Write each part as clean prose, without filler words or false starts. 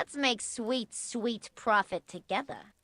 Let's make sweet, sweet profit together.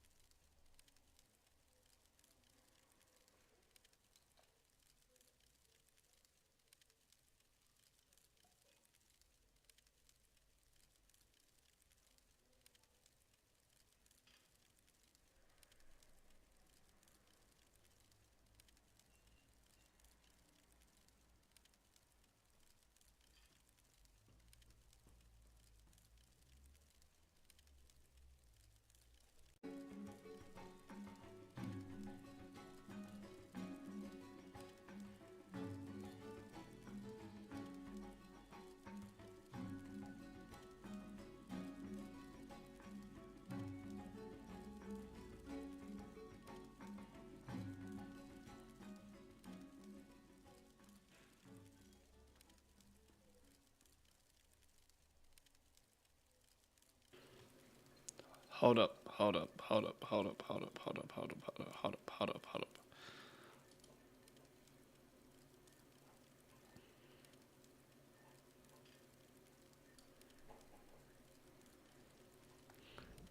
Hold up, hold up, hold up, hold up, hold up, hold up, hold up, hold up, hold up, hold up, hold up.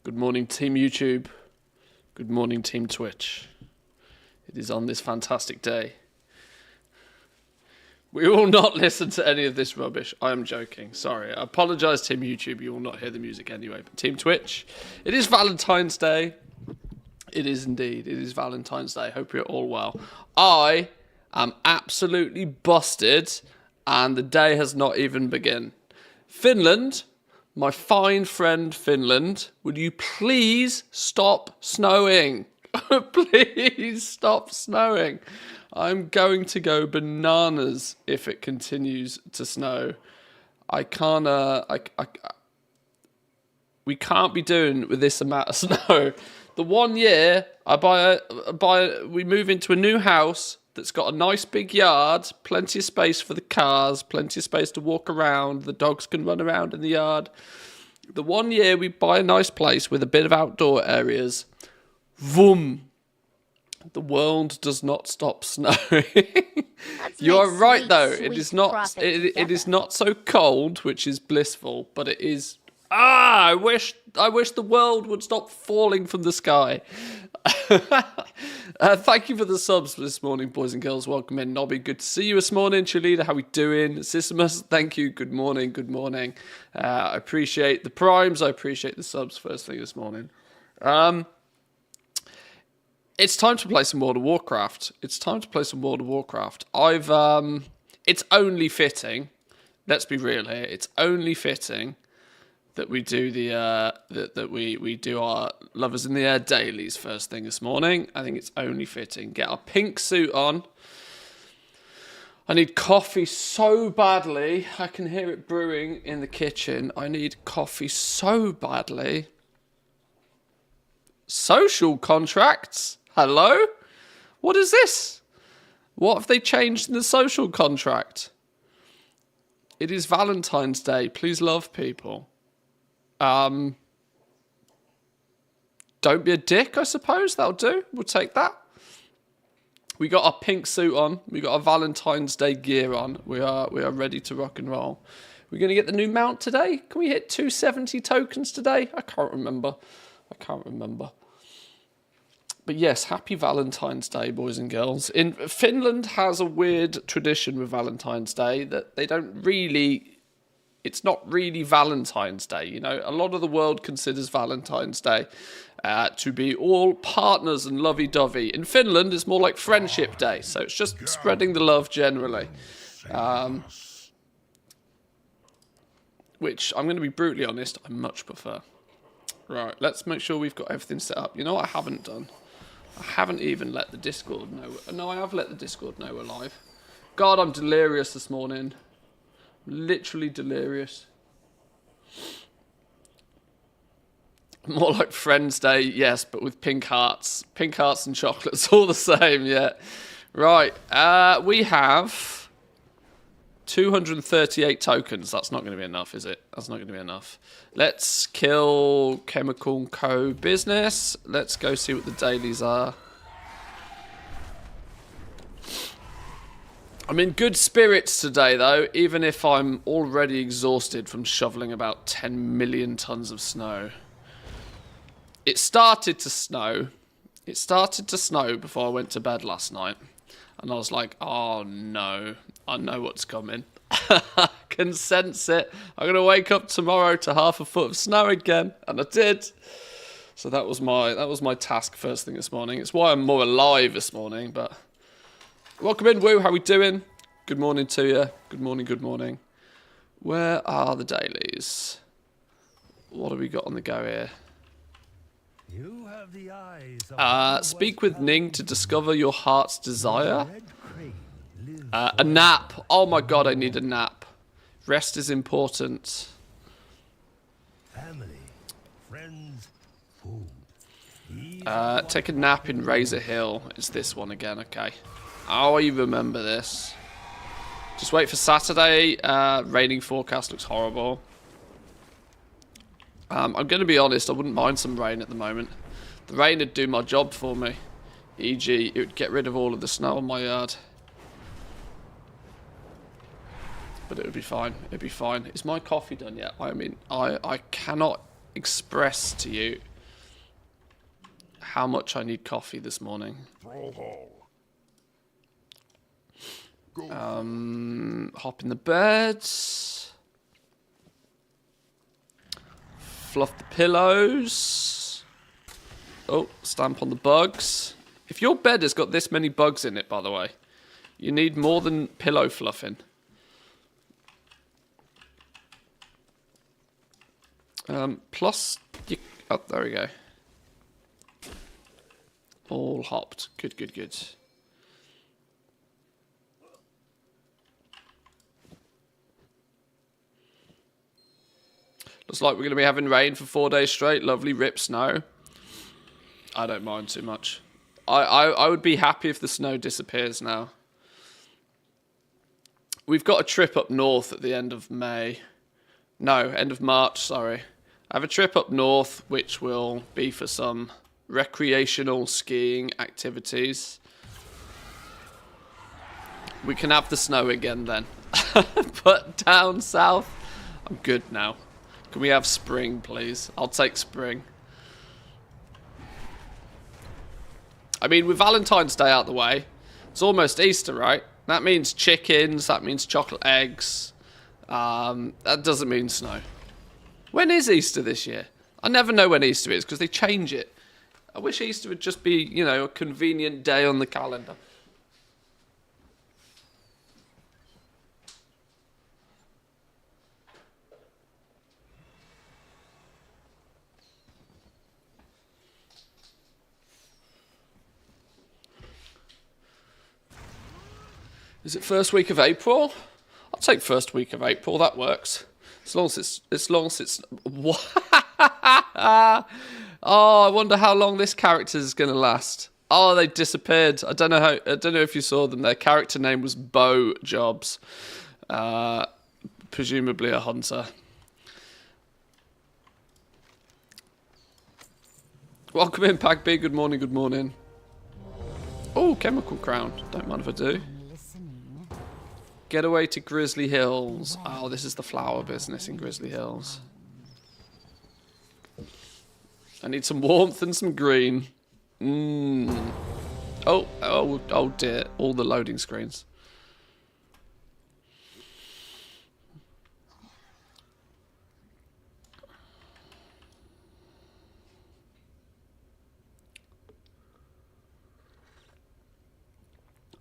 Good morning, Team YouTube. Good morning, Team Twitch. It is on this fantastic day. We will not listen to any of this rubbish. I am joking. Sorry. I apologise, Team YouTube. You will not hear the music anyway. But Team Twitch, it is Valentine's Day. It is indeed. It is Valentine's Day. Hope you're all well. I am absolutely busted, and the day has not even begun. Finland, my fine friend Finland, would you please stop snowing? Please stop snowing. I'm going to go bananas if it continues to snow. I can't. We can't be doing with this amount of snow. The 1 year we move into a new house that's got a nice big yard, plenty of space for the cars, plenty of space to walk around. The dogs can run around in the yard. The 1 year we buy a nice place with a bit of outdoor areas. Vroom. The world does not stop snowing. You are right, though. It is not. It is not so cold, which is blissful, but it is. I wish the world would stop falling from the sky. Thank you for the subs this morning, boys and girls. Welcome in, Nobby. Good to see you this morning. Cheerleader, how we doing? Sissimus, thank you. Good morning. Good morning. I appreciate the primes. I appreciate the subs first thing this morning. It's time to play some World of Warcraft. It's only fitting. Let's be real here. It's only fitting that we do that we do our Lovers in the Air dailies first thing this morning. I think it's only fitting. Get our pink suit on. I need coffee so badly. I can hear it brewing in the kitchen. I need coffee so badly. Social contracts? Hello? What is this? What have they changed in the social contract? It is Valentine's Day. Please love people. Don't be a dick, I suppose. That'll do. We'll take that. We got our pink suit on. We got our Valentine's Day gear on. We are ready to rock and roll. We're going to get the new mount today. Can we hit 270 tokens today? I can't remember. But yes, happy Valentine's Day, boys and girls. In Finland has a weird tradition with Valentine's Day that they don't really. It's not really Valentine's Day, you know. A lot of the world considers Valentine's Day to be all partners and lovey-dovey. In Finland, it's more like Friendship Day, so it's just spreading the love generally. Which, I'm going to be brutally honest, I much prefer. Right, let's make sure we've got everything set up. You know what I haven't done? I haven't even let the Discord know. No, I have let the Discord know we're live. God, I'm delirious this morning. Literally delirious. More like Friends Day, yes, but with pink hearts. Pink hearts and chocolates, all the same, yeah. Right, we have 238 tokens. That's not going to be enough, is it? That's not going to be enough. Let's kill Chemical Co. Business. Let's go see what the dailies are. I'm in good spirits today, though, even if I'm already exhausted from shoveling about 10 million tons of snow. It started to snow. It started to snow before I went to bed last night. And I was like, oh no, I know what's coming. I can sense it. I'm going to wake up tomorrow to half a foot of snow again. And I did. So that was my task first thing this morning. It's why I'm more alive this morning, but... Welcome in, Woo. How we doing? Good morning to you. Good morning, good morning. Where are the dailies? What have we got on the go here? You have the eyes Speak with Ning to discover your heart's desire. A nap. Oh my god, I need a nap. Rest is important. family, friends, food. Take a nap in Razor Hill. It's this one again, okay. Oh, you remember this. Just wait for Saturday. Raining forecast looks horrible. I'm going to be honest, I wouldn't mind some rain at the moment. The rain would do my job for me. E.g., it would get rid of all of the snow on my yard. But it would be fine. It'd be fine. Is my coffee done yet? I mean, I cannot express to you how much I need coffee this morning. Hop in the bed. Fluff the pillows. Oh, stamp on the bugs. If your bed has got this many bugs in it, by the way, you need more than pillow fluffing. Plus, oh, there we go. All hopped. Good, good, good. Looks like we're going to be having rain for 4 days straight. Lovely rip snow. I don't mind too much. I would be happy if the snow disappears now. We've got a trip up north at the end of May. No, end of March, sorry. I have a trip up north which will be for some recreational skiing activities. We can have the snow again then. But down south, I'm good now. Can we have spring, please? I'll take spring. I mean, with Valentine's Day out the way, it's almost Easter, right? That means chickens, that means chocolate eggs. That doesn't mean snow. When is Easter this year? I never know when Easter is because they change it. I wish Easter would just be, you know, a convenient day on the calendar. Is it first week of April? I'll take first week of April. That works. As long as it's. What? Oh, I wonder how long this character is going to last. Oh, they disappeared. I don't know if you saw them. Their character name was Bo Jobs, presumably a hunter. Welcome in, Pack B. Good morning. Good morning. Oh, chemical crown. Don't mind if I do. Get away to Grizzly Hills. Oh, this is the flower business in Grizzly Hills. I need some warmth and some green. Oh dear. All the loading screens.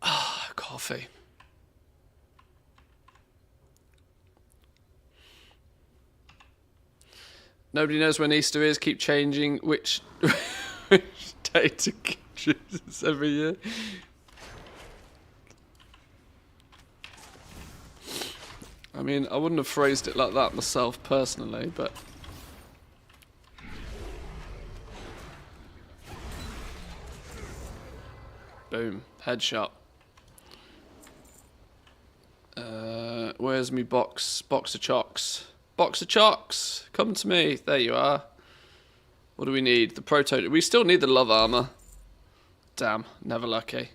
Ah, coffee. Nobody knows when Easter is. Keep changing which day to choose every year. I mean, I wouldn't have phrased it like that myself personally, but... Boom. Headshot. Where's me box? Box of chocks. Box of chocks! Come to me. There you are. What do we need? The proto... We still need the love armor. Damn. Never lucky.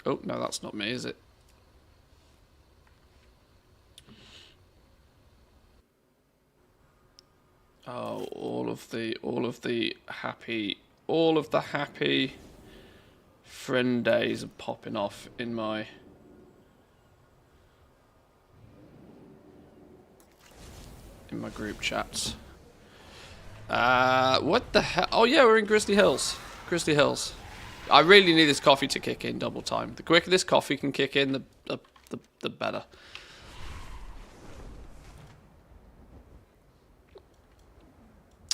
Oh, no, that's not me, is it? Oh, all of the happy friend days are popping off in my group chats. What the hell? Oh yeah, we're in Grizzly Hills. Grizzly Hills. I really need this coffee to kick in double time. The quicker this coffee can kick in, the better.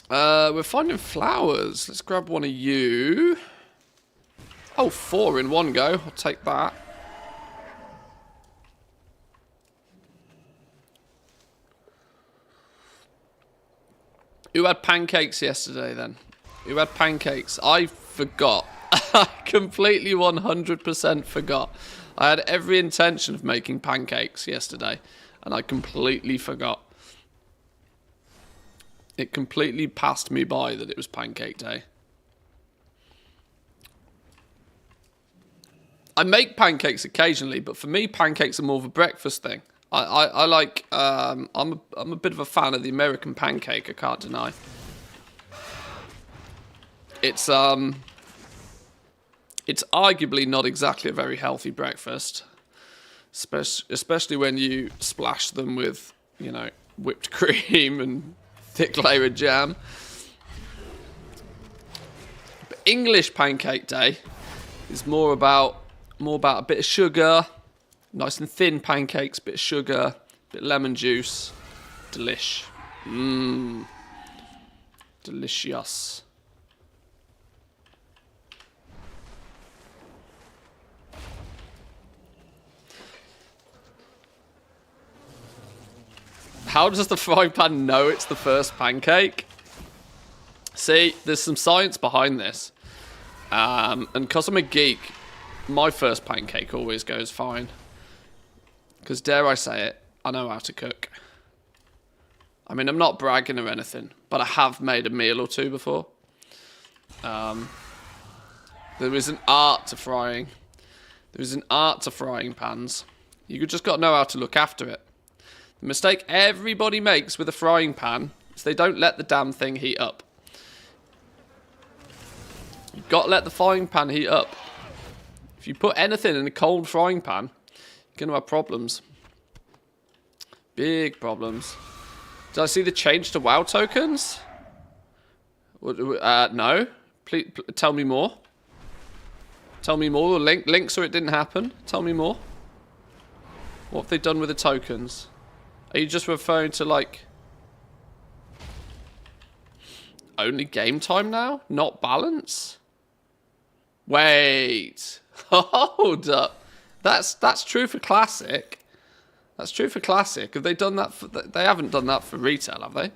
We're finding flowers. Let's grab one of you. Oh, 4 in one go. I'll take that. Who had pancakes yesterday then? Who had pancakes? I forgot. I completely 100% forgot. I had every intention of making pancakes yesterday, and I completely forgot. It completely passed me by that it was pancake day. I make pancakes occasionally, but for me, pancakes are more of a breakfast thing. I like. I'm a bit of a fan of the American pancake. I can't deny. It's arguably not exactly a very healthy breakfast, especially when you splash them with, you know, whipped cream and thick layer of jam. But English pancake day is more about a bit of sugar, nice and thin pancakes, bit of sugar, bit of lemon juice, delish. Mmm, delicious. How does the frying pan know it's the first pancake? See, there's some science behind this. And because I'm a geek, my first pancake always goes fine. Because dare I say it, I know how to cook. I mean, I'm not bragging or anything, but I have made a meal or two before. There is an art to frying. There is an art to frying pans. You just got to know how to look after it. The mistake everybody makes with a frying pan is they don't let the damn thing heat up. You've got to let the frying pan heat up. If you put anything in a cold frying pan, you're going to have problems. Big problems. Did I see the change to WoW tokens? No. Please tell me more. Tell me more. Links or it didn't happen. Tell me more. What have they done with the tokens? Are you just referring to, like, only game time now? Not balance? Wait. Hold up. That's true for Classic. That's true for Classic. Have they done that for... They haven't done that for retail, have they?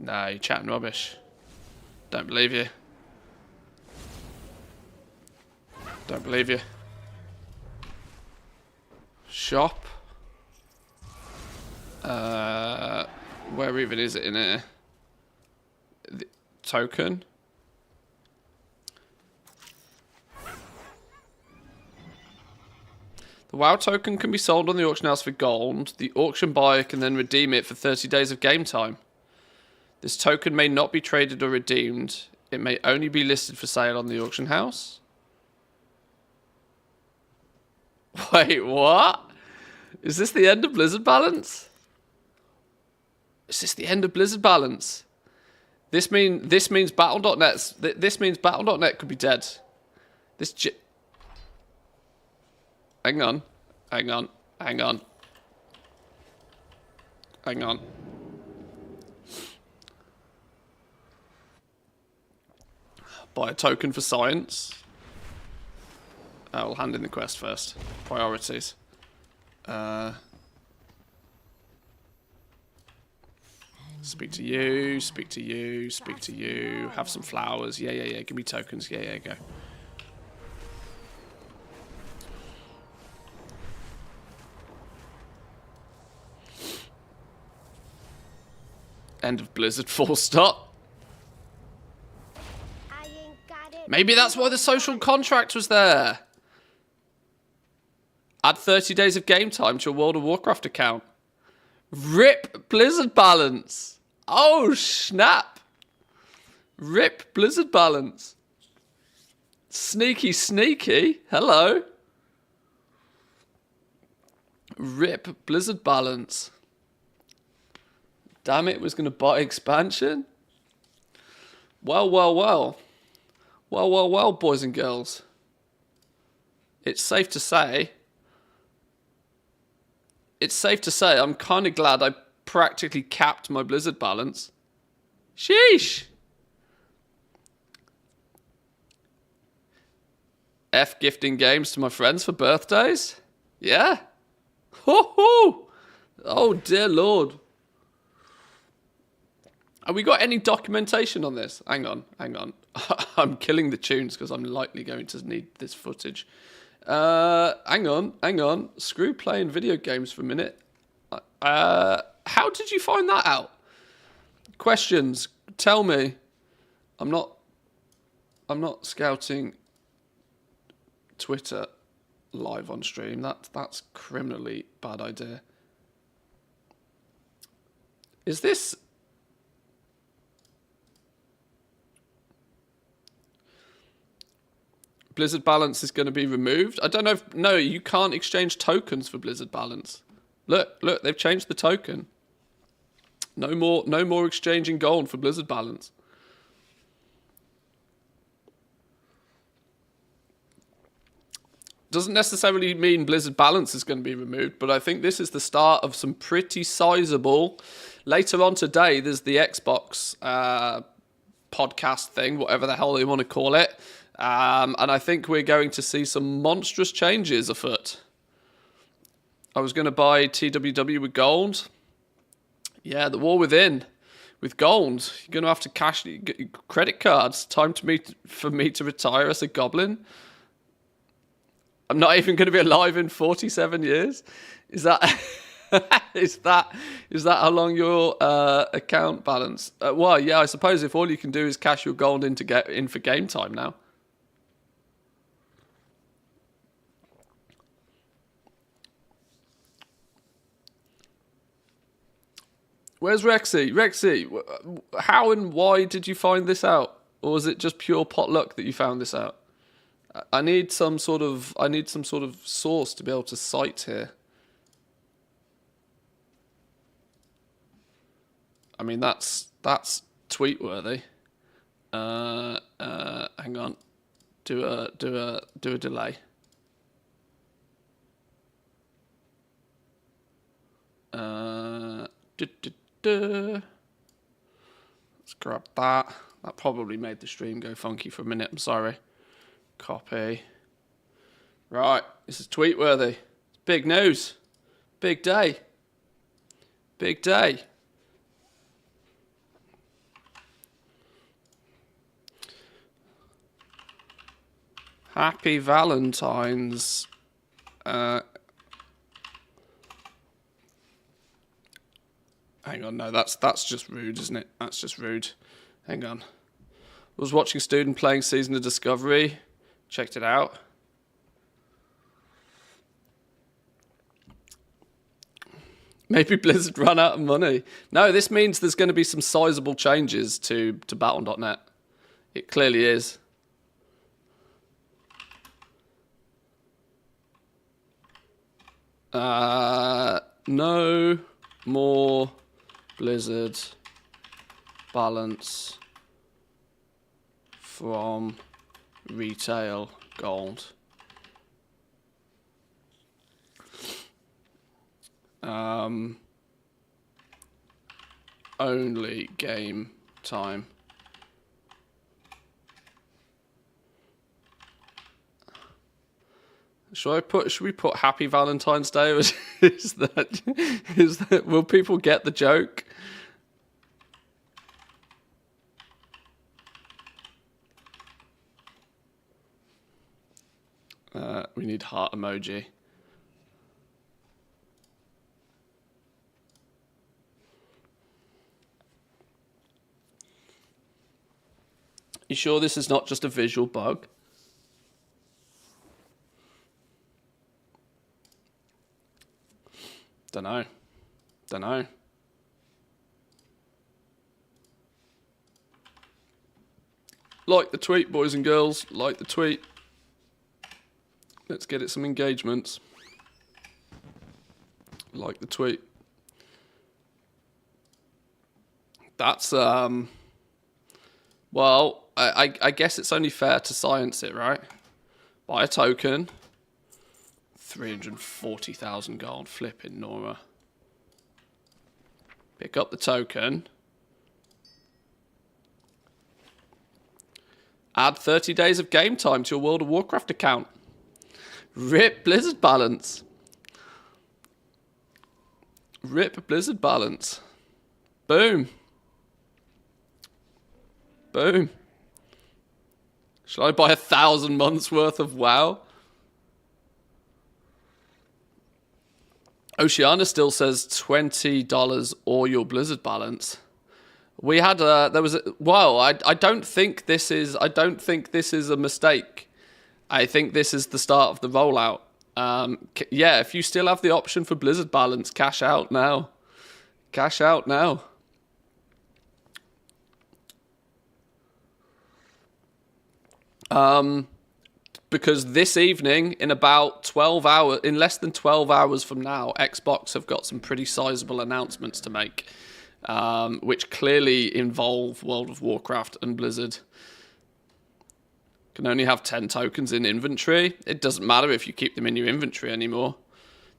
Nah, you're chatting rubbish. Don't believe you. Don't believe you. Shop. Where even is it in here? The token. The WoW token can be sold on the auction house for gold. The auction buyer can then redeem it for 30 days of game time. This token may not be traded or redeemed. It may only be listed for sale on the auction house. Wait, what? Is this the end of Blizzard Balance? Is this the end of Blizzard Balance? This means Battle.net. This means Battle.net could be dead. Hang on. Buy a token for science. I'll hand in the quest first. Priorities. Speak to you. Have some flowers. Yeah. Give me tokens. Yeah, go. End of Blizzard, full stop. I ain't got it. Maybe that's why the social contract was there. Add 30 days of game time to your World of Warcraft account. Rip Blizzard balance. Oh, snap. Rip Blizzard balance. Sneaky, sneaky. Hello. Rip Blizzard balance. Damn it, was going to buy expansion? Well, well, well. Well, well, well, boys and girls. It's safe to say I'm kind of glad I practically capped my Blizzard balance. Sheesh. F gifting games to my friends for birthdays? Yeah. Ho ho. Oh dear Lord. Have we got any documentation on this? Hang on. I'm killing the tunes because I'm likely going to need this footage. Hang on. Screw playing video games for a minute. How did you find that out? Questions. Tell me. I'm not scouting Twitter live on stream. That's criminally bad idea. Is this... Blizzard balance is going to be removed? I don't know if... No, you can't exchange tokens for Blizzard balance. Look, they've changed the token. No more exchanging gold for Blizzard balance. Doesn't necessarily mean Blizzard balance is going to be removed, but I think this is the start of some pretty sizable... Later on today, there's the Xbox podcast thing, whatever the hell they want to call it. And I think we're going to see some monstrous changes afoot. I was going to buy TWW with gold. Yeah, the war within. With gold, you're going to have to cash credit cards. Time for me to retire as a goblin. I'm not even going to be alive in 47 years. Is that is that how long your account balance? Well, yeah, I suppose if all you can do is cash your gold in to get in for game time now. Where's Rexy? Rexy, how and why did you find this out? Or was it just pure pot luck that you found this out? I need some sort of source to be able to cite here. I mean, that's tweet worthy. Hang on, do a delay. Let's grab that. That probably made the stream go funky for a minute. I'm sorry. Copy. Right, this is tweet worthy. Big news. Big day. Big day. Happy Valentine's. Hang on, no, that's just rude, isn't it? That's just rude. Hang on. Was watching a student playing Season of Discovery. Checked it out. Maybe Blizzard ran out of money. No, this means there's going to be some sizable changes to Battle.net. It clearly is. No more Blizzard balance from retail gold. Only game time. Should we put Happy Valentine's Day? Is that will people get the joke? We need heart emoji. You sure this is not just a visual bug? Dunno. Like the tweet, boys and girls. Like the tweet. Let's get it some engagements. Like the tweet. That's, well, I guess it's only fair to science it, right? Buy a token. 340,000 gold. Flipping Nora. Pick up the token. Add 30 days of game time to your World of Warcraft account. Rip Blizzard balance. Rip Blizzard balance. Boom. Boom. Shall I buy 1,000 months worth of WoW? Oceana still says $20 or your Blizzard balance. We had I don't think this is a mistake. I think this is the start of the rollout. Yeah, if you still have the option for Blizzard balance, cash out now. Cash out now. Because this evening, in about 12 hours, in less than 12 hours from now, Xbox have got some pretty sizable announcements to make, which clearly involve World of Warcraft and Blizzard. Can only have 10 tokens in inventory. It doesn't matter if you keep them in your inventory anymore.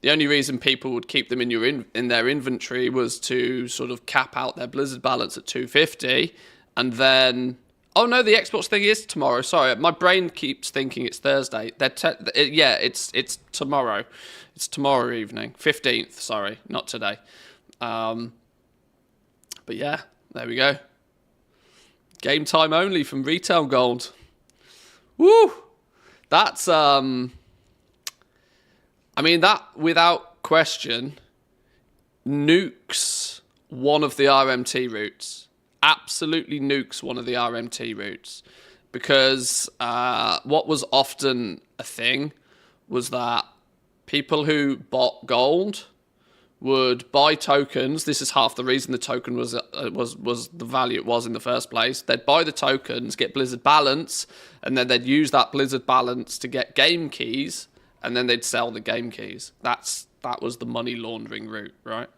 The only reason people would keep them in their inventory was to sort of cap out their Blizzard balance at 250, and then... Oh no, the Xbox thing is tomorrow. Sorry, my brain keeps thinking it's Thursday. Yeah, it's tomorrow. It's tomorrow evening, 15th. Sorry, not today. But yeah, there we go. Game time only from Retail Gold. Woo! That's I mean, that without question nukes one of the RMT routes. Absolutely nukes one of the RMT routes, because what was often a thing was that people who bought gold would buy tokens. This is half the reason the token was the value it was in the first place. They'd buy the tokens, get Blizzard balance, and then they'd use that Blizzard balance to get game keys, and then they'd sell the game keys. That was the money laundering route, right?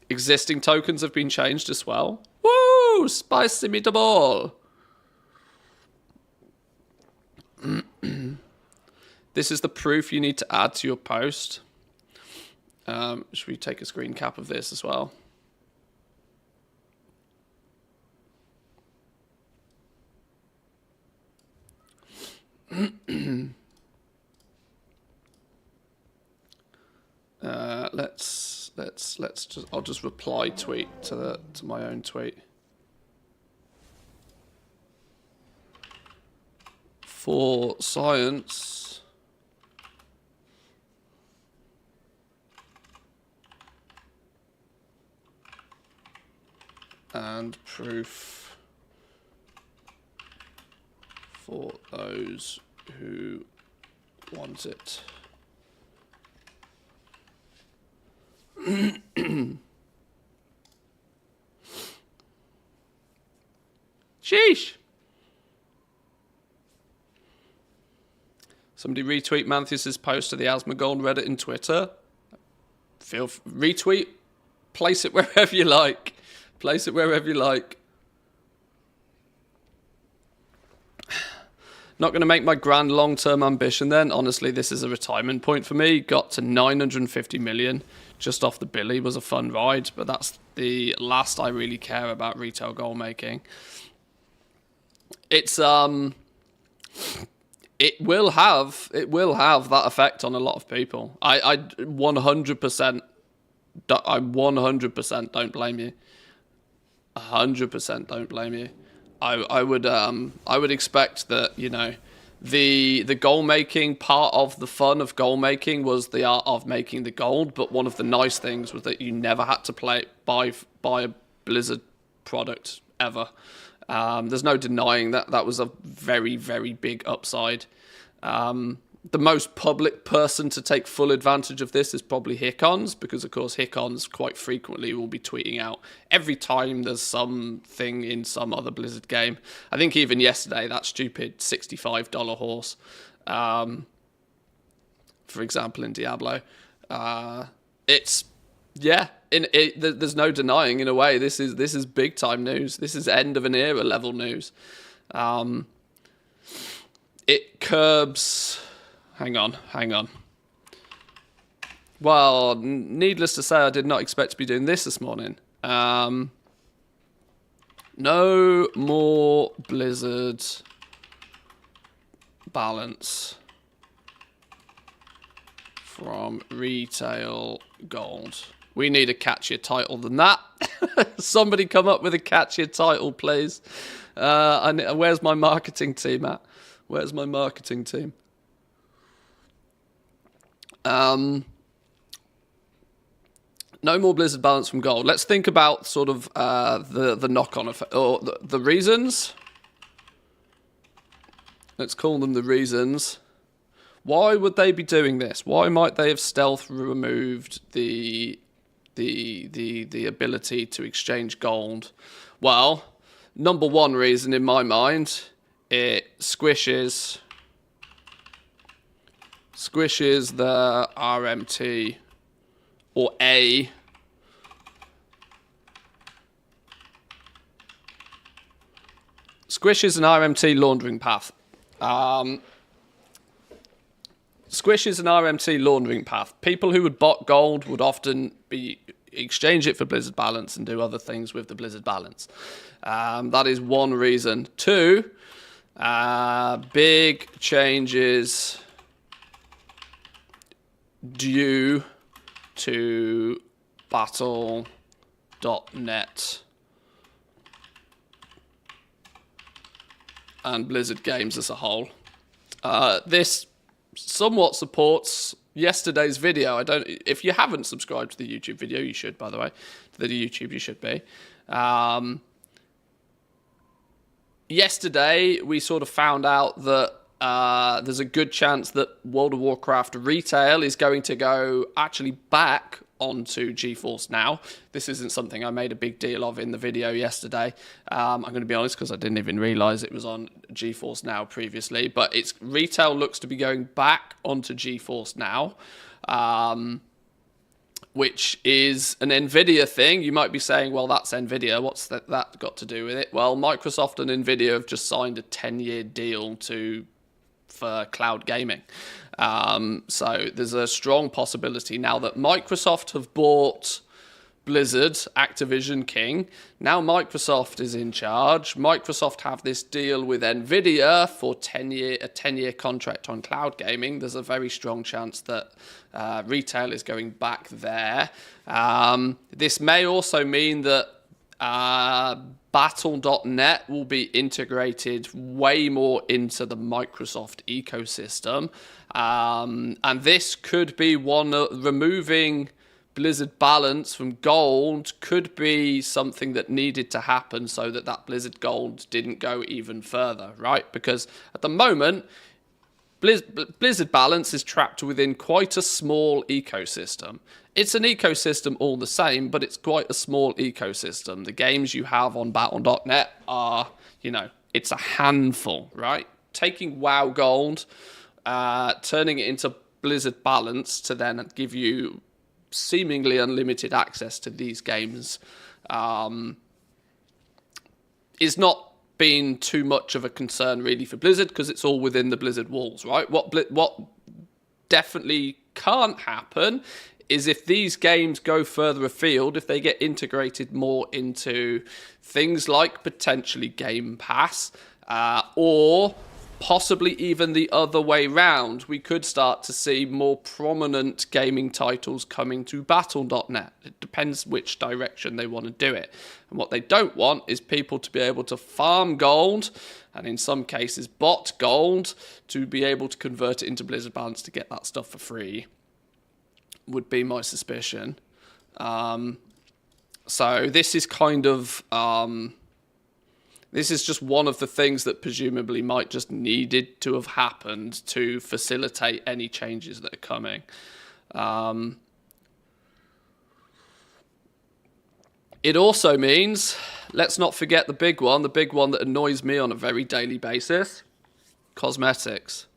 Existing tokens have been changed as well. Woo! Spicy meatball! This is the proof you need to add to your post. Should we take a screen cap of this as well? I'll just reply tweet to my own tweet. For science, and proof for those who want it. Sheesh. Somebody retweet Manthus's post to the Asmongold Reddit and Twitter. Retweet. Place it wherever you like. Place it wherever you like. Not going to make my grand long-term ambition then. Honestly, this is a retirement point for me. Got to 950 million just off the Billy. Was a fun ride, but that's the last I really care about retail goal making. It's it will have that effect on a lot of people. I 100% I 100% don't blame you. 100% don't blame you. I would expect that, you know, the goal making part of the fun of goal making was the art of making the gold, but one of the nice things was that you never had to buy a Blizzard product ever. There's no denying that that was a very, very big upside. The most public person to take full advantage of this is probably Hickons, because of course Hickons quite frequently will be tweeting out every time there's something in some other Blizzard game. I think even yesterday, that stupid $65 horse, for example, in Diablo, there's no denying, in a way, this is big time news. This is end of an era level news. It curbs. Hang on. Well, needless to say, I did not expect to be doing this morning. No more Blizzard balance from retail gold. We need a catchier title than that. Somebody come up with a catchier title, please. Where's my marketing team at? Where's my marketing team? No more Blizzard balance from gold. Let's think about sort of the knock-on effect, or the reasons. Let's call them the reasons. Why would they be doing this? Why might they have stealth removed the ability to exchange gold? Well, number one reason in my mind, it squishes the RMT, or squishes an RMT laundering path. Squishes an RMT laundering path. People who would bot gold would often exchange it for Blizzard balance and do other things with the Blizzard balance. That is one reason. Two, big changes due to Battle.net and Blizzard games as a whole. This somewhat supports yesterday's video. If you haven't subscribed to the YouTube video, you should, by the way. To the YouTube, you should be. Yesterday, we sort of found out that there's a good chance that World of Warcraft retail is going to go actually back onto GeForce Now. This isn't something I made a big deal of in the video yesterday. I'm going to be honest, because I didn't even realize it was on GeForce Now previously, but its retail looks to be going back onto GeForce Now, which is an Nvidia thing. You might be saying, well, that's Nvidia. What's that got to do with it? Well, Microsoft and Nvidia have just signed a 10-year deal for cloud gaming. So there's a strong possibility now that Microsoft have bought Blizzard, Activision King. Now Microsoft is in charge. Microsoft have this deal with Nvidia for a 10-year contract on cloud gaming. There's a very strong chance that retail is going back there. This may also mean that Battle.net will be integrated way more into the Microsoft ecosystem. And this could be removing Blizzard balance from gold could be something that needed to happen so that Blizzard gold didn't go even further, right? Because at the moment, Blizzard balance is trapped within quite a small ecosystem. It's an ecosystem all the same, but it's quite a small ecosystem. The games you have on Battle.net are, it's a handful, right? Taking WoW Gold, turning it into Blizzard balance to then give you seemingly unlimited access to these games is not been too much of a concern really for Blizzard, because it's all within the Blizzard walls, right? What definitely can't happen is if these games go further afield, if they get integrated more into things like potentially Game Pass, or possibly even the other way round, we could start to see more prominent gaming titles coming to Battle.net. It depends which direction they want to do it. And what they don't want is people to be able to farm gold, and in some cases bot gold, to be able to convert it into Blizzard balance to get that stuff for free, would be my suspicion. So this is kind of This is just one of the things that presumably might just needed to have happened to facilitate any changes that are coming. It also means, let's not forget the big one that annoys me on a very daily basis, cosmetics.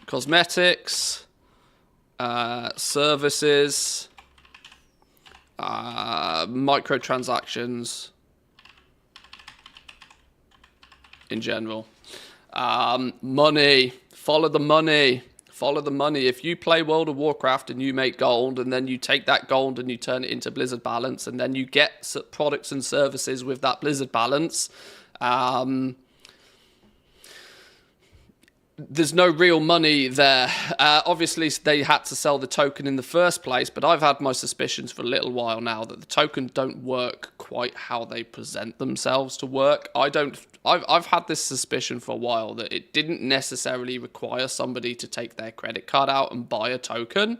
Cosmetics, services, microtransactions in general. Money, follow the money. Follow the money. If you play World of Warcraft and you make gold, and then you take that gold and you turn it into Blizzard balance, and then you get products and services with that Blizzard balance, there's no real money there. Obviously, they had to sell the token in the first place, but I've had my suspicions for a little while now that the token don't work quite how they present themselves to work. I've had this suspicion for a while that it didn't necessarily require somebody to take their credit card out and buy a token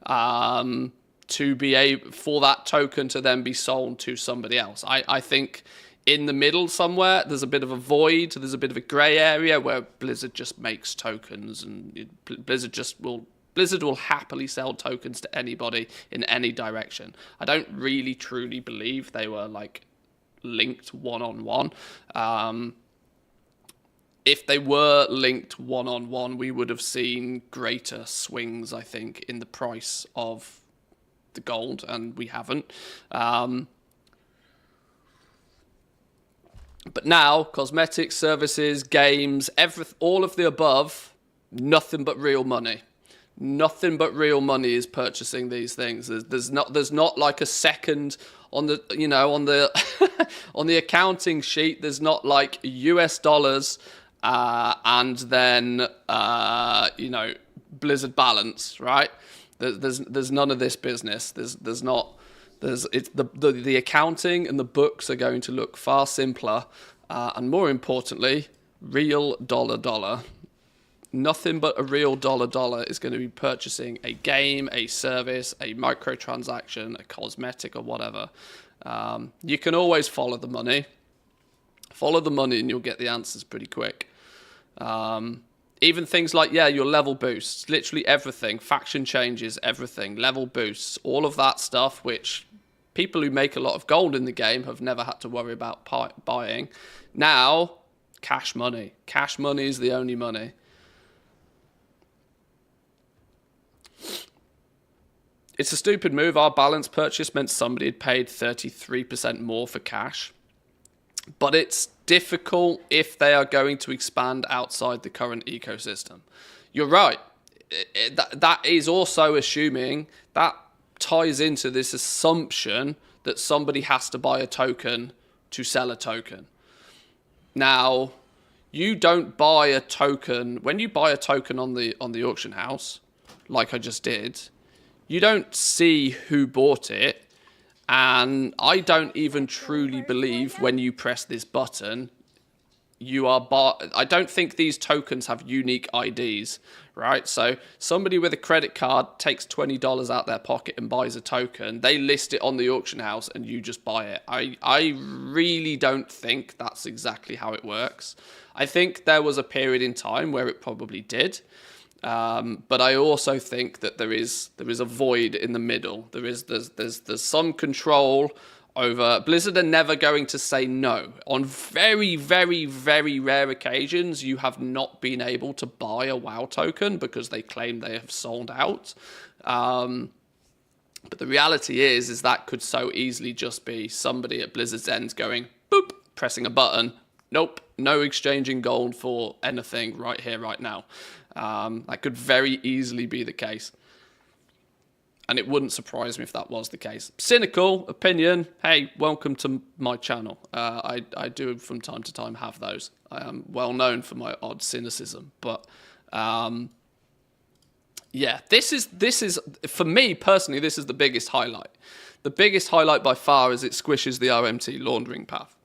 to be able for that token to then be sold to somebody else. I think in the middle somewhere, there's a bit of a void, there's a bit of a grey area where Blizzard just makes tokens, and Blizzard will happily sell tokens to anybody in any direction. I don't really truly believe they were like linked one-on-one. If they were linked one-on-one, we would have seen greater swings, I think, in the price of the gold, and we haven't. But now, cosmetics, services, games, all of the above, nothing but real money. Nothing but real money is purchasing these things. There's not like a second on the on the accounting sheet. There's not like US dollars and then Blizzard balance, right? There's none of this business. The accounting and the books are going to look far simpler, and more importantly, real dollar. Nothing but a real dollar is going to be purchasing a game, a service, a microtransaction, a cosmetic, or whatever. You can always follow the money. Follow the money, and you'll get the answers pretty quick. Even things like, your level boosts, literally everything, faction changes, everything, level boosts, all of that stuff, which people who make a lot of gold in the game have never had to worry about buying. Now, cash money. Cash money is the only money. It's a stupid move. Our balance purchase meant somebody had paid 33% more for cash. But it's difficult if they are going to expand outside the current ecosystem. You're right. That is also assuming, that ties into this assumption that somebody has to buy a token to sell a token. Now, you don't buy a token. When you buy a token on the auction house, like I just did, you don't see who bought it. And I don't even truly believe when you press this button, I don't think these tokens have unique IDs, right? So somebody with a credit card takes $20 out their pocket and buys a token. They list it on the auction house and you just buy it. I really don't think that's exactly how it works. I think there was a period in time where it probably did. But I also think that there is a void in the middle. There's some control over. Blizzard are never going to say no. On very, very, very rare occasions, you have not been able to buy a WoW token because they claim they have sold out. But the reality is that could so easily just be somebody at Blizzard's end going, boop, pressing a button. Nope, no exchanging gold for anything right here, right now. That could very easily be the case. And it wouldn't surprise me if that was the case. Cynical opinion. Hey, welcome to my channel. I do from time to time have those. I am well known for my odd cynicism. But this is for me personally, this is the biggest highlight. The biggest highlight by far is it squishes the OMT laundering path.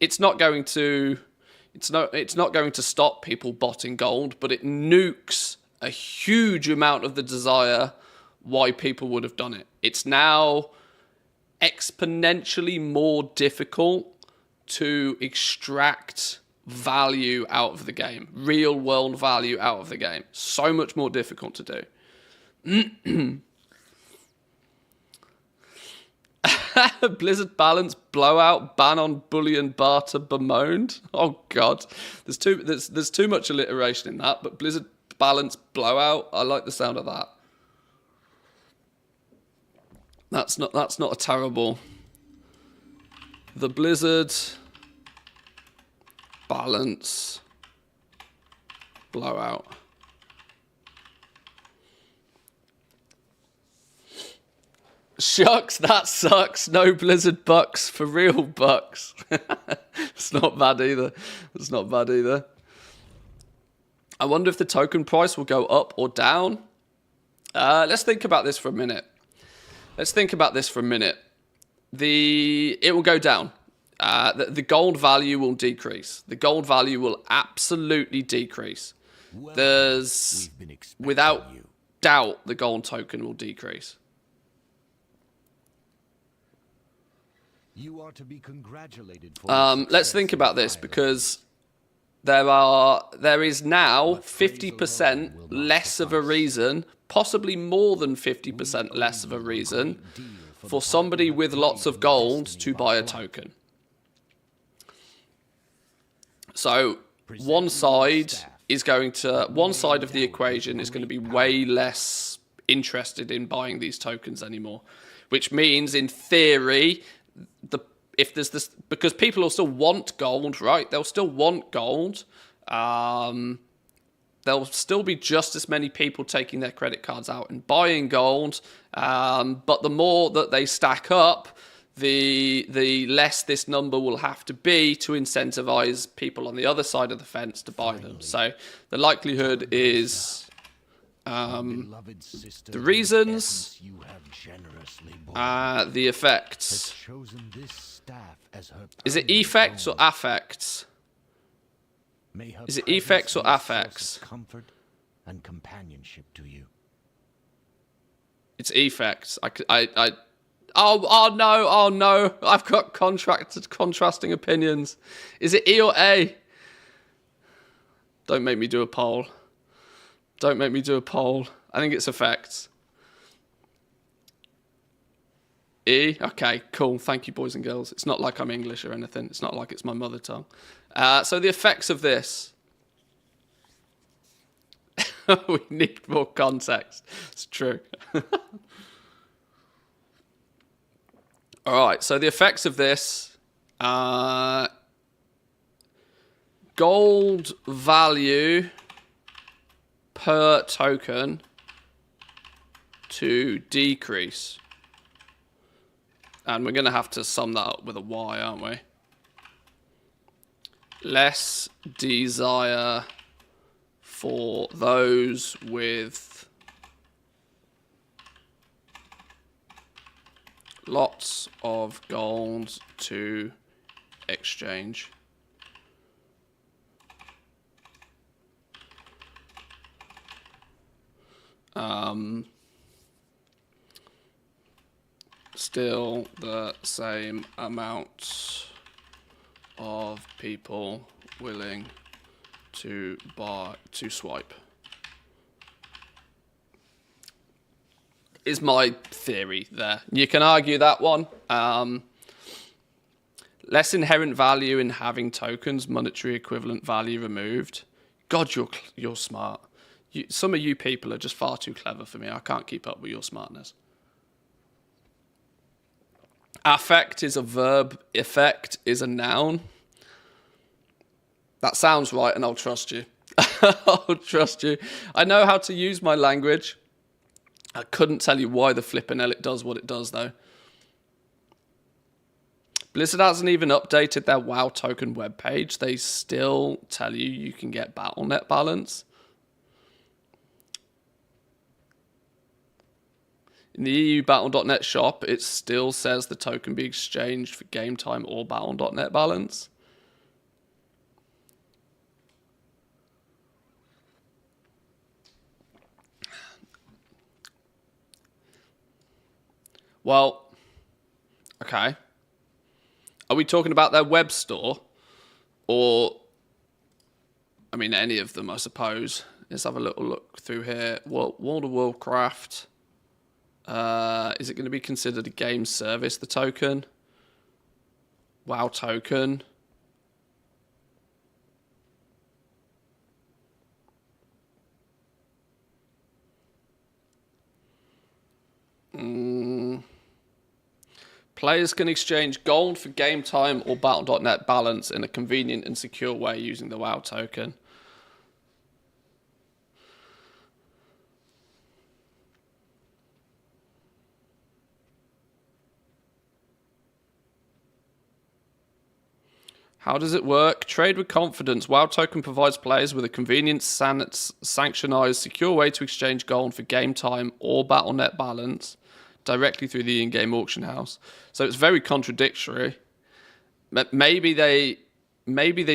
It's not going to stop people botting gold, but it nukes a huge amount of the desire why people would have done it. It's now exponentially more difficult to extract value out of the game, real world value out of the game. So much more difficult to do. Blizzard balance blowout ban on bullion barter bemoaned. Oh god, there's too much alliteration in that. But Blizzard balance blowout, I like the sound of that. That's not a terrible. The Blizzard balance blowout. Shucks, that sucks. No Blizzard bucks for real bucks. It's not bad either. It's not bad either. I wonder if the token price will go up or down. Let's think about this for a minute. It will go down. The gold value will decrease. The gold value will absolutely decrease. There's, without doubt, the gold token will decrease. You are to be congratulated for let's think about this, because there is now 50% less of a reason, possibly more than 50% less of a reason, for somebody with lots of gold to buy a token. So one side of the equation is going to be way less interested in buying these tokens anymore, which means in theory, if there's this, because people will still want gold, right? They'll still want gold. There'll still be just as many people taking their credit cards out and buying gold. But the more that they stack up, the less this number will have to be to incentivize people on the other side of the fence to buy them. So the likelihood is the reasons, the effects. Is it effects or affects? Is it effects or affects? Comfort and companionship to you. It's effects. Oh no! I've got contrasting opinions. Is it E or A? Don't make me do a poll. Don't make me do a poll. I think it's effects. E? Okay, cool. Thank you, boys and girls. It's not like I'm English or anything. It's not like it's my mother tongue. So the effects of this. We need more context. It's true. All right, so the effects of this. Gold value per token to decrease. And we're going to have to sum that up with a Y, aren't we? Less desire for those with lots of gold to exchange. Still the same amount of people willing to swipe. Is my theory there. You can argue that one. Less inherent value in having tokens, monetary equivalent value removed. God, you're smart. Some of you people are just far too clever for me. I can't keep up with your smartness. Affect is a verb. Effect is a noun. That sounds right, and I'll trust you. I'll trust you. I know how to use my language. I couldn't tell you why the flippin' hell it does what it does, though. Blizzard hasn't even updated their WoW token webpage. They still tell you can get Battle.net balance. In the EU Battle.net shop, it still says the token be exchanged for game time or Battle.net balance. Well, Okay. Are we talking about their web store? Or, I mean, any of them, I suppose. Let's have a little look through here. World of Warcraft. Is it going to be considered a game service, the token? WoW token. Players can exchange gold for game time or Battle.net balance in a convenient and secure way using the WoW token. How does it work? Trade with confidence. WoW token provides players with a convenient, sanctionized, secure way to exchange gold for game time or Battle.net balance directly through the in-game auction house. So it's very contradictory. Maybe they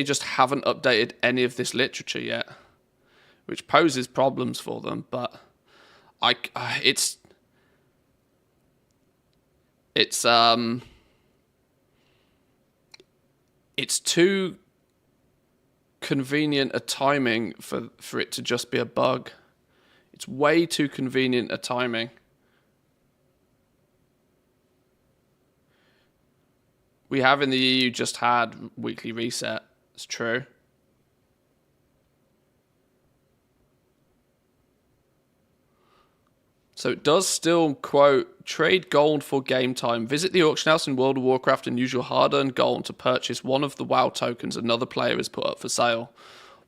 just haven't updated any of this literature yet, which poses problems for them. But it's too convenient a timing for it to just be a bug. It's way too convenient a timing. We have in the EU just had weekly reset. It's true. So it does still quote, trade gold for game time. Visit the auction house in World of Warcraft and use your hard-earned gold to purchase one of the WoW tokens another player has put up for sale.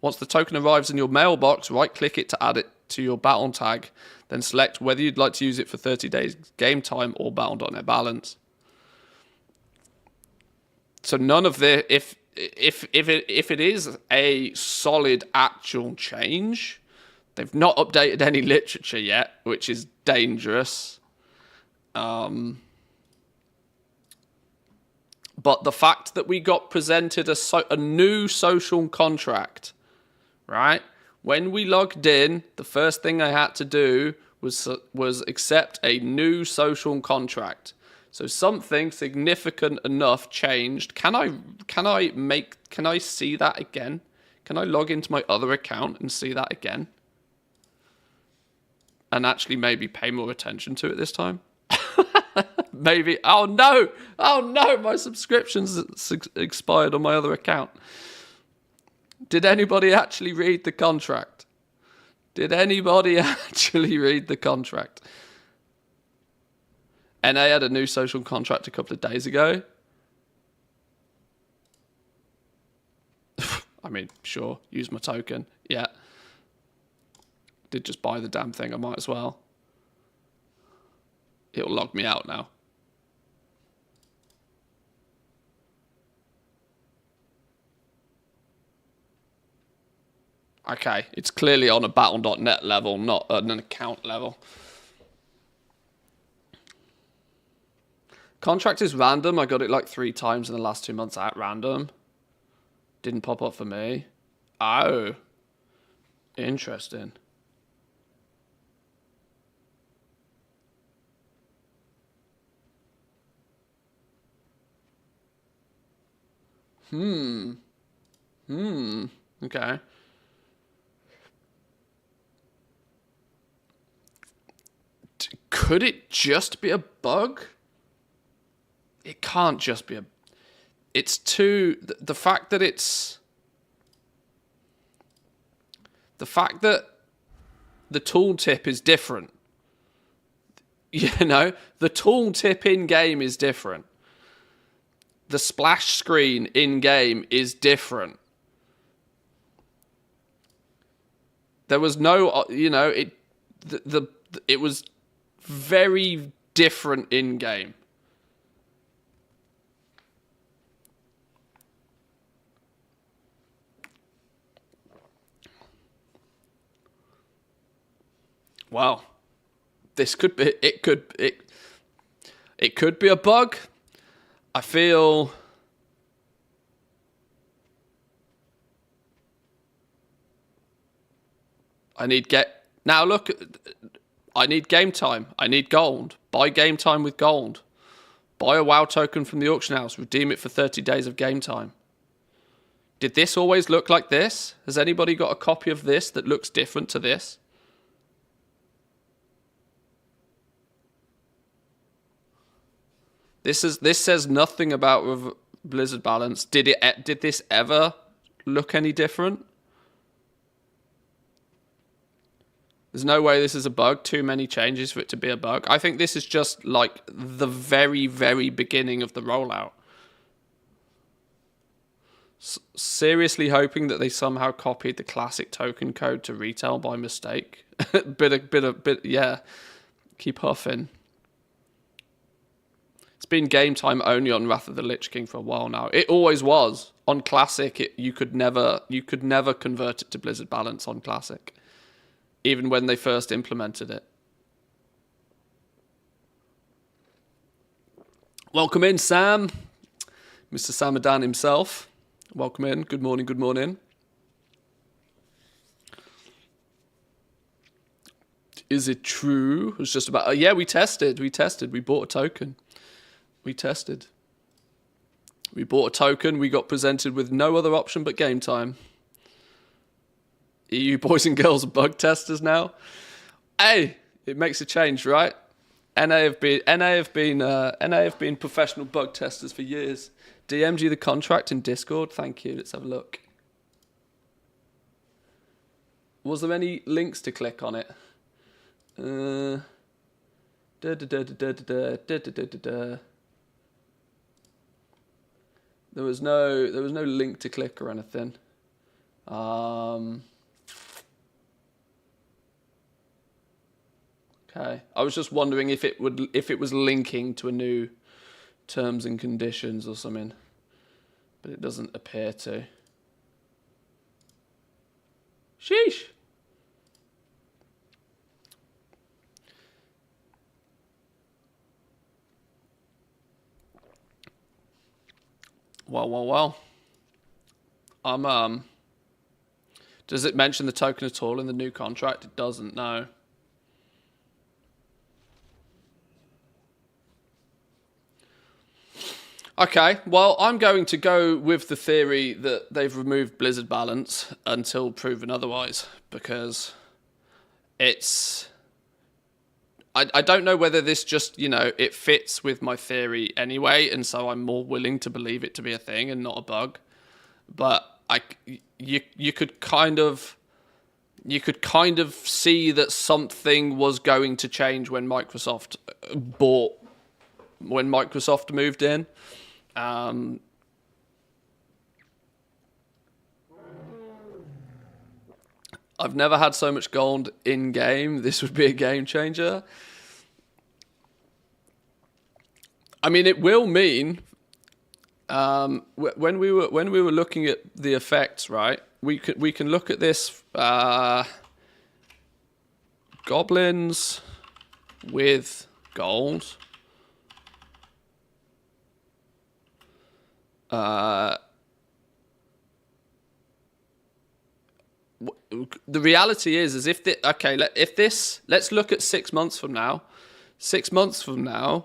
Once the token arrives in your mailbox, right-click it to add it to your battle tag. Then select whether you'd like to use it for 30 days game time or Battle.net balance. So none of the if it is a solid actual change, they've not updated any literature yet, which is dangerous. But the fact that we got presented a new social contract, right? When we logged in, the first thing I had to do was accept a new social contract. So something significant enough changed. Can I see that again? Can I log into my other account and see that again? And actually maybe pay more attention to it this time? Maybe. Oh no, my subscription's expired on my other account. Did anybody actually read the contract? Did anybody actually read the contract? NA had a new social contract a couple of days ago. I mean, sure, use my token. Yeah. Did just buy the damn thing, I might as well. It'll log me out now. Okay, it's clearly on a Battle.net level, not an account level. Contract is random. I got it like 3 times in the last 2 months at random. Didn't pop up for me. Oh. Interesting. Okay. Could it just be a bug? It can't just be a... It's too... The fact that it's... The fact that the tooltip is different. You know? The tooltip in-game is different. The splash screen in-game is different. There was no... You know, it was very different in-game. Well, this could be, it could be a bug. I feel I need now look, I need game time. I need gold. Buy game time with gold. Buy a WoW token from the auction house. Redeem it for 30 days of game time. Did this always look like this? Has anybody got a copy of this that looks different to this? This says nothing about Blizzard balance. Did this ever look any different? There's no way this is a bug. Too many changes for it to be a bug. I think this is just like the very, very beginning of the rollout. Seriously hoping that they somehow copied the classic token code to retail by mistake. Yeah. Keep huffing. It's been game time only on Wrath of the Lich King for a while now. It always was. On Classic, you could never convert it to Blizzard balance on Classic. Even when they first implemented it. Welcome in, Sam. Mr. Samadan himself. Welcome in. Good morning, good morning. Is it true? It was just about... yeah, we tested. We bought a token. We tested. We bought a token. We got presented with no other option but game time. EU boys and girls are bug testers now. Hey, it makes a change, right? NA have been professional bug testers for years. DM'd you the contract in Discord. Thank you. Let's have a look. Was there any links to click on it? There was no link to click or anything. Okay, I was just wondering if it was linking to a new terms and conditions or something, but it doesn't appear to. Sheesh. Well. Does it mention the token at all in the new contract? It doesn't, no. Okay, well, I'm going to go with the theory that they've removed Blizzard balance until proven otherwise, because it's... I don't know whether this just, it fits with my theory anyway, and so I'm more willing to believe it to be a thing and not a bug. But you could kind of see that something was going to change when Microsoft moved in. I've never had so much gold in game. This would be a game changer. I mean, it will mean when we were looking at the effects, right? We can look at this goblins with gold. The reality is if let's look at 6 months from now. 6 months from now,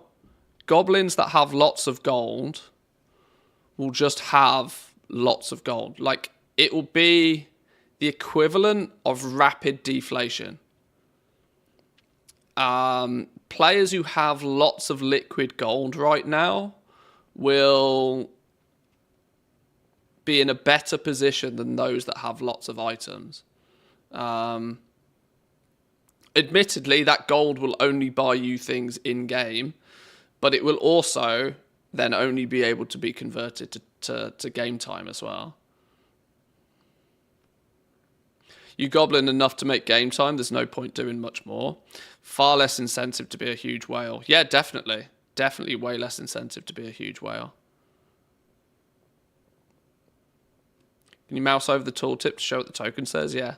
goblins that have lots of gold will just have lots of gold. Like, it will be the equivalent of rapid deflation. Players who have lots of liquid gold right now will be in a better position than those that have lots of items. Admittedly, that gold will only buy you things in game, but it will also then only be able to be converted to game time as well. You goblin enough to make game time, there's no point doing much more. Far less incentive to be a huge whale. Yeah, definitely. Definitely way less incentive to be a huge whale. Can you mouse over the tooltip to show what the token says? Yeah.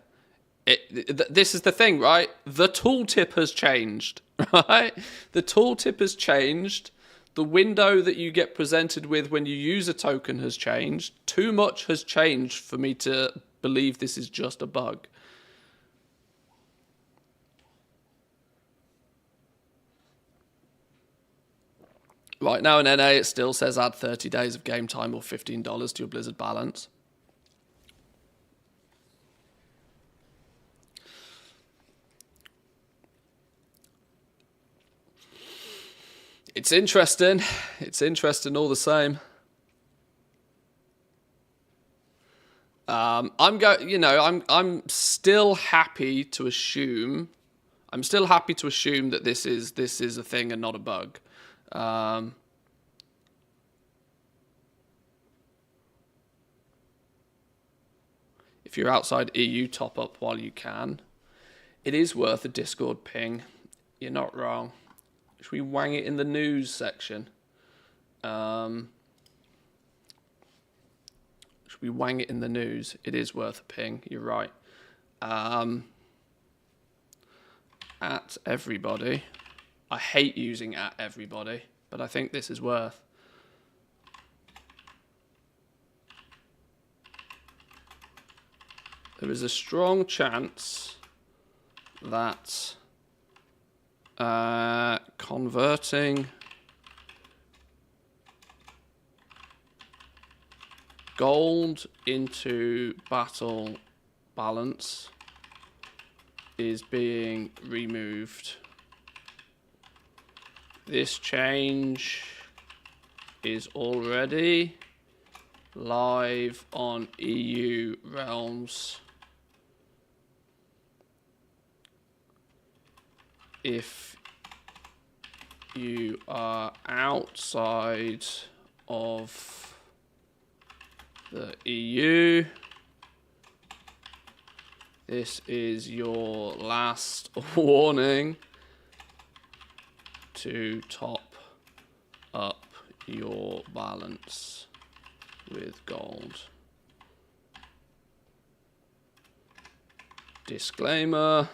This is the thing, right? The tooltip has changed, right? The tooltip has changed. The window that you get presented with when you use a token has changed. Too much has changed for me to believe this is just a bug. Right now in NA, it still says add 30 days of game time or $15 to your Blizzard balance. It's interesting. It's interesting all the same. I'm still happy to assume. I'm still happy to assume that this is a thing and not a bug. If you're outside EU, top up while you can. It is worth a Discord ping. You're not wrong. Should we wang it in the news section? Should we wang it in the news? It is worth a ping. You're right. At everybody. I hate using at everybody, but I think this is worth. There is a strong chance that converting gold into battle balance is being removed. This change is already live on EU realms. If you are outside of the EU, this is your last warning to top up your balance with gold. Disclaimer.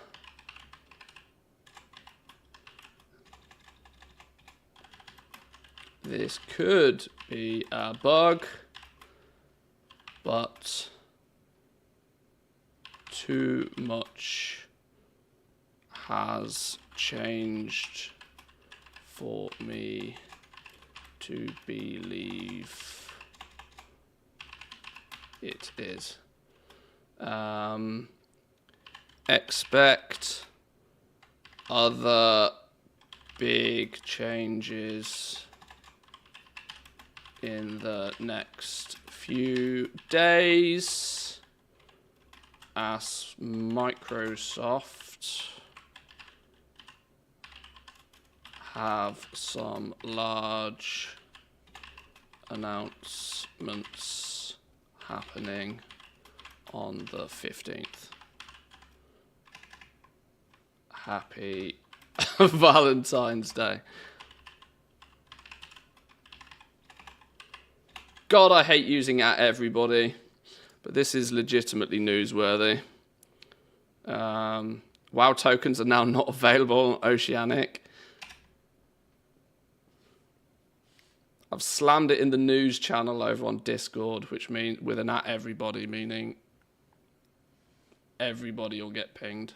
This could be a bug, but too much has changed for me to believe it is. Expect other big changes in the next few days as Microsoft have some large announcements happening on the 15th. Happy Valentine's Day. God, I hate using at everybody, but this is legitimately newsworthy. WoW tokens are now not available on Oceanic. I've slammed it in the news channel over on Discord, which means with an at everybody, meaning everybody will get pinged.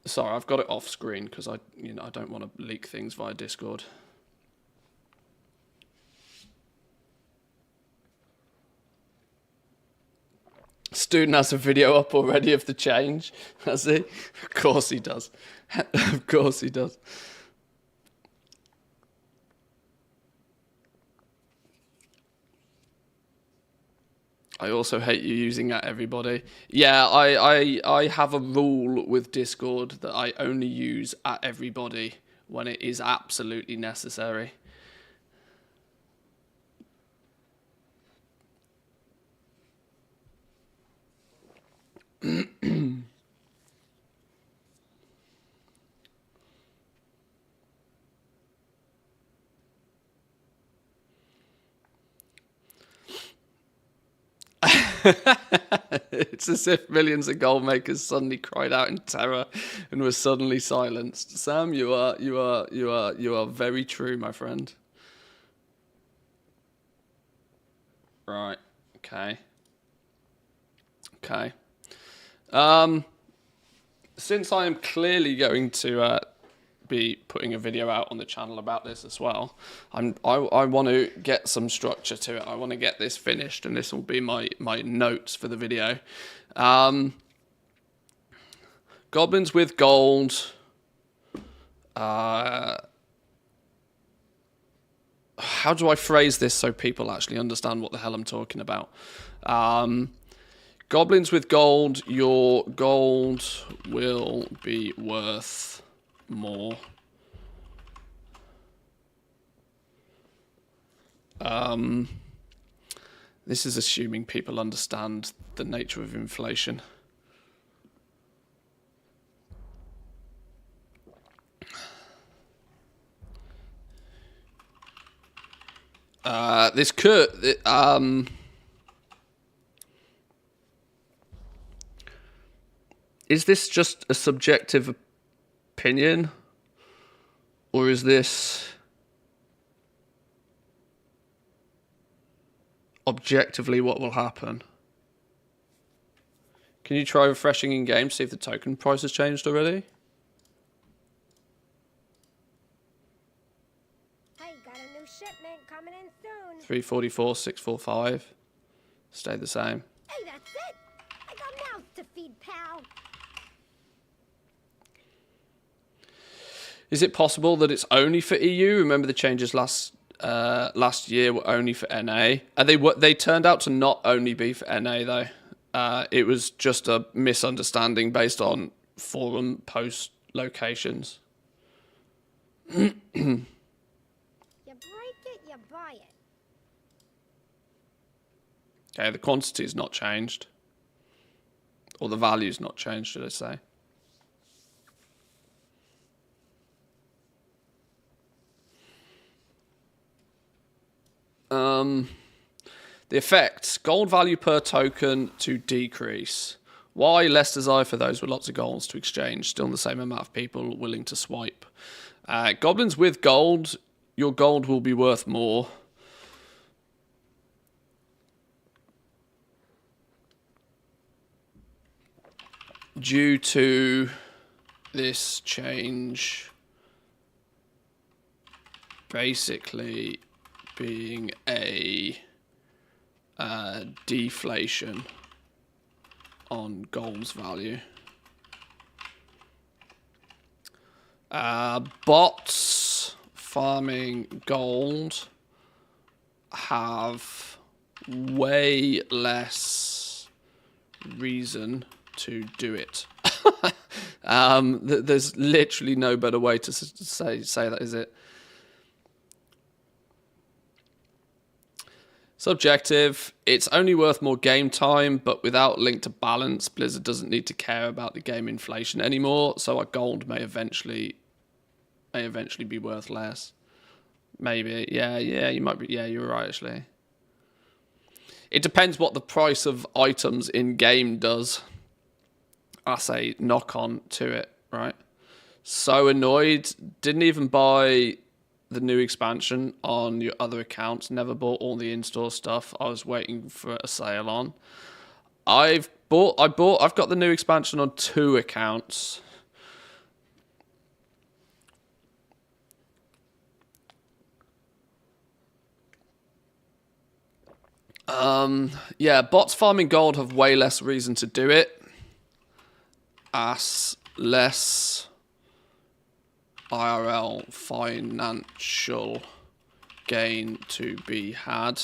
Sorry, I've got it off screen because I don't want to leak things via Discord. Student has a video up already of the change, has he? Of course he does. Of course he does. I also hate you using at everybody. Yeah, I have a rule with Discord that I only use at everybody when it is absolutely necessary. It's as if millions of gold makers suddenly cried out in terror and were suddenly silenced. Sam, you are very true, my friend. Right. Okay. Okay. Since I am clearly going to be putting a video out on the channel about this as well. I want to get some structure to it. I want to get this finished, and this will be my notes for the video. Goblins with gold. How do I phrase this so people actually understand what the hell I'm talking about? Goblins with gold, your gold will be worth more. This is assuming people understand the nature of inflation. This could... is this just a subjective opinion? Or is this objectively what will happen? Can you try refreshing in game, see if the token price has changed already? Hey, got a new shipment coming in soon. 344, 645. Stay the same. Hey, that's it. I got mouths to feed, pal. Is it possible that it's only for EU? Remember the changes last year were only for NA. They turned out to not only be for NA though. It was just a misunderstanding based on forum post locations. You break it, you buy it. Okay, the quantity's not changed. Or the value's not changed, should I say. The effects, gold value per token to decrease. Why? Less desire for those with lots of golds to exchange. Still the same amount of people willing to swipe. Goblins with gold, your gold will be worth more. Due to this change basically being a deflation on gold's value. Bots farming gold have way less reason to do it. There's literally no better way to say that, is it? Subjective, it's only worth more game time, but without link to balance, Blizzard doesn't need to care about the game inflation anymore, so our gold may eventually be worth less. Maybe, yeah, you might be, yeah, you're right, actually. It depends what the price of items in-game does. That's a knock-on to it, right? So annoyed, didn't even buy the new expansion on your other accounts. Never bought all the in-store stuff. I was waiting for a sale on. I've got the new expansion on 2 accounts. Yeah, bots farming gold have way less reason to do it. Less IRL financial gain to be had.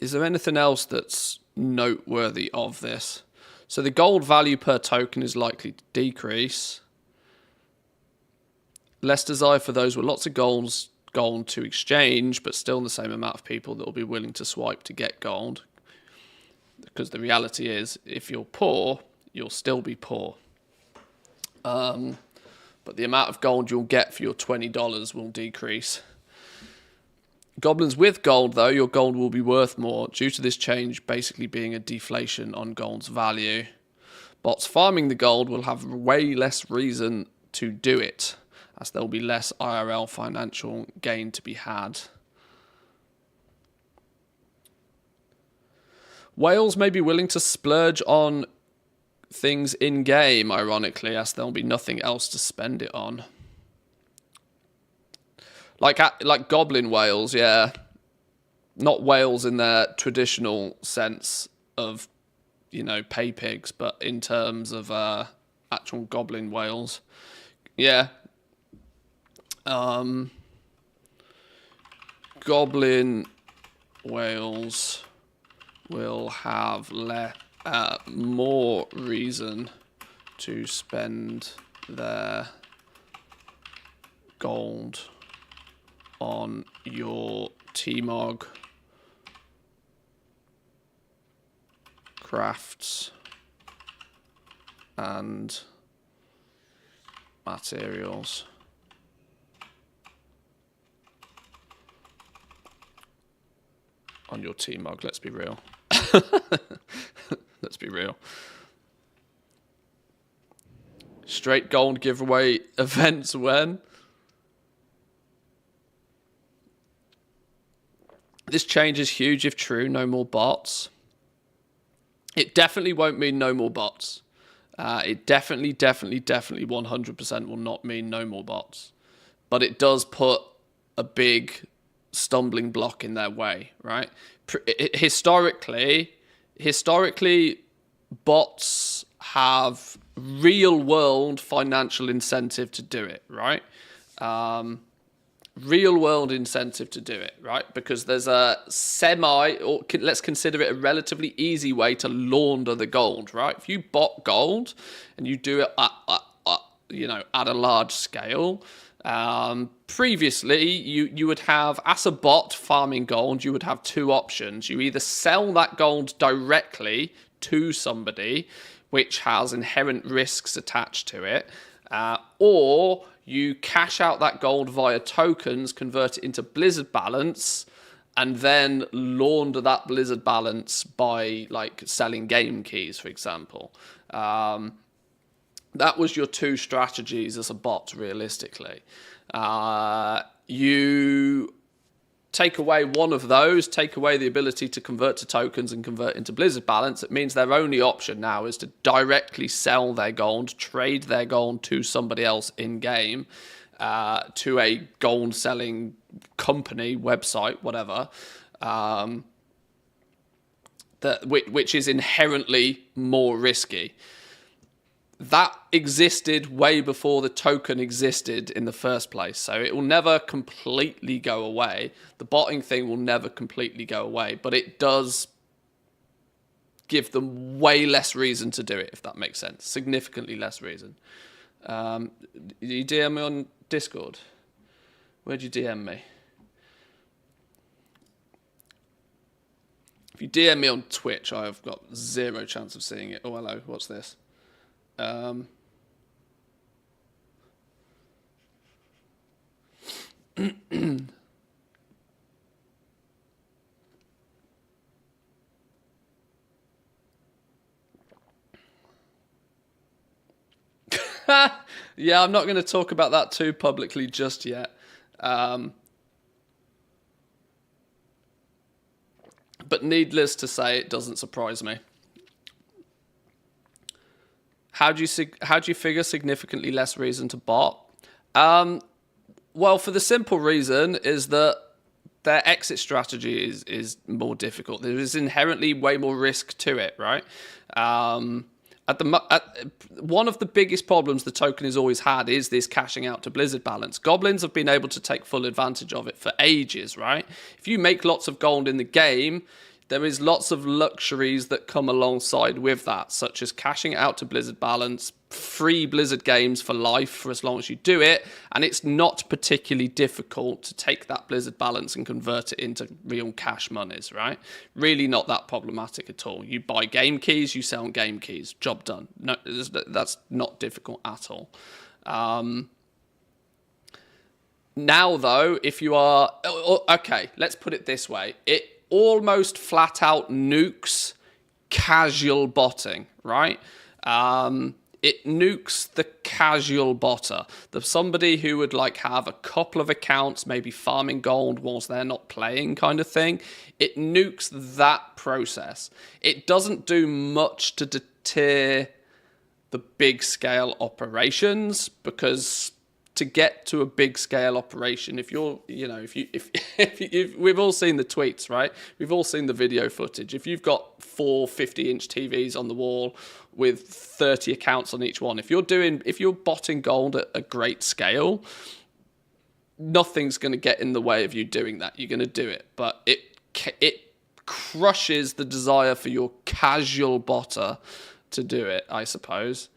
Is there anything else that's noteworthy of this? So the gold value per token is likely to decrease. Less desire for those with lots of gold to exchange, but still the same amount of people that will be willing to swipe to get gold. Because the reality is, if you're poor, you'll still be poor. But the amount of gold you'll get for your $20 will decrease. Goblins with gold, though, your gold will be worth more due to this change basically being a deflation on gold's value. Bots farming the gold will have way less reason to do it, as there will be less IRL financial gain to be had. Whales may be willing to splurge on things in-game, ironically, as there'll be nothing else to spend it on. Like goblin whales, yeah. Not whales in their traditional sense of, you know, pay pigs, but in terms of actual goblin whales. Yeah. Goblin whales will have more reason to spend their gold on your T-Mog crafts and materials. On your T-Mog, let's be real. Let's be real. Straight gold giveaway events when? This change is huge if true. No more bots. It definitely won't mean no more bots. It definitely 100% will not mean no more bots. But it does put a big stumbling block in their way, right? Historically, bots have real world financial incentive to do it, right? Real world incentive to do it, right? Because there's a let's consider it a relatively easy way to launder the gold, right? If you bot gold and you do it at a large scale, previously you would have, as a bot farming gold, you would have two options. You either sell that gold directly to somebody, which has inherent risks attached to it, or you cash out that gold via tokens, convert it into Blizzard balance, and then launder that Blizzard balance by like selling game keys, for example. That was your two strategies as a bot, realistically. You take away one of those, take away the ability to convert to tokens and convert into Blizzard balance. It means their only option now is to directly sell their gold, trade their gold to somebody else in-game, to a gold-selling company, website, whatever, which is inherently more risky. That existed way before the token existed in the first place, so it will never completely go away. The botting thing will never completely go away, but it does give them way less reason to do it, if that makes sense. Significantly less reason. You DM me on Discord? Where'd you DM me? If you DM me on Twitch, I've got zero chance of seeing it. Oh, hello, what's this? Yeah, I'm not going to talk about that too publicly just yet. But needless to say, it doesn't surprise me. How do you figure significantly less reason to bot? Well, for the simple reason is that their exit strategy is more difficult. There is inherently way more risk to it, right? One of the biggest problems the token has always had is this cashing out to Blizzard balance. Goblins have been able to take full advantage of it for ages, right? If you make lots of gold in the game, there is lots of luxuries that come alongside with that, such as cashing out to Blizzard balance, free Blizzard games for life for as long as you do it, and it's not particularly difficult to take that Blizzard balance and convert it into real cash monies, right? Really not that problematic at all. You buy game keys, you sell game keys, job done. No, that's not difficult at all. Now, though, if you are... Okay, let's put it this way. It almost flat out nukes casual botting, right? it nukes the casual botter, the somebody who would like have a couple of accounts, maybe farming gold whilst they're not playing kind of thing. It nukes that process. It doesn't do much to deter the big scale operations, because to get to a big scale operation, if you're, you know, if we've all seen the tweets, right? We've all seen the video footage. If you've got 4 50-inch TVs on the wall with 30 accounts on each one, if you're botting gold at a great scale, nothing's going to get in the way of you doing that. You're going to do it, but it crushes the desire for your casual botter to do it, I suppose.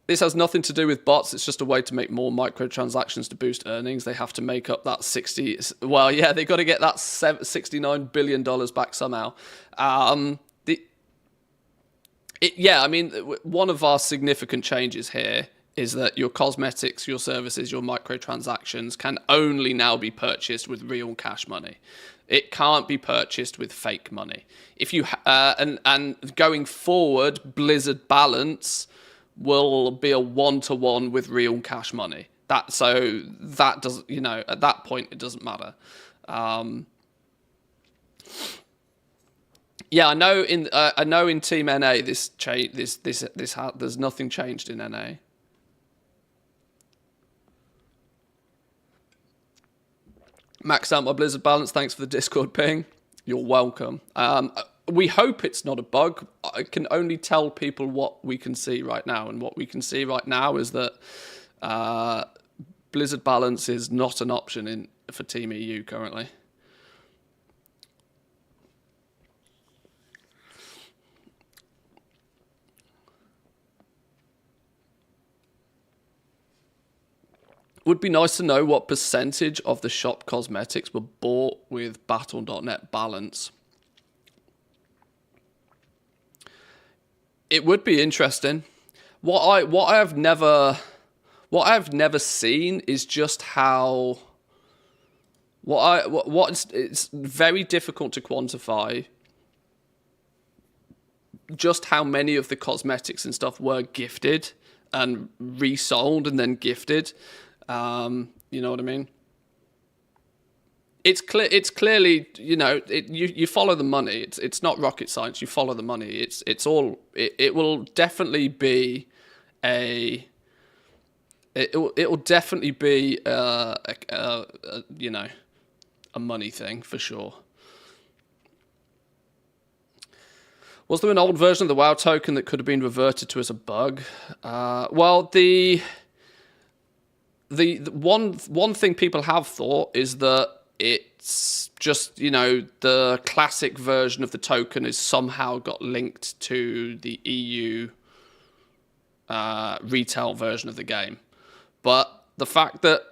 This has nothing to do with bots. It's just a way to make more microtransactions to boost earnings. They have to make up that they've got to get that $69 billion back somehow. I mean, one of our significant changes here is that your cosmetics, your services, your microtransactions can only now be purchased with real cash money. It can't be purchased with fake money. If you and going forward, Blizzard Balance will be a 1-to-1 with real cash money. That doesn't, you know, at that point it doesn't matter. Yeah, I know in Team NA there's nothing changed in NA. Maxed out my Blizzard balance. Thanks for the Discord ping. You're welcome. We hope it's not a bug. I can only tell people what we can see right now, and what we can see right now is that Blizzard balance is not an option for Team EU currently. Would be nice to know what percentage of the shop cosmetics were bought with Battle.net balance. It would be interesting. What I have never seen is just how it's very difficult to quantify just how many of the cosmetics and stuff were gifted and resold and then gifted. You know what I mean? It's clearly, you know, you follow the money. It's not rocket science. You follow the money. It will definitely be it will definitely be you know, a money thing for sure. Was there an old version of the WoW token that could have been reverted to as a bug? Well, the one thing people have thought is that it's just, you know, the classic version of the token is somehow got linked to the EU retail version of the game. But the fact that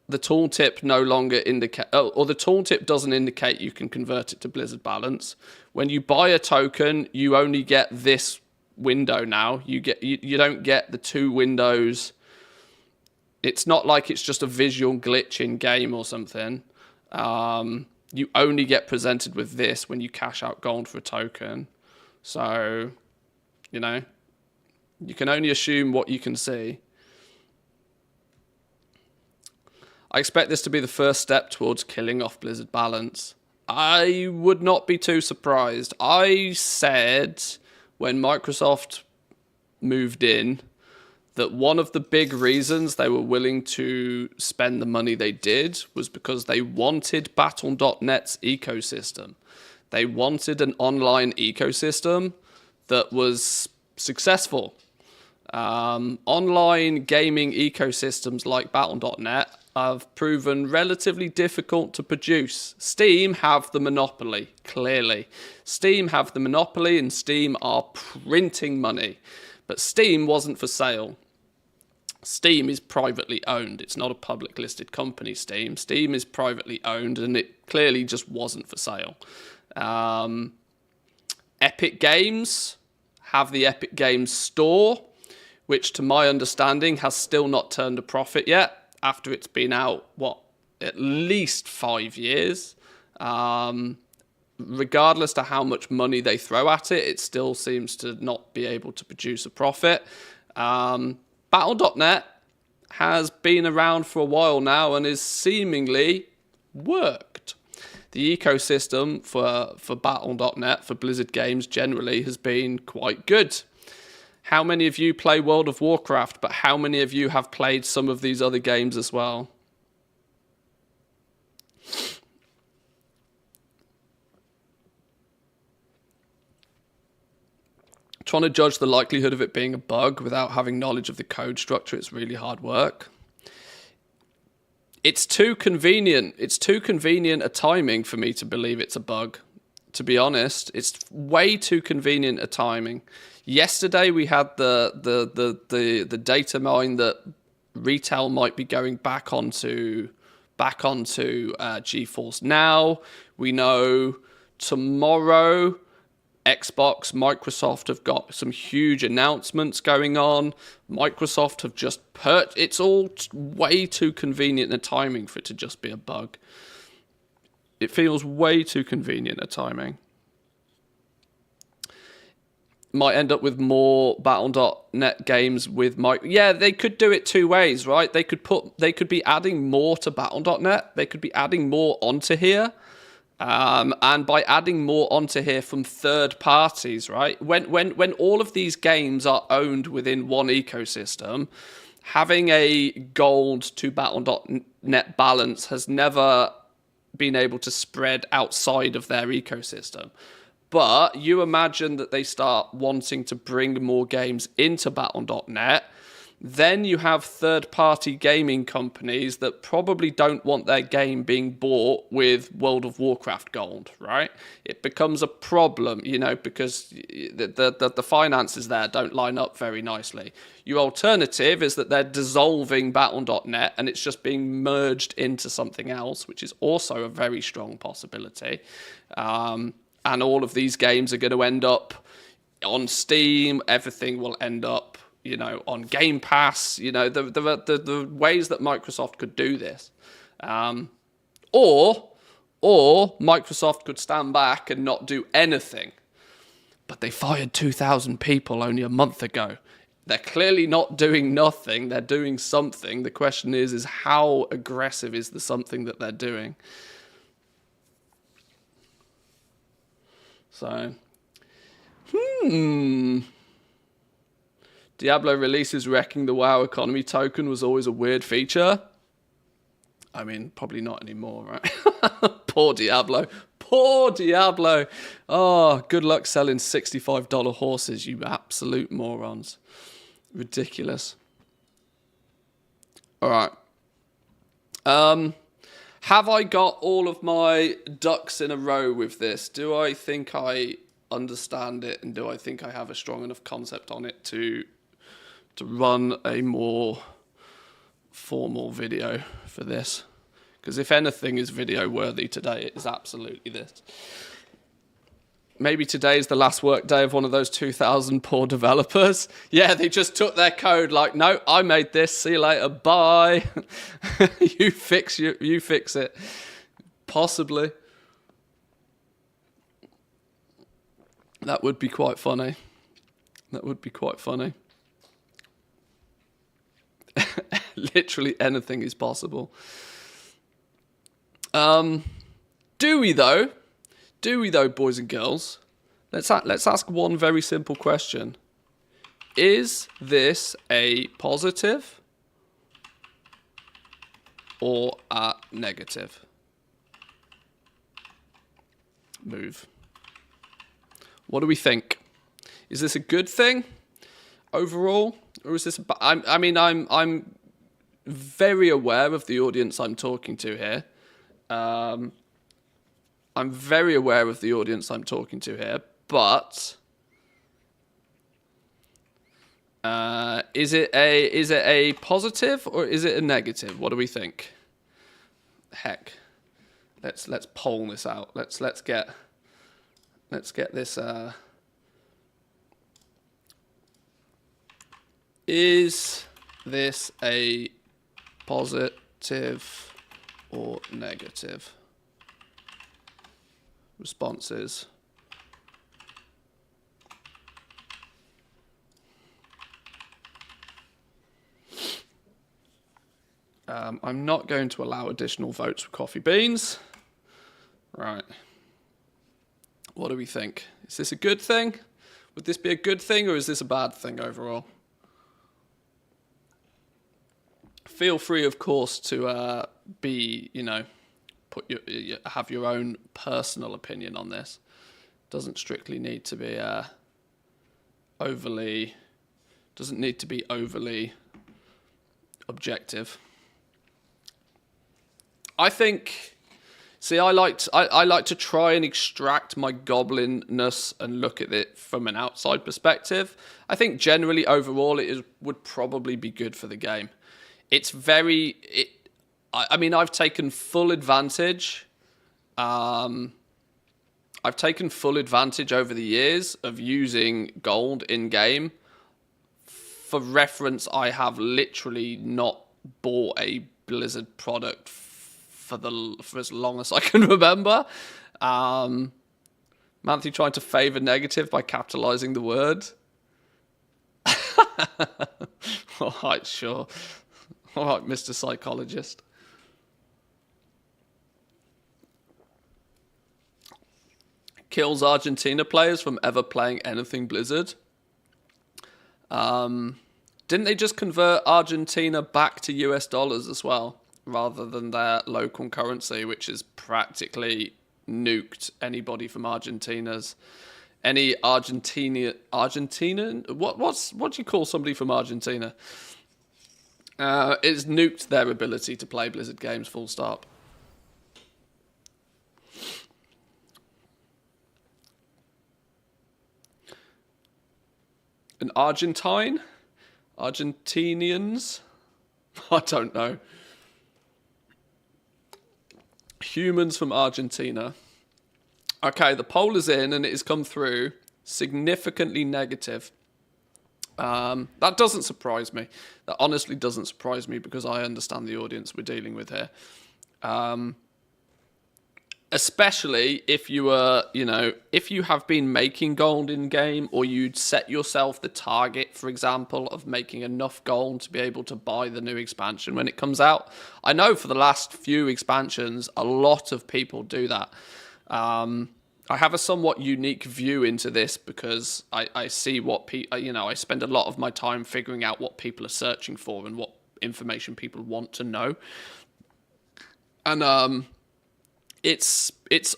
the tooltip no longer indicate, or the tooltip doesn't indicate you can convert it to Blizzard balance. When you buy a token, you only get this window now. You don't get the two windows. It's not like it's just a visual glitch in game or something. You only get presented with this when you cash out gold for a token. So, you know, you can only assume what you can see. I expect this to be the first step towards killing off Blizzard balance. I would not be too surprised. I said when Microsoft moved in that one of the big reasons they were willing to spend the money they did was because they wanted Battle.net's ecosystem. They wanted an online ecosystem that was successful. Online gaming ecosystems like Battle.net have proven relatively difficult to produce. Steam have the monopoly, clearly. Steam have the monopoly, and Steam are printing money. But Steam wasn't for sale. Steam is privately owned. It's not a public listed company, Steam. Steam is privately owned, and it clearly just wasn't for sale. Epic Games have the Epic Games Store, which to my understanding has still not turned a profit yet after it's been out, at least 5 years. regardless to how much money they throw at it, it still seems to not be able to produce a profit. Battle.net has been around for a while now and is seemingly worked. The ecosystem for Battle.net, for Blizzard games generally, has been quite good. How many of you play World of Warcraft, but how many of you have played some of these other games as well? Trying to judge the likelihood of it being a bug without having knowledge of the code structure, it's really hard work. It's too convenient. It's too convenient a timing for me to believe it's a bug. To be honest, it's way too convenient a timing. Yesterday we had the data mine that retail might be going back onto GeForce Now. We know tomorrow Xbox, Microsoft have got some huge announcements going on. Microsoft have just it's all way too convenient a timing for it to just be a bug. It feels way too convenient a timing. Might end up with more Battle.net games with yeah, they could do it two ways, right? They could be adding more to Battle.net. They could be adding more onto here. And by adding more onto here from third parties, right? When all of these games are owned within one ecosystem, having a gold to Battle.net balance has never been able to spread outside of their ecosystem. But you imagine that they start wanting to bring more games into Battle.net, then you have third-party gaming companies that probably don't want their game being bought with World of Warcraft gold, right? It becomes a problem, you know, because the finances there don't line up very nicely. Your alternative is that they're dissolving Battle.net and it's just being merged into something else, which is also a very strong possibility. And all of these games are going to end up on Steam. Everything will end up, you know, on Game Pass. You know, the ways that Microsoft could do this. Or Microsoft could stand back and not do anything. But they fired 2,000 people only a month ago. They're clearly not doing nothing. They're doing something. The question is how aggressive is the something that they're doing? So, Diablo releases wrecking the WoW economy token was always a weird feature. I mean, probably not anymore, right? Poor Diablo. Poor Diablo. Oh, good luck selling $65 horses, you absolute morons. Ridiculous. All right. Have I got all of my ducks in a row with this? Do I think I understand it, and do I think I have a strong enough concept on it to run a more formal video for this? Because if anything is video worthy today, it is absolutely this. Maybe today is the last work day of one of those 2,000 poor developers. Yeah, they just took their code like, no, I made this, see you later, bye. you fix it. Possibly. That would be quite funny. That would be quite funny. Literally anything is possible. Do we though? Do we though, boys and girls? Let's ask one very simple question. Is this a positive or a negative move? What do we think? Is this a good thing overall, or is this? I'm very aware of the audience I'm talking to here. I'm very aware of the audience I'm talking to here, but is it a positive or is it a negative? What do we think? Heck, let's poll this out. Let's get this. Is this a positive or negative? responses. I'm not going to allow additional votes for coffee beans. Right. What do we think? Is this a good thing? Would this be a good thing, or is this a bad thing overall? Feel free, of course, to be, have your own personal opinion on this. Doesn't strictly need to be overly objective. I think, see, I like to try and extract my goblinness and look at it from an outside perspective. I think generally overall would probably be good for the game. It's I mean, I've taken full advantage. I've taken full advantage over the years of using gold in game. For reference, I have literally not bought a Blizzard product for as long as I can remember. Manthe trying to favour negative by capitalising the word. All right, sure. All right, Mr. Psychologist. Kills Argentina players from ever playing anything Blizzard. Didn't they just convert Argentina back to US dollars as well, rather than their local currency, which is practically nuked anybody from any Argentinian, what do you call somebody from Argentina? It's nuked their ability to play Blizzard games, full stop. An Argentinians? I don't know. Humans from Argentina. Okay, the poll is in and it has come through significantly negative. That doesn't surprise me. That honestly doesn't surprise me because I understand the audience we're dealing with here. Especially if you were, if you have been making gold in game, or you'd set yourself the target, for example, of making enough gold to be able to buy the new expansion when it comes out. I know for the last few expansions, a lot of people do that. I have a somewhat unique view into this because I see what I spend a lot of my time figuring out what people are searching for and what information people want to know. And it's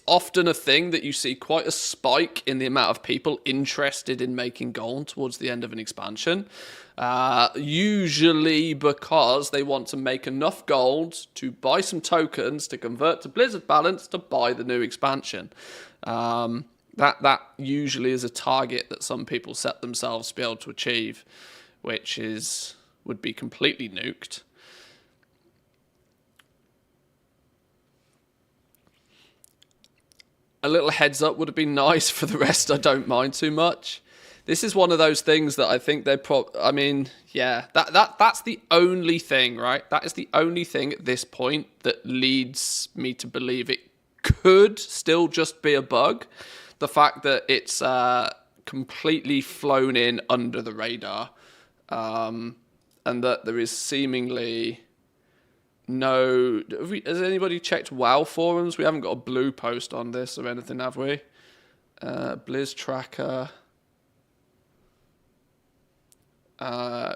often a thing that you see quite a spike in the amount of people interested in making gold towards the end of an expansion. Usually because they want to make enough gold to buy some tokens to convert to Blizzard balance to buy the new expansion. That usually is a target that some people set themselves to be able to achieve, which would be completely nuked. A little heads up would have been nice. For the rest, I don't mind too much. This is one of those things that I think that's the only thing, right? That is the only thing at this point that leads me to believe it could still just be a bug. The fact that it's completely flown in under the radar, and that there is seemingly no... Has anybody checked WoW forums? We haven't got a blue post on this or anything, have we? Blizz Tracker.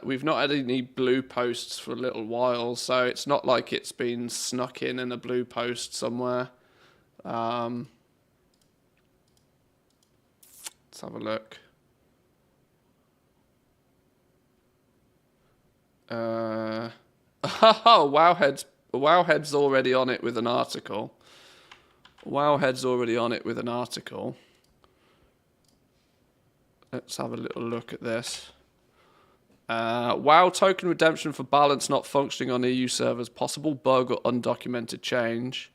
We've not had any blue posts for a little while, so it's not like it's been snuck in a blue post somewhere. Let's have a look. Wowhead's already on it with an article. Let's have a little look at this. WoW token redemption for balance not functioning on EU servers. Possible bug or undocumented change.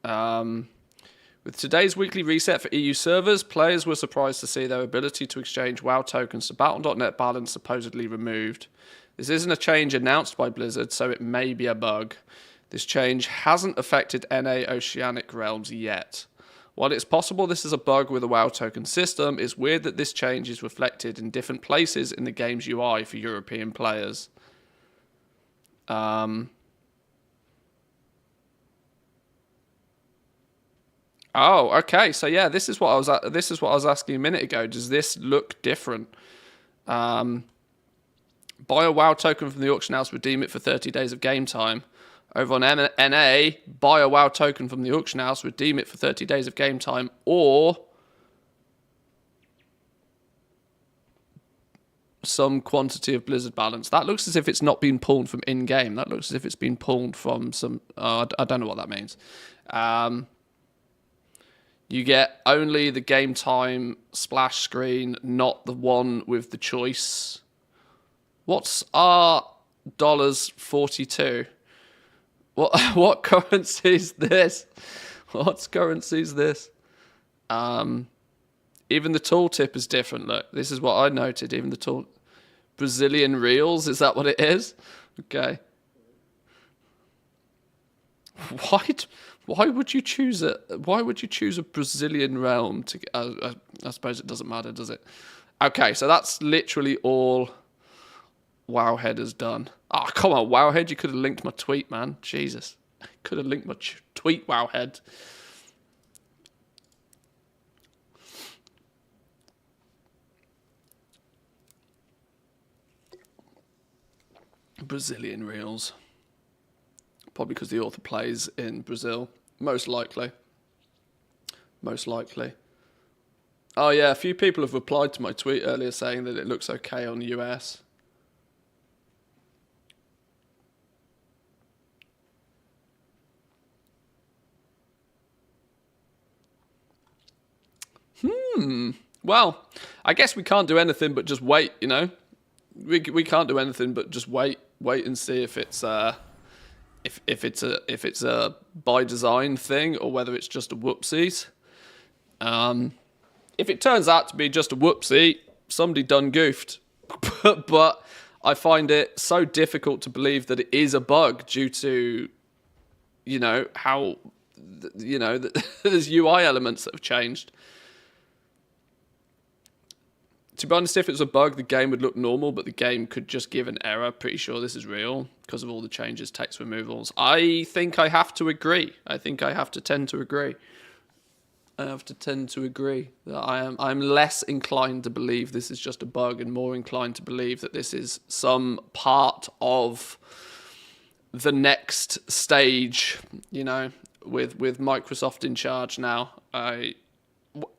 With today's weekly reset for EU servers, players were surprised to see their ability to exchange WoW tokens to Battle.net balance supposedly removed. This isn't a change announced by Blizzard, so it may be a bug. This change hasn't affected NA Oceanic Realms yet. While it's possible this is a bug with a WoW token system, it's weird that this change is reflected in different places in the game's UI for European players. Oh, okay. So yeah, this is what I was asking a minute ago. Does this look different? Buy a WoW token from the auction house, redeem it for 30 days of game time. Over on NA, buy a WoW token from the auction house, redeem it for 30 days of game time, or some quantity of Blizzard balance. That looks as if it's not been pulled from in-game. That looks as if it's been pulled from some... I don't know what that means. You get only the game time splash screen, not the one with the choice. What's our $42? What currency is this? What currency is this? Even the tooltip is different. Look, this is what I noted. Even the tool... Brazilian reals, is that what it is? Okay. Why would you choose a Brazilian realm to get... I suppose it doesn't matter, does it? Okay, so that's literally all Wowhead has done. Oh, come on, Wowhead, you could have linked my tweet, man. Jesus. Could have linked my tweet, Wowhead. Brazilian reals. Probably because the author plays in Brazil. Most likely. Most likely. Oh yeah, a few people have replied to my tweet earlier saying that it looks okay on US. Well, I guess we can't do anything but just wait, you know? We can't do anything but just wait and see if it's if it's a by design thing or whether it's just a whoopsies. If it turns out to be just a whoopsie, somebody done goofed. But I find it so difficult to believe that it is a bug due to, you know, how, you know, there's UI elements that have changed. To be honest, if it was a bug, the game would look normal, but the game could just give an error. Pretty sure this is real because of all the changes, text removals. I think I have to agree. I think I have to tend to agree. I have to tend to agree that I'm less inclined to believe this is just a bug and more inclined to believe that this is some part of the next stage, you know, with Microsoft in charge now. I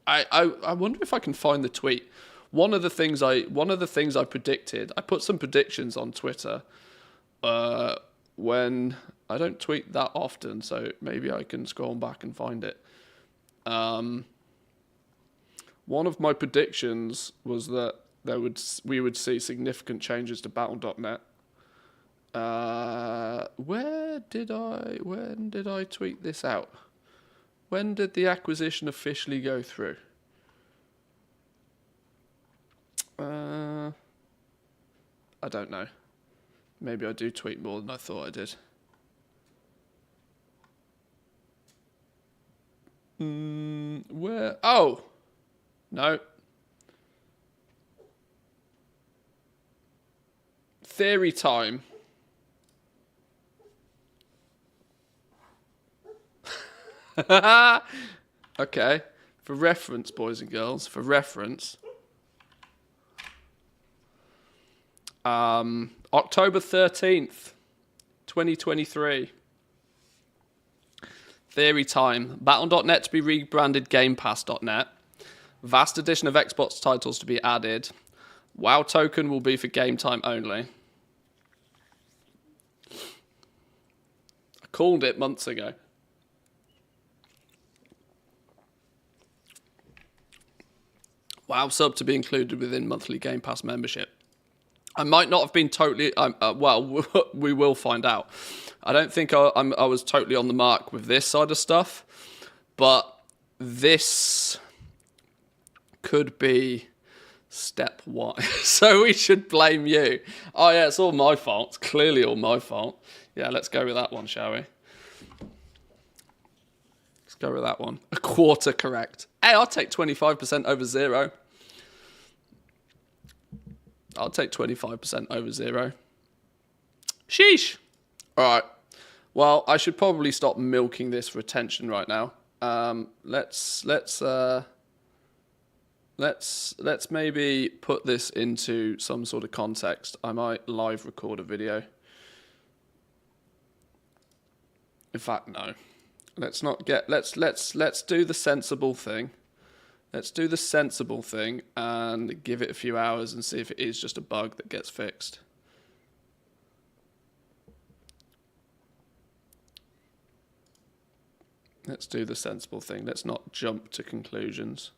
wonder if I can find the tweet. One of the things I predicted, I put some predictions on Twitter when I don't tweet that often, so maybe I can scroll back and find it. One of my predictions was that we would see significant changes to Battle.net. When did I tweet this out? When did the acquisition officially go through? I don't know. Maybe I do tweet more than I thought I did. Where? Oh! No. Theory time. Okay. For reference, boys and girls, for reference. October 13th, 2023. Theory time. Battle.net to be rebranded GamePass.net. Vast edition of Xbox titles to be added. WoW token will be for game time only. I called it months ago. WoW sub to be included within monthly Game Pass membership. I might not have been totally... well, we will find out. I don't think I was totally on the mark with this side of stuff, but this could be step one. So we should blame you. Oh, yeah, it's all my fault. It's clearly all my fault. Yeah, let's go with that one, shall we? It's go with that one. A quarter correct. Hey, I'll take 25% over 0. I'll take 25% over 0. Sheesh. All right. Well, I should probably stop milking this for attention right now. Let's maybe put this into some sort of context. I might live record a video. In fact, no. Let's not get. Let's do the sensible thing. Let's do the sensible thing and give it a few hours and see if it is just a bug that gets fixed. Let's do the sensible thing. Let's not jump to conclusions.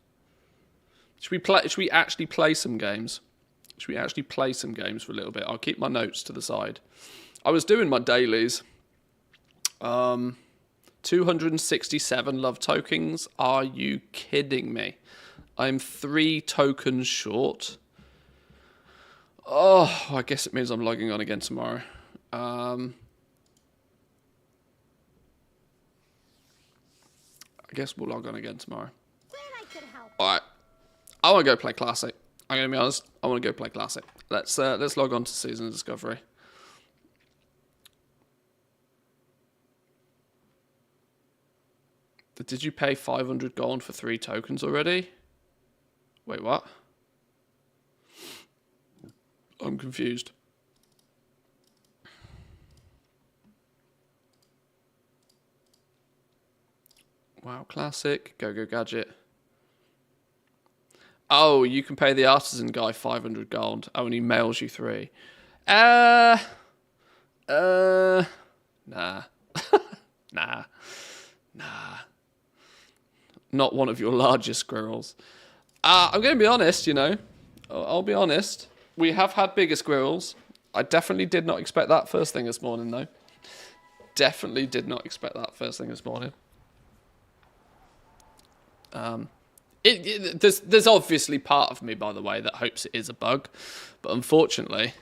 Should we actually play some games? Should we actually play some games for a little bit? I'll keep my notes to the side. I was doing my dailies. 267 love tokens. Are you kidding me? I'm 3 tokens short. Oh, I guess it means I'm logging on again tomorrow. I guess we'll log on again tomorrow. Glad I could help. Alright. I want to go play Classic. I'm going to be honest. I want to go play Classic. Let's log on to Season of Discovery. Did you pay 500 gold for 3 tokens already? Wait, what? I'm confused. Wow, Classic. Go Gadget. Oh, you can pay the artisan guy 500 gold. Oh, and he mails you 3. Nah. Nah. Nah. Not one of your largest squirrels. I'm going to be honest, you know. I'll be honest. We have had bigger squirrels. I definitely did not expect that first thing this morning, though. Definitely did not expect that first thing this morning. There's obviously part of me, by the way, that hopes it is a bug, but unfortunately,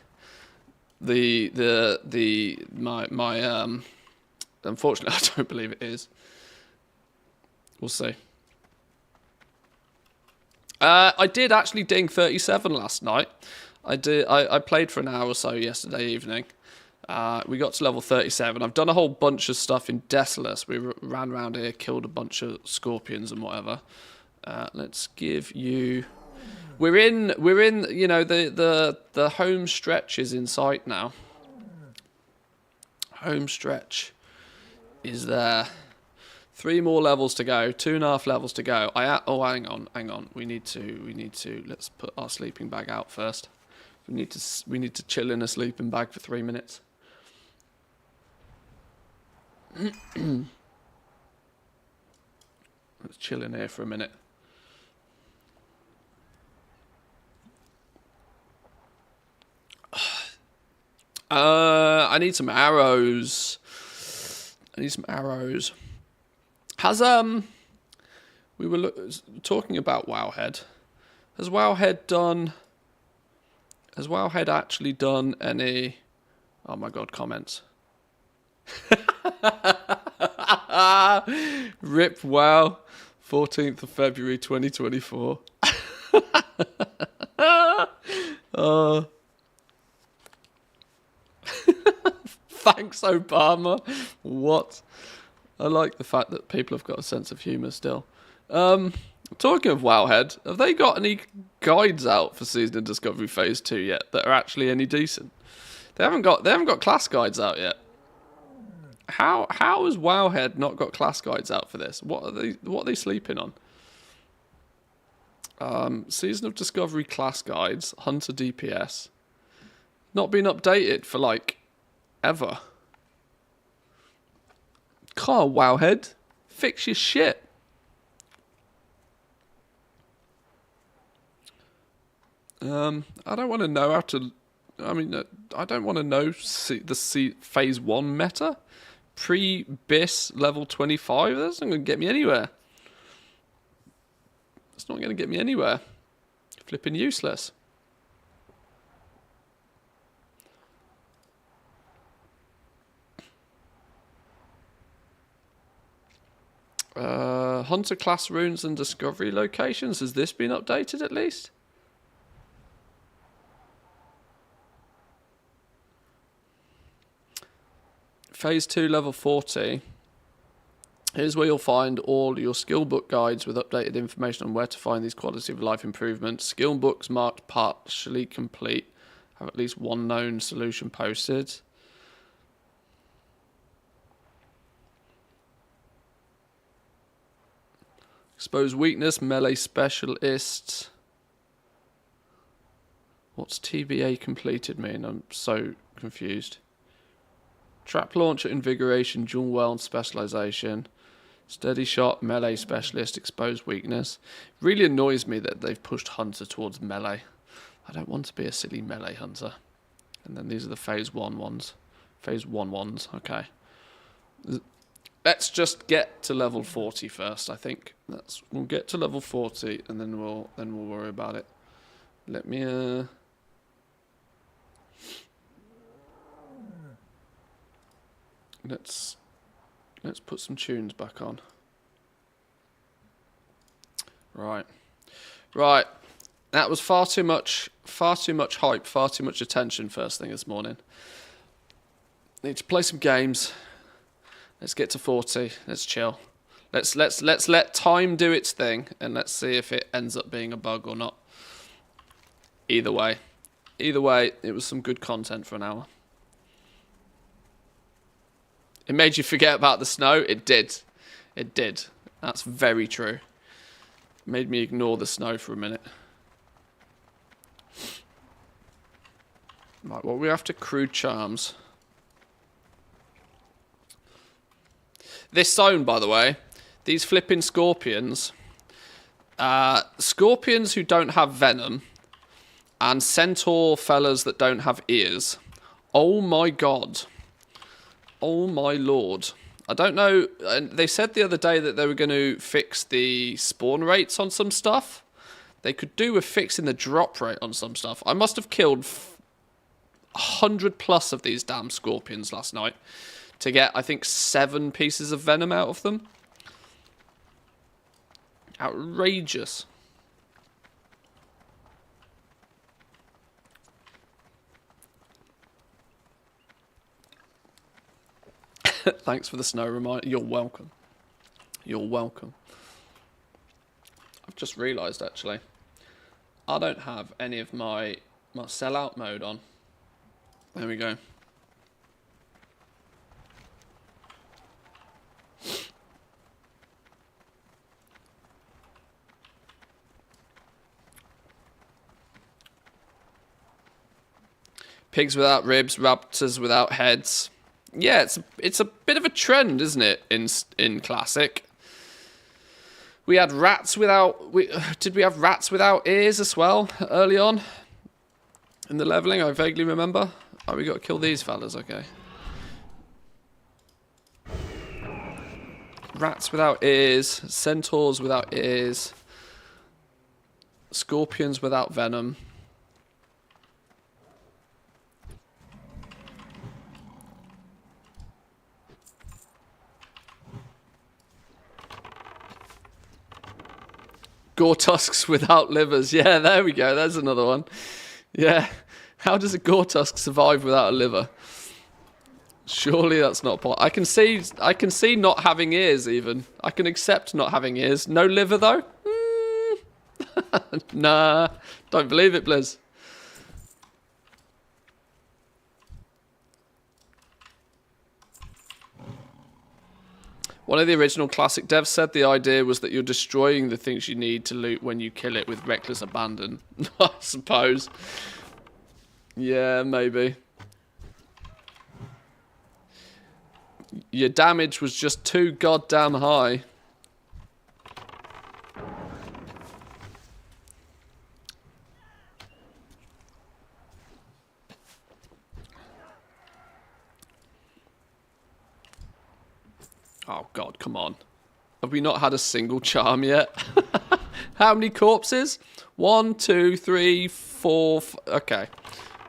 unfortunately, I don't believe it is. We'll see. I did actually ding 37 last night. I played for an hour or so yesterday evening. We got to level 37. I've done a whole bunch of stuff in Desolus. We ran around here, killed a bunch of scorpions and whatever. Let's give you. We're in. You know, the home stretch is in sight now. Home stretch is there. 3 more levels to go. 2.5 levels to go. Oh, hang on. We need to. Let's put our sleeping bag out first. We need to chill in a sleeping bag for 3 minutes. Let's chill in here for a minute. I need some arrows. Has we were talking about Wowhead. Has Wowhead actually done any? Oh my God! Comments. Rip WoW, 14th of February 2024. Thanks, Obama. What? I like the fact that people have got a sense of humour still. Talking of Wowhead, have they got any guides out for Season of Discovery Phase 2 yet that are actually any decent? They haven't got class guides out yet. How has Wowhead not got class guides out for this? What are they sleeping on? Season of Discovery class guides, Hunter DPS. Not been updated for like ever. Come on, Wowhead. Fix your shit. I don't want to know how to. I mean, I don't want to know the Phase 1 meta. Pre-BIS level 25. That's not going to get me anywhere. It's not going to get me anywhere. Flipping useless. Hunter class runes and discovery locations. Has this been updated at least? Phase 2, level 40. Here's where you'll find all your skill book guides with updated information on where to find these quality of life improvements. Skill books marked partially complete have at least one known solution posted. Expose weakness, melee specialist. What's TBA completed mean? I'm so confused. Trap launcher, invigoration, dual weld specialization. Steady shot, melee specialist, exposed weakness. Really annoys me that they've pushed hunter towards melee. I don't want to be a silly melee hunter. And then these are the phase 1 ones. Phase 1 ones, okay. Let's just get to level 40 first, I think. We'll get to level 40 and then we'll worry about it. Let me Let's put some tunes back on. Right. That was far too much hype, far too much attention first thing this morning. Need to play some games. Let's get to 40. Let's chill. Let's let time do its thing and let's see if it ends up being a bug or not. Either way, it was some good content for an hour. It made you forget about the snow? It did. It did. That's very true. It made me ignore the snow for a minute. Right, well, we're after crude charms. This zone, by the way, these flipping scorpions. Scorpions who don't have venom. And centaur fellas that don't have ears. Oh my god. Oh my lord. I don't know. They said the other day that they were going to fix the spawn rates on some stuff. They could do with fixing the drop rate on some stuff. I must have killed 100 plus of these damn scorpions last night to get, I think, 7 pieces of venom out of them. Outrageous. Thanks for the snow reminder. You're welcome. You're welcome. I've just realised, actually, I don't have any of my sellout mode on. There we go. Pigs without ribs, raptors without heads. Yeah, it's a bit of a trend, isn't it, in Classic? We had rats without... Did we have rats without ears as well, early on? In the levelling, I vaguely remember. Oh, we got to kill these fellas, okay. Rats without ears, centaurs without ears, scorpions without venom. Gore tusks without livers. Yeah, there we go. There's another one. Yeah. How does a gore tusk survive without a liver? Surely that's not possible. I can see not having ears even. I can accept not having ears. No liver though? Nah. Don't believe it, Blizz. One of the original Classic devs said the idea was that you're destroying the things you need to loot when you kill it with reckless abandon. I suppose. Yeah, maybe. Your damage was just too goddamn high. Oh god, come on. Have we not had a single charm yet? How many corpses? 1, 2, 3, 4... Okay.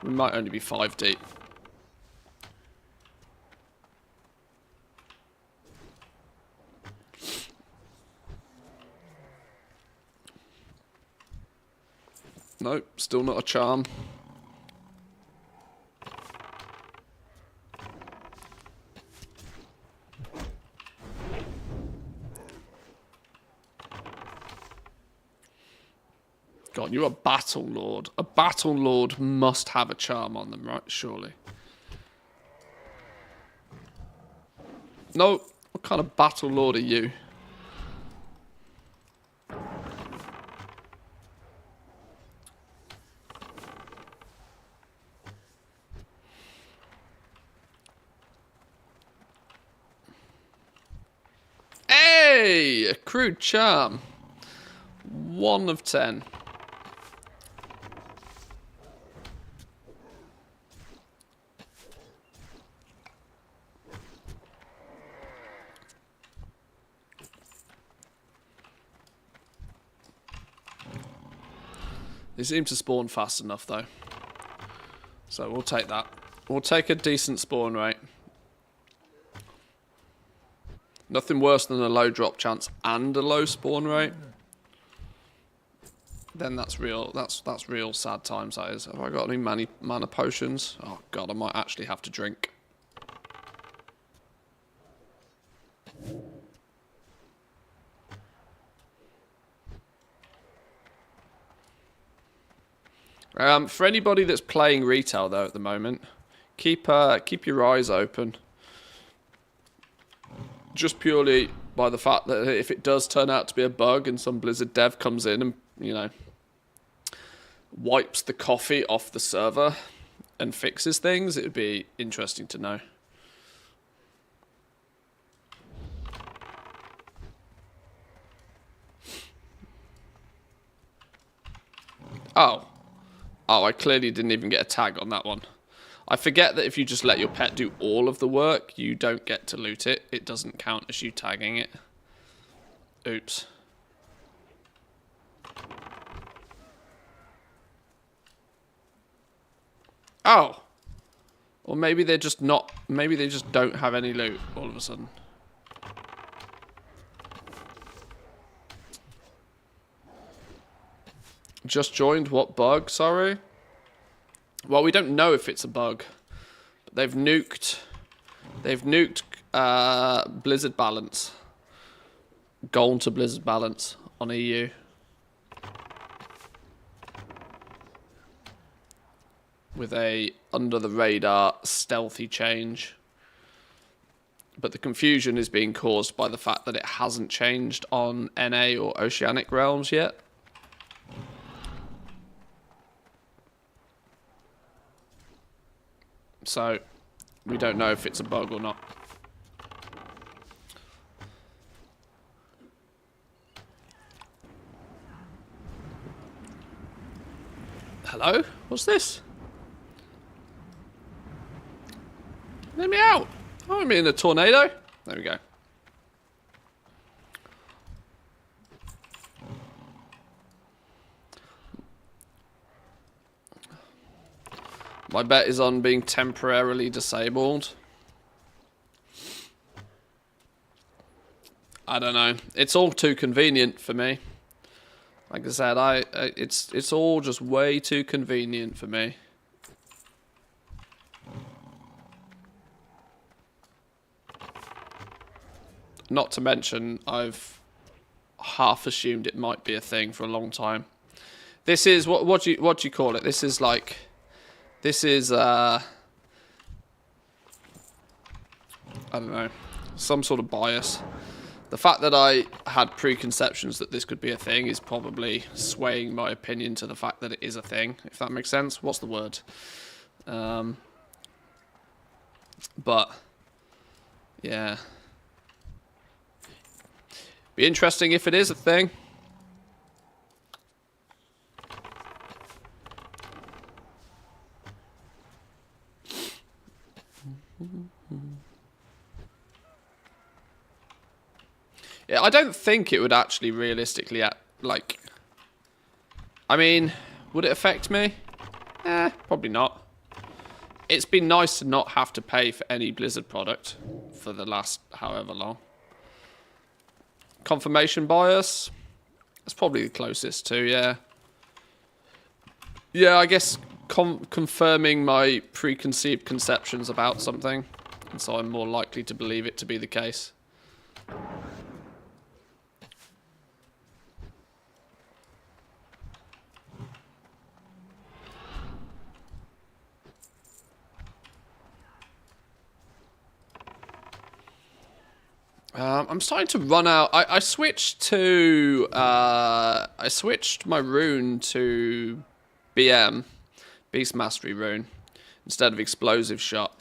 We might only be 5 deep. Nope, still not a charm. God, you're a battle lord. A battle lord must have a charm on them, right? Surely. No, what kind of battle lord are you? Hey! Accrued charm. 1 of 10. They seem to spawn fast enough, though. So we'll take that. We'll take a decent spawn rate. Nothing worse than a low drop chance and a low spawn rate. Then that's real. That's real sad times. That is. Have I got any mana potions? Oh god, I might actually have to drink. For anybody that's playing retail though at the moment, keep your eyes open. Just purely by the fact that if it does turn out to be a bug and some Blizzard dev comes in and, you know, wipes the coffee off the server and fixes things, it would be interesting to know. Oh, I clearly didn't even get a tag on that one. I forget that if you just let your pet do all of the work, you don't get to loot it. It doesn't count as you tagging it. Oops. Oh. Or maybe they're just not... Maybe they just don't have any loot all of a sudden. Just joined? What bug? Sorry? Well, we don't know if it's a bug. But they've nuked... They've nuked Blizzard balance. Gone to Blizzard balance on EU. With a under-the-radar stealthy change. But the confusion is being caused by the fact that it hasn't changed on NA or Oceanic Realms yet. So, we don't know if it's a bug or not. Hello? What's this? Let me out! Oh, I'm in a tornado. There we go. My bet is on being temporarily disabled. I don't know. It's all too convenient for me. Like I said, it's all just way too convenient for me. Not to mention, I've half assumed it might be a thing for a long time. This is what do you call it? This is like, this is I don't know, some sort of bias. The fact that I had preconceptions that this could be a thing is probably swaying my opinion to the fact that it is a thing, if that makes sense. What's the word? But yeah. Be interesting if it is a thing. Yeah, I don't think it would actually realistically, like... I mean, would it affect me? Probably not. It's been nice to not have to pay for any Blizzard product for the last however long. Confirmation bias? That's probably the closest to, yeah. Yeah, I guess confirming my preconceived conceptions about something, and so I'm more likely to believe it to be the case. I'm starting to run out. I switched to I switched my rune to BM, Beast Mastery rune, instead of Explosive Shot,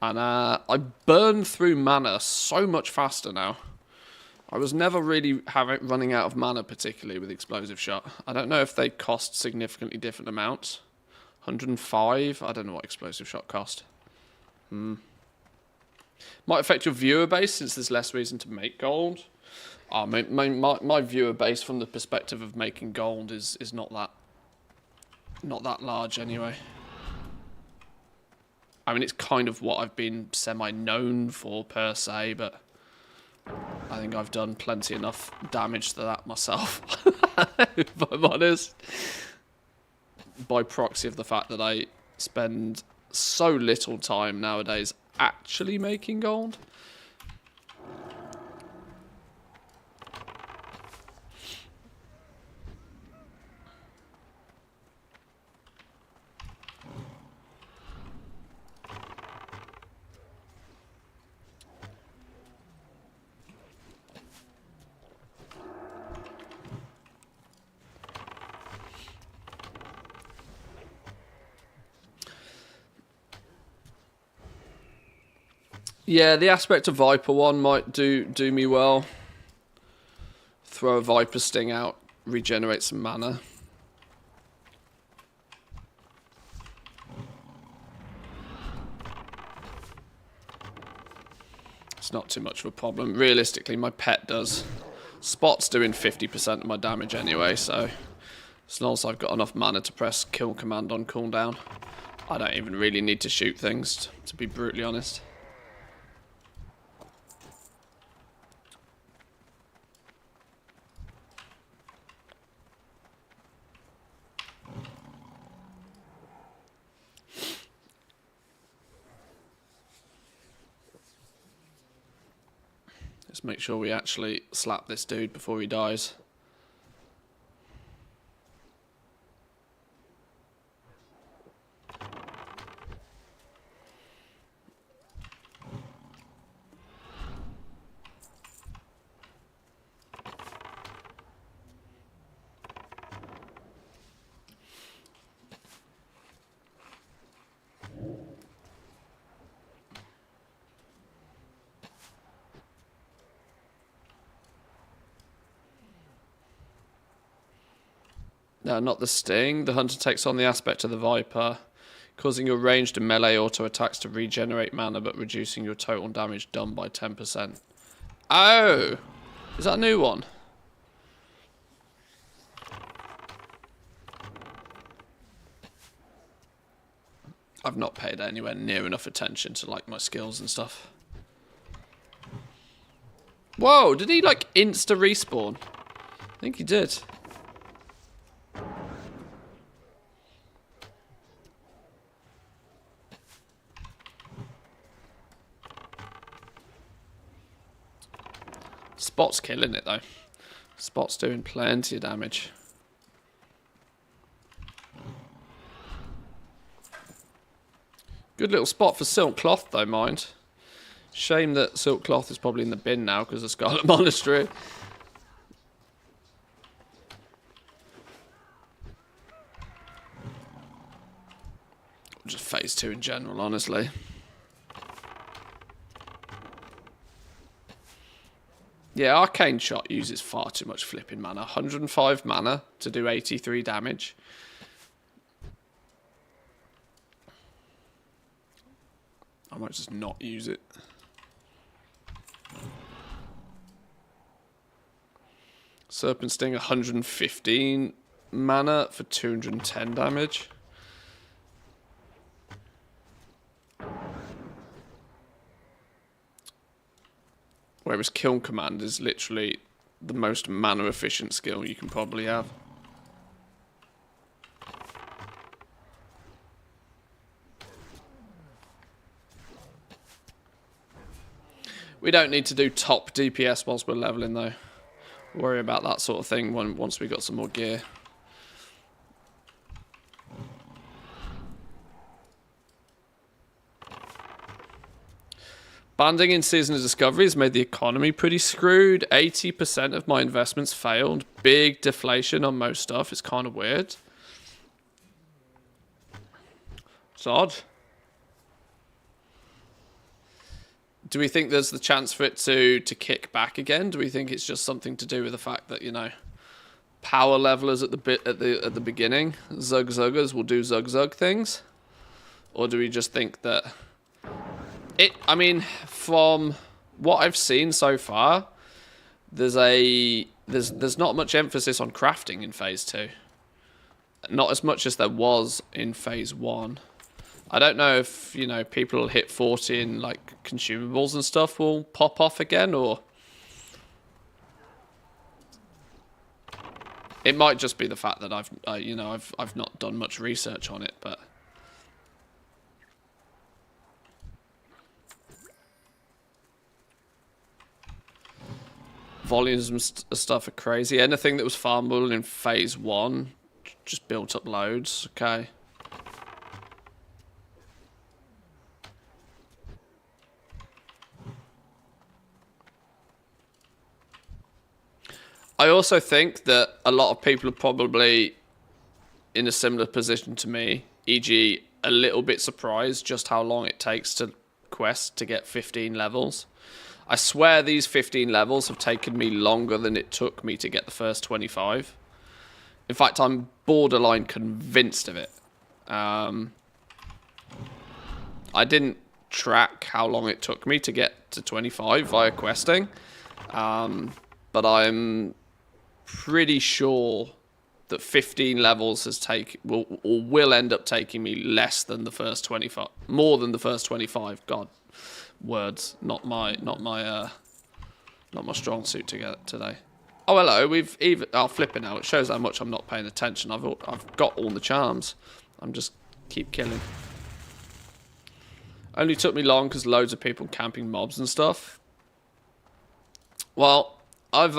and I burn through mana so much faster now. I was never really running out of mana, particularly with Explosive Shot. I don't know if they cost significantly different amounts. 105. I don't know what Explosive Shot cost. Might affect your viewer base since there's less reason to make gold. My viewer base from the perspective of making gold is not that large anyway. I mean, it's kind of what I've been semi-known for per se, but I think I've done plenty enough damage to that myself, if I'm honest. By proxy of the fact that I spend so little time nowadays actually making gold. Yeah, the aspect of Viper one might do me well. Throw a Viper Sting out, regenerate some mana. It's not too much of a problem. Realistically, my pet does. Spot's doing 50% of my damage anyway, so as long as I've got enough mana to press kill command on cooldown, I don't even really need to shoot things, to be brutally honest. Let's make sure we actually slap this dude before he dies. No, not the Sting. The Hunter takes on the aspect of the Viper, causing your ranged and melee auto attacks to regenerate mana, but reducing your total damage done by 10%. Oh! Is that a new one? I've not paid anywhere near enough attention to, like, my skills and stuff. Whoa, did he, like, insta-respawn? I think he did. Spot's killing it, though. Spot's doing plenty of damage. Good little spot for Silk Cloth, though, mind. Shame that Silk Cloth is probably in the bin now because of Scarlet Monastery. Just phase 2 in general, honestly. Yeah, Arcane Shot uses far too much flipping mana. 105 mana to do 83 damage. I might just not use it. Serpent Sting, 115 mana for 210 damage. Whereas Kill Command is literally the most mana efficient skill you can probably have. We don't need to do top DPS whilst we're leveling, though. Worry about that sort of thing once we got some more gear. Banding in Season of Discovery has made the economy pretty screwed. 80% of my investments failed. Big deflation on most stuff. It's kind of weird. It's odd. Do we think there's the chance for it to kick back again? Do we think it's just something to do with the fact that, you know, power levelers at the beginning, Zug Zuggers will do Zug Zug things? Or do we just think that I mean, from what I've seen so far, there's not much emphasis on crafting in Phase 2. Not as much as there was in Phase 1. I don't know if, you know, people will hit 40 and, like, consumables and stuff will pop off again, or it might just be the fact that I've not done much research on it, but volumes and stuff are crazy. Anything that was farmable in Phase 1 just built up loads. Okay. I also think that a lot of people are probably in a similar position to me, e.g. a little bit surprised just how long it takes to quest to get 15 levels. I swear these 15 levels have taken me longer than it took me to get the first 25. In fact, I'm borderline convinced of it. I didn't track how long it took me to get to 25 via questing, but I'm pretty sure that 15 levels will end up taking me less than the first 25, more than the first 25. God. Words, not my strong suit to get today. Oh, hello. I'll flip it now. It shows how much I'm not paying attention. I've got all the charms. I'm just keep killing. Only took me long because loads of people camping mobs and stuff. Well, I've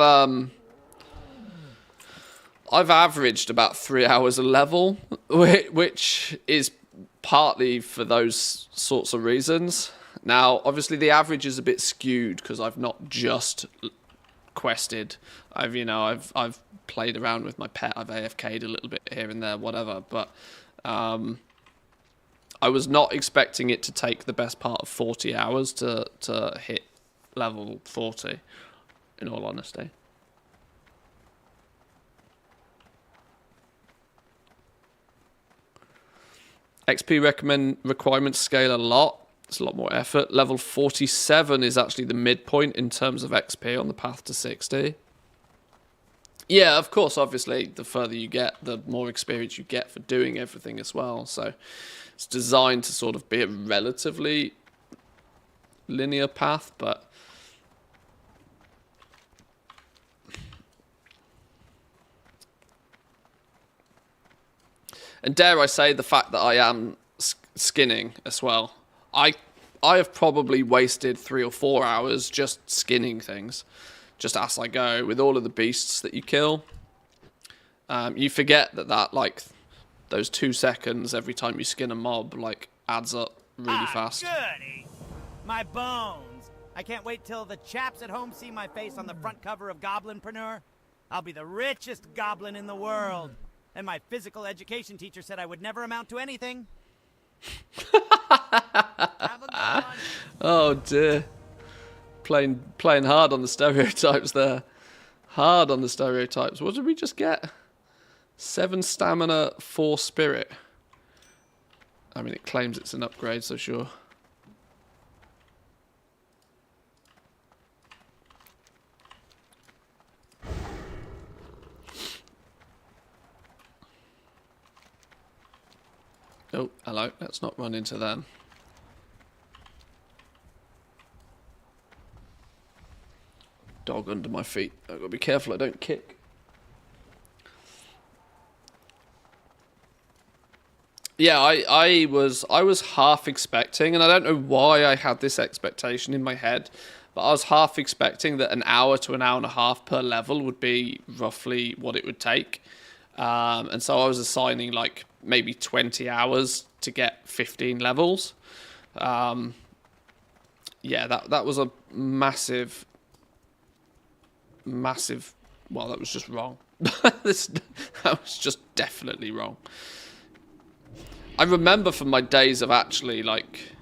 averaged about 3 hours a level, which is partly for those sorts of reasons. Now, obviously, the average is a bit skewed because I've not just quested. I've played around with my pet. I've AFK'd a little bit here and there, whatever. But I was not expecting it to take the best part of 40 hours to hit level 40, in all honesty. XP requirements scale a lot. It's a lot more effort. Level 47 is actually the midpoint in terms of XP on the path to 60. Yeah, of course, obviously, the further you get, the more experience you get for doing everything as well. So it's designed to sort of be a relatively linear path, but and dare I say, the fact that I am skinning as well. I have probably wasted 3 or 4 hours just skinning things, just as I go, with all of the beasts that you kill. You forget that like those 2 seconds every time you skin a mob like adds up really fast. Goody! My bones! I can't wait till the chaps at home see my face on the front cover of Goblinpreneur. I'll be the richest goblin in the world. And my physical education teacher said I would never amount to anything. Have a good one. Oh dear. Playing hard on the stereotypes there. Hard on the stereotypes. What did we just get? 7 stamina, 4 spirit. I mean, it claims it's an upgrade, so sure. Oh, hello. Let's not run into them. Dog under my feet. I've got to be careful I don't kick. Yeah, I was half expecting, and I don't know why I had this expectation in my head, but I was half expecting that an hour to an hour and a half per level would be roughly what it would take. And so I was assigning like maybe 20 hours to get 15 levels. Yeah, that was a massive, well, that was just wrong. That was just definitely wrong. I remember from my days of actually, like,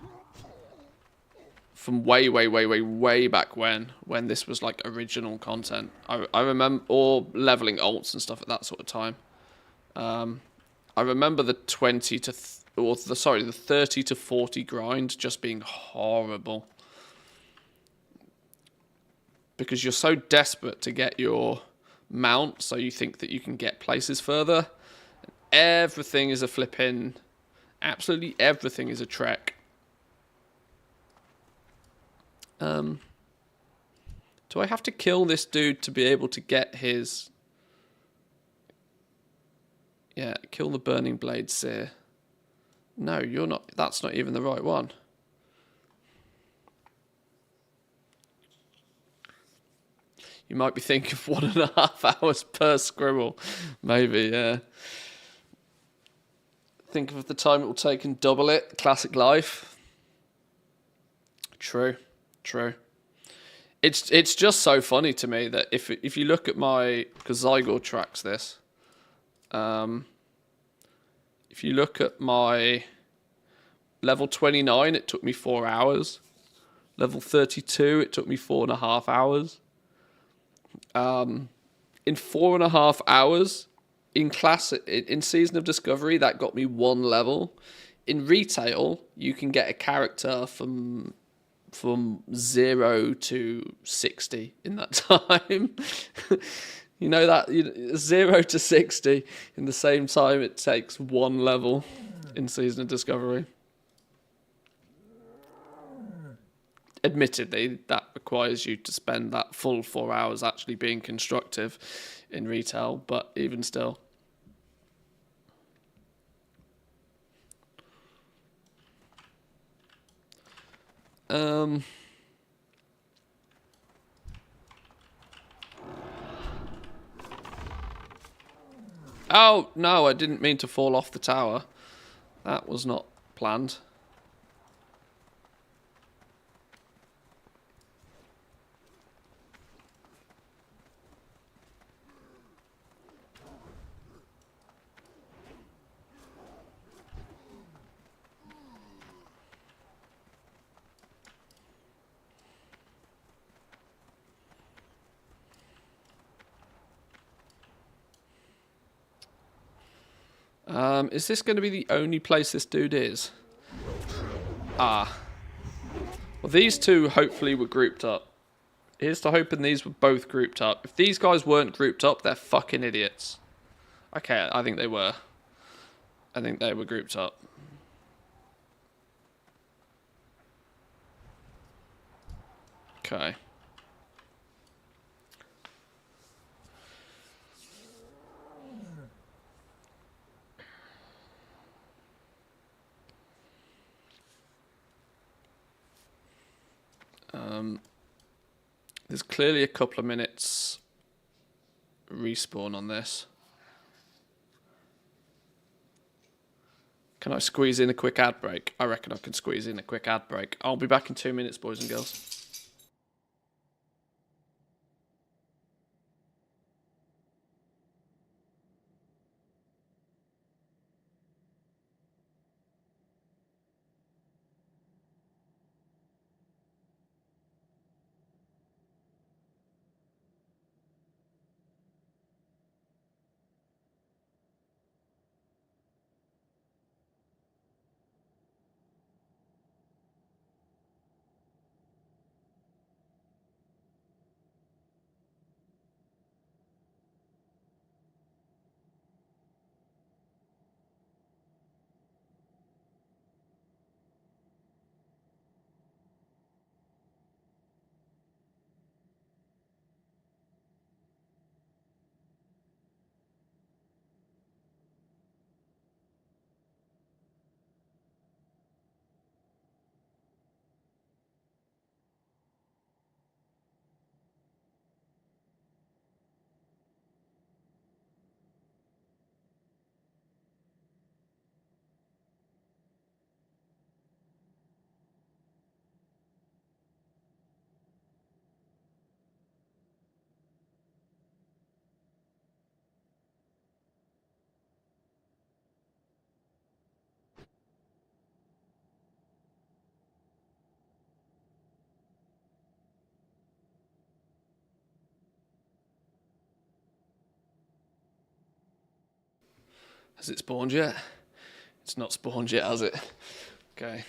from way back when this was, like, original content. I remember, or leveling alts and stuff at that sort of time. I remember the 20 to, the 30 to 40 grind just being horrible. Because you're so desperate to get your mount, so you think that you can get places further. Everything is a flipping... Absolutely everything is a trek. Do I have to kill this dude to be able to get his... Yeah, kill the Burning Blade Seer. No, you're not... That's not even the right one. You might be thinking of 1.5 hours per squirrel. Maybe, yeah. Think of the time it will take and double it. Classic life. True. It's just so funny to me that if you look at my... Because Zygor tracks this. If you look at my level 29, it took me 4 hours. Level 32, it took me 4.5 hours. In 4.5 hours, in Season of Discovery, that got me 1 level. In retail, you can get a character from 0 to 60 in that time. You know that 0 to 60 in the same time it takes 1 level in Season of Discovery. Admittedly, that requires you to spend that full 4 hours actually being constructive in retail, but even still. Oh, no, I didn't mean to fall off the tower. That was not planned. Is this going to be the only place this dude is? Ah. Well, these two hopefully were grouped up. Here's to hoping these were both grouped up. If these guys weren't grouped up, they're fucking idiots. Okay, I think they were. I think they were grouped up. Okay. There's clearly a couple of minutes respawn on this. Can I squeeze in a quick ad break? I reckon I can squeeze in a quick ad break. I'll be back in 2 minutes, boys and girls. Has it spawned yet? It's not spawned yet, has it? Okay.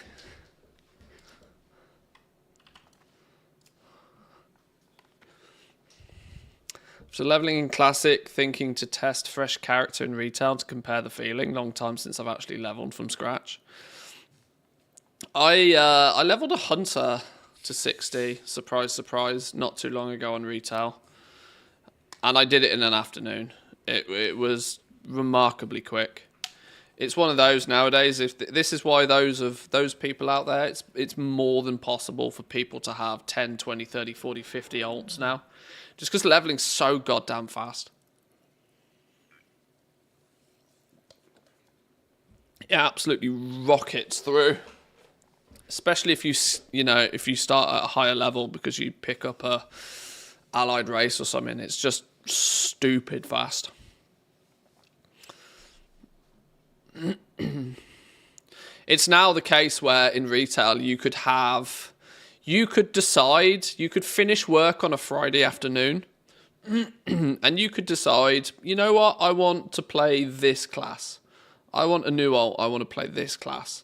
So leveling in Classic, thinking to test fresh character in retail to compare the feeling. Long time since I've actually leveled from scratch. I leveled a Hunter to 60. Surprise, surprise. Not too long ago on retail. And I did it in an afternoon. It was remarkably quick. It's one of those nowadays. If this is why those people out there, it's more than possible for people to have 10, 20, 30, 40, 50 ults now. Just because leveling's so goddamn fast. It absolutely rockets through. Especially if you start at a higher level because you pick up a allied race or something. It's just stupid fast. It's now the case where in retail you could decide, you could finish work on a Friday afternoon and you could decide, you know what, I want to play this class. I want a new ult, I want to play this class.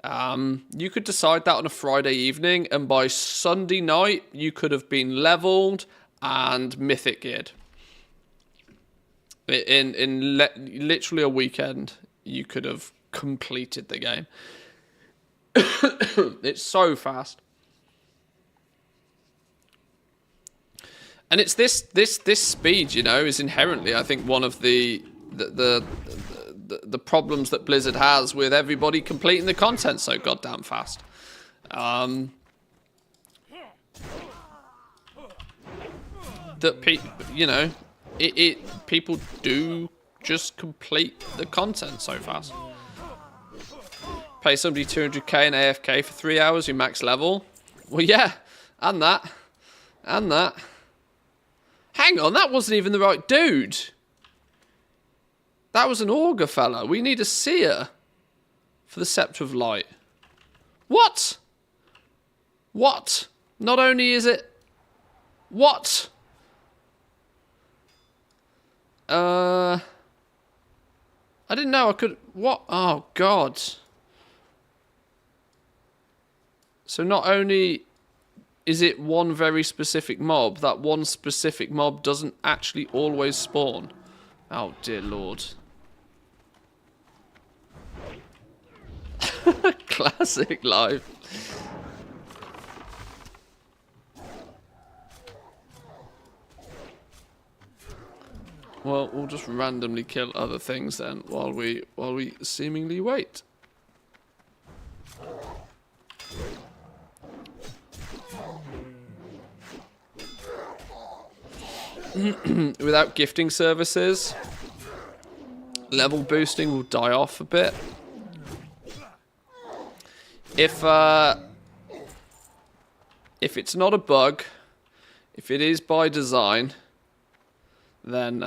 You could decide that on a Friday evening, and by Sunday night, you could have been leveled and mythic geared. In literally a weekend, you could have completed the game. It's so fast. And it's this speed, you know, is inherently, I think, one of the problems that Blizzard has with everybody completing the content so goddamn fast. That people do just complete the content so fast. Pay somebody 200k in AFK for 3 hours, you max level. Well, yeah, and that. Hang on, that wasn't even the right dude. That was an augur fella. We need a seer for the Scepter of Light. What? What? Not only is it... What? I didn't know I could... What? Oh, God. So not only is it one very specific mob, that one specific mob doesn't actually always spawn. Oh, dear Lord. Classic life. Well, we'll just randomly kill other things then while we seemingly wait. Without gifting services, level boosting will die off a bit. If it's not a bug, if it is by design, then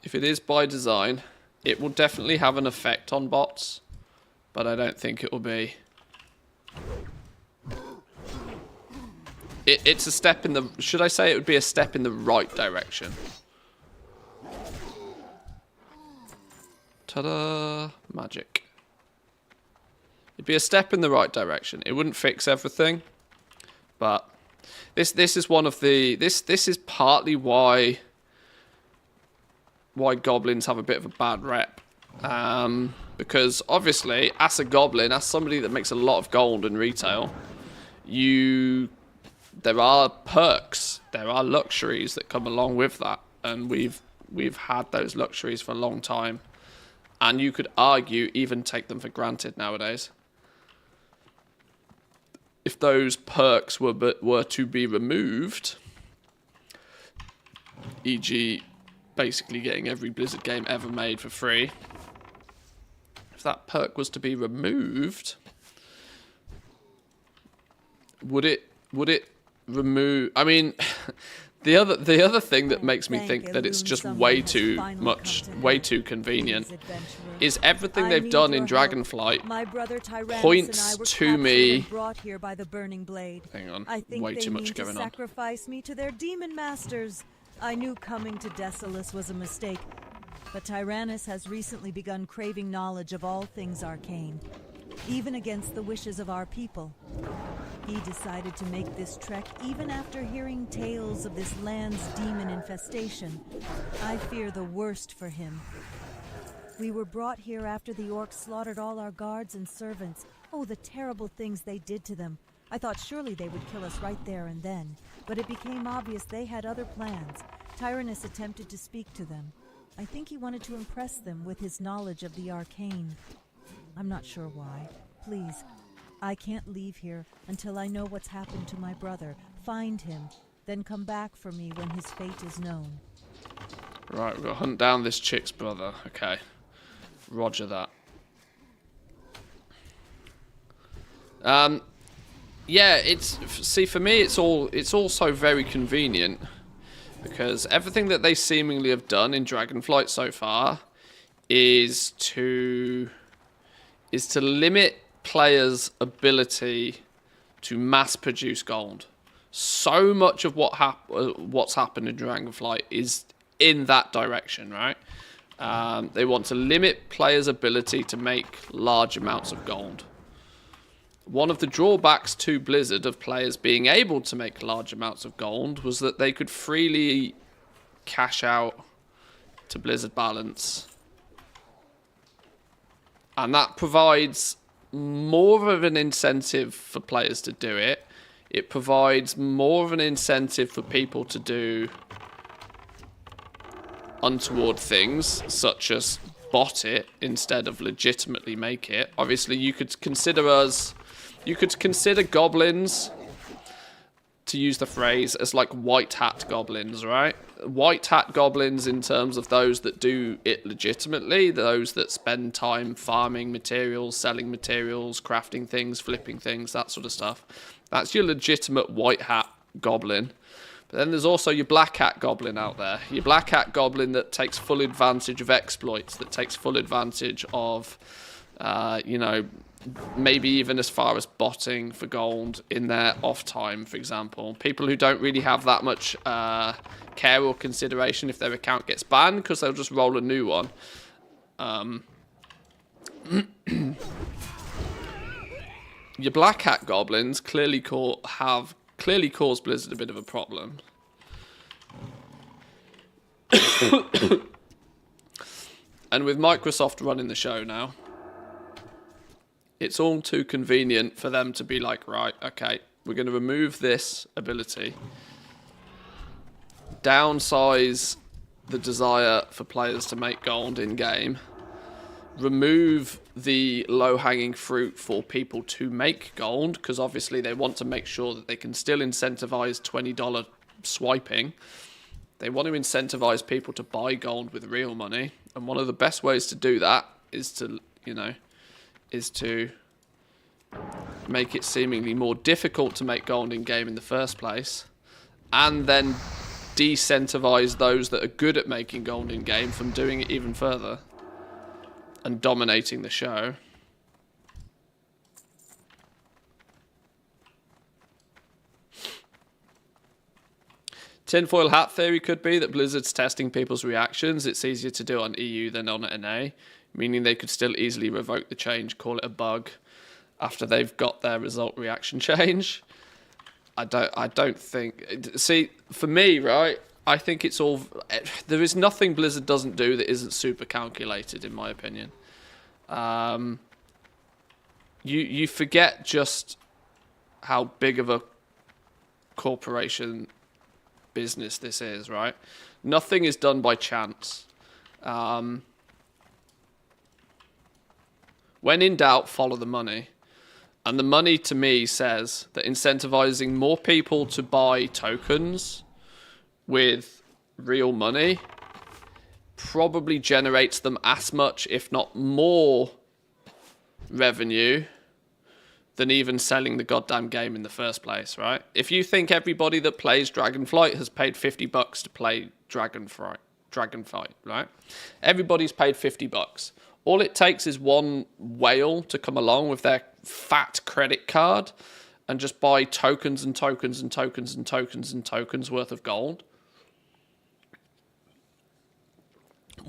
if it is by design, it will definitely have an effect on bots, but I don't think it will be. It's a step in the... Should I say it would be a step in the right direction? Ta-da! Magic. It'd be a step in the right direction. It wouldn't fix everything, but this is one of the... This is partly why goblins have a bit of a bad rep. Because obviously, as a goblin, as somebody that makes a lot of gold in retail, there are perks, there are luxuries that come along with that, and we've had those luxuries for a long time, and you could argue even take them for granted nowadays. If those perks were to be removed, e.g. basically getting every Blizzard game ever made for free, if that perk was to be removed, would it remove... I mean, the other thing that makes me think that it's just way too convenient is everything they've done in Dragonflight points to me... Hang on, way too much going on. Sacrifice me to their demon masters. I knew coming to Desolace was a mistake, But Tyrannus has recently begun craving knowledge of all things arcane, even against the wishes of our people. He decided to make this trek even after hearing tales of this land's demon infestation. I fear the worst for him. We were brought here after the orcs slaughtered all our guards and servants. Oh, the terrible things they did to them. I thought surely they would kill us right there and then, but it became obvious they had other plans. Tyrannus attempted to speak to them. I think he wanted to impress them with his knowledge of the arcane. I'm not sure why. Please, I can't leave here until I know what's happened to my brother. Find him, then come back for me when his fate is known. Right, we've got to hunt down this chick's brother. Okay. Roger that. Yeah, see, for me it's also very convenient because everything that they seemingly have done in Dragonflight so far is to limit players' ability to mass produce gold. So much of what's happened in Dragonflight is in that direction, right? They want to limit players' ability to make large amounts of gold. One of the drawbacks to Blizzard of players being able to make large amounts of gold was that they could freely cash out to Blizzard Balance. And that provides more of an incentive for players to do it. It provides more of an incentive for people to do untoward things, such as bot it instead of legitimately make it. Obviously, you could consider goblins, to use the phrase, as like white hat goblins, right? White hat goblins in terms of those that do it legitimately, those that spend time farming materials, selling materials, crafting things, flipping things, that sort of stuff. That's your legitimate white hat goblin. But then there's also your black hat goblin out there. Your black hat goblin that takes full advantage of exploits, that takes full advantage of, maybe even as far as botting for gold in their off time, for example. People who don't really have that much care or consideration if their account gets banned because they'll just roll a new one. Your black hat goblins clearly caused Blizzard a bit of a problem. And with Microsoft running the show now, it's all too convenient for them to be like, right, okay, we're going to remove this ability, downsize the desire for players to make gold in-game, remove the low-hanging fruit for people to make gold, because obviously they want to make sure that they can still incentivize $20 swiping. They want to incentivize people to buy gold with real money, and one of the best ways to do that is to make it seemingly more difficult to make gold in-game in the first place, and then decentivize those that are good at making gold in-game from doing it even further and dominating the show. Tinfoil hat theory could be that Blizzard's testing people's reactions. It's easier to do on EU than on NA, meaning they could still easily revoke the change, call it a bug, after they've got their result reaction change. I don't think... See, for me, right, I think it's all... There is nothing Blizzard doesn't do that isn't super calculated, in my opinion. You forget just how big of a corporation business this is, right? Nothing is done by chance. When in doubt, follow the money. And the money, to me, says that incentivizing more people to buy tokens with real money probably generates them as much, if not more, revenue than even selling the goddamn game in the first place, right? If you think everybody that plays Dragonflight has paid $50 to play Dragonfight, right? Everybody's paid $50. All it takes is one whale to come along with their fat credit card and just buy tokens and tokens and tokens and tokens and tokens worth of gold.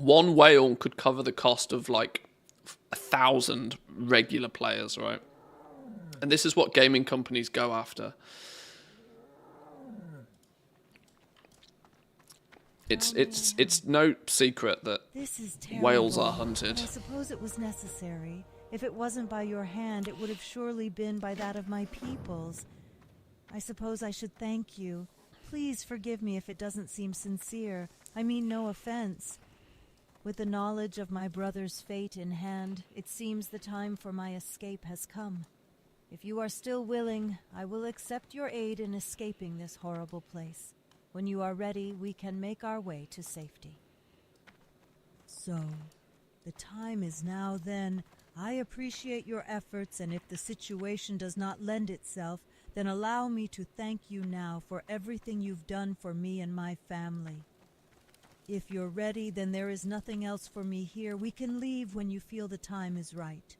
one whale could cover the cost of like 1,000 regular players, right? And this is what gaming companies go after. It's no secret that This is terrible, whales are hunted. but I suppose it was necessary. If it wasn't by your hand, it would have surely been by that of my peoples. I suppose I should thank you. Please forgive me if it doesn't seem sincere. I mean no offense. With the knowledge of my brother's fate in hand, it seems the time for my escape has come. If you are still willing, I will accept your aid in escaping this horrible place. When you are ready, we can make our way to safety. So, the time is now then. I appreciate your efforts, and if the situation does not lend itself, then allow me to thank you now for everything you've done for me and my family. If you're ready, then there is nothing else for me here. We can leave when you feel the time is right.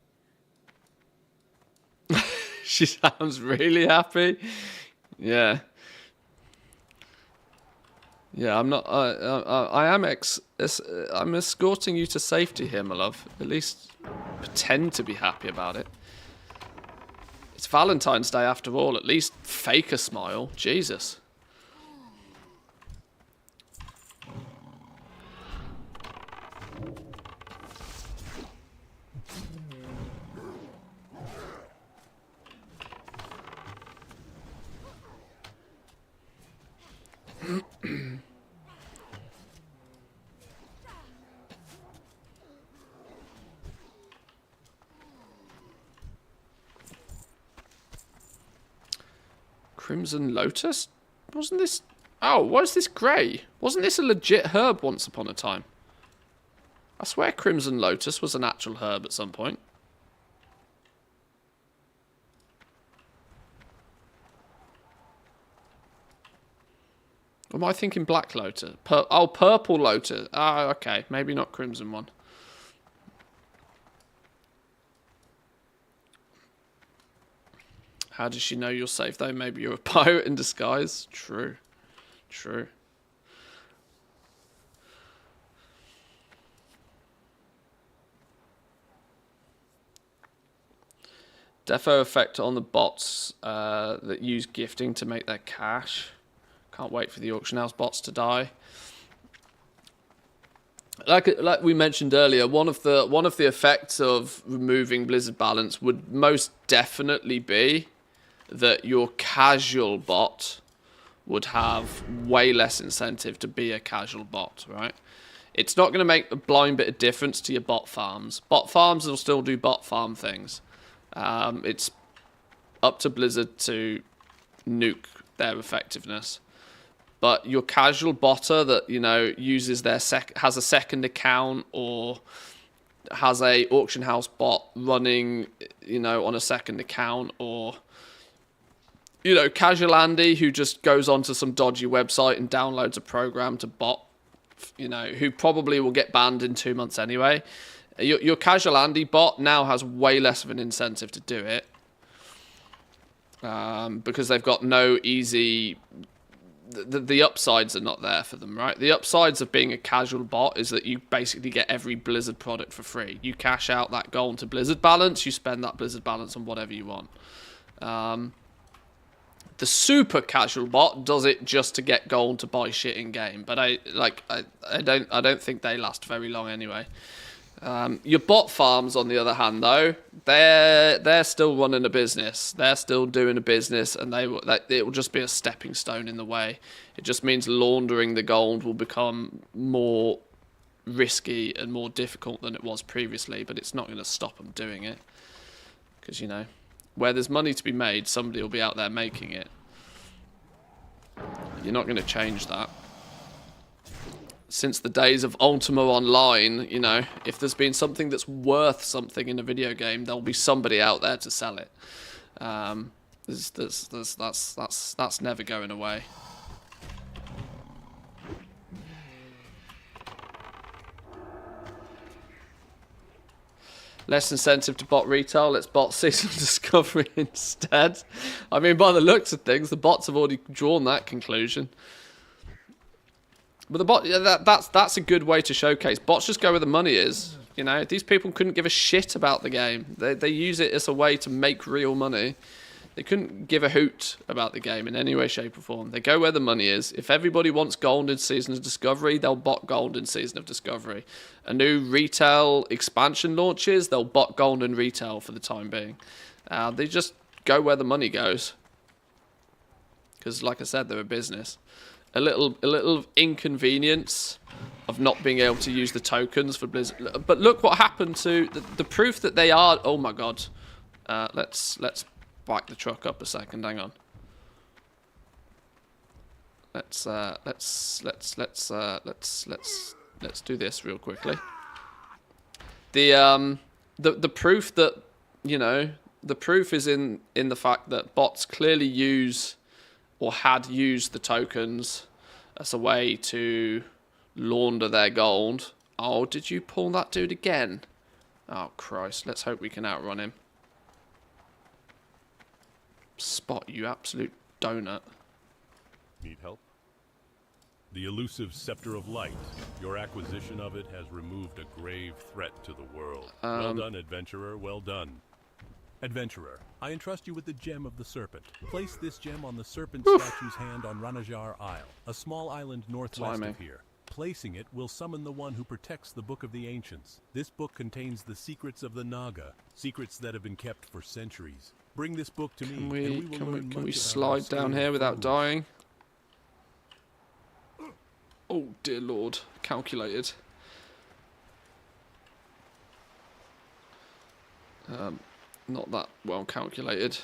She sounds really happy. Yeah. Yeah, I'm not. I'm escorting you to safety here, my love. At least pretend to be happy about it. It's Valentine's Day after all. At least fake a smile. Jesus. Crimson Lotus? Wasn't this... Oh, why is this grey? Wasn't this a legit herb once upon a time? I swear Crimson Lotus was an actual herb at some point. Or am I thinking Black Lotus? Purple Lotus. Ah, okay. Maybe not Crimson one. How does she know you're safe, though? Maybe you're a pirate in disguise. True. True. Defo effect on the bots that use gifting to make their cash. Can't wait for the auction house bots to die. Like we mentioned earlier, one of the effects of removing Blizzard balance would most definitely be that your casual bot would have way less incentive to be a casual bot, right? It's not going to make a blind bit of difference to your bot farms. Bot farms will still do bot farm things. It's up to Blizzard to nuke their effectiveness. But your casual botter that, you know, uses their has a second account or has a auction house bot running, you know, on a second account, or, you know, casual Andy who just goes onto some dodgy website and downloads a program to bot, you know, who probably will get banned in 2 months anyway. Your casual Andy bot now has way less of an incentive to do it because they've got no easy... The upsides are not there for them, right? The upsides of being a casual bot is that you basically get every Blizzard product for free. You cash out that gold to Blizzard balance, you spend that Blizzard balance on whatever you want. The super casual bot does it just to get gold to buy shit in game, but I don't think they last very long anyway. Your bot farms, on the other hand, though, they're still running a business. They're still doing a business, and it will just be a stepping stone in the way. It just means laundering the gold will become more risky and more difficult than it was previously, but it's not going to stop them doing it. Because, you know, where there's money to be made, somebody will be out there making it. You're not going to change that. Since the days of Ultima Online, you know, if there's been something that's worth something in a video game, there'll be somebody out there to sell it. That's never going away. Less incentive to bot retail. Let's bot seasonal discovery instead. I mean, by the looks of things, the bots have already drawn that conclusion. But the bot, yeah, that's a good way to showcase. Bots just go where the money is. You know, these people couldn't give a shit about the game. They use it as a way to make real money. They couldn't give a hoot about the game in any way, shape, or form. They go where the money is. If everybody wants gold in Season of Discovery, they'll bot gold in Season of Discovery. A new retail expansion launches, they'll bot gold in retail for the time being. They just go where the money goes. Because, like I said, they're a business. A little inconvenience of not being able to use the tokens for Blizzard. But look what happened to the proof that they are. Oh my god. Let's back the truck up a second. Hang on. Let's do this real quickly. The proof that, you know, the proof is in the fact that bots clearly use or had used the tokens as a way to launder their gold. Oh, did you pull that dude again? Oh, Christ. Let's hope we can outrun him. Spot, you absolute donut. Need help? The elusive Scepter of Light. Your acquisition of it has removed a grave threat to the world. Well done, adventurer. Well done. Adventurer, I entrust you with the Gem of the Serpent. Place this gem on the serpent statue's hand on Ranajar Isle, a small island northwest of here. Placing it will summon the one who protects the Book of the Ancients. This book contains the secrets of the Naga, secrets that have been kept for centuries. Bring this book to me, and we will learn much can we about slide down here without dying? Oh dear lord, calculated. Not that well calculated.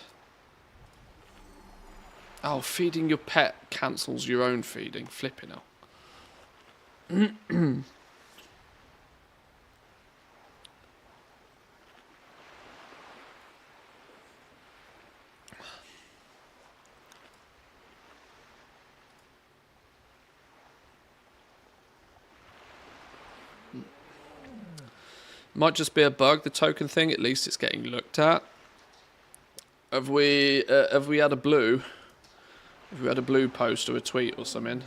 Oh, feeding your pet cancels your own feeding. Flipping hell. Might just be a bug, the token thing. At least it's getting looked at. Have we had a blue? Have we had a blue post or a tweet or something?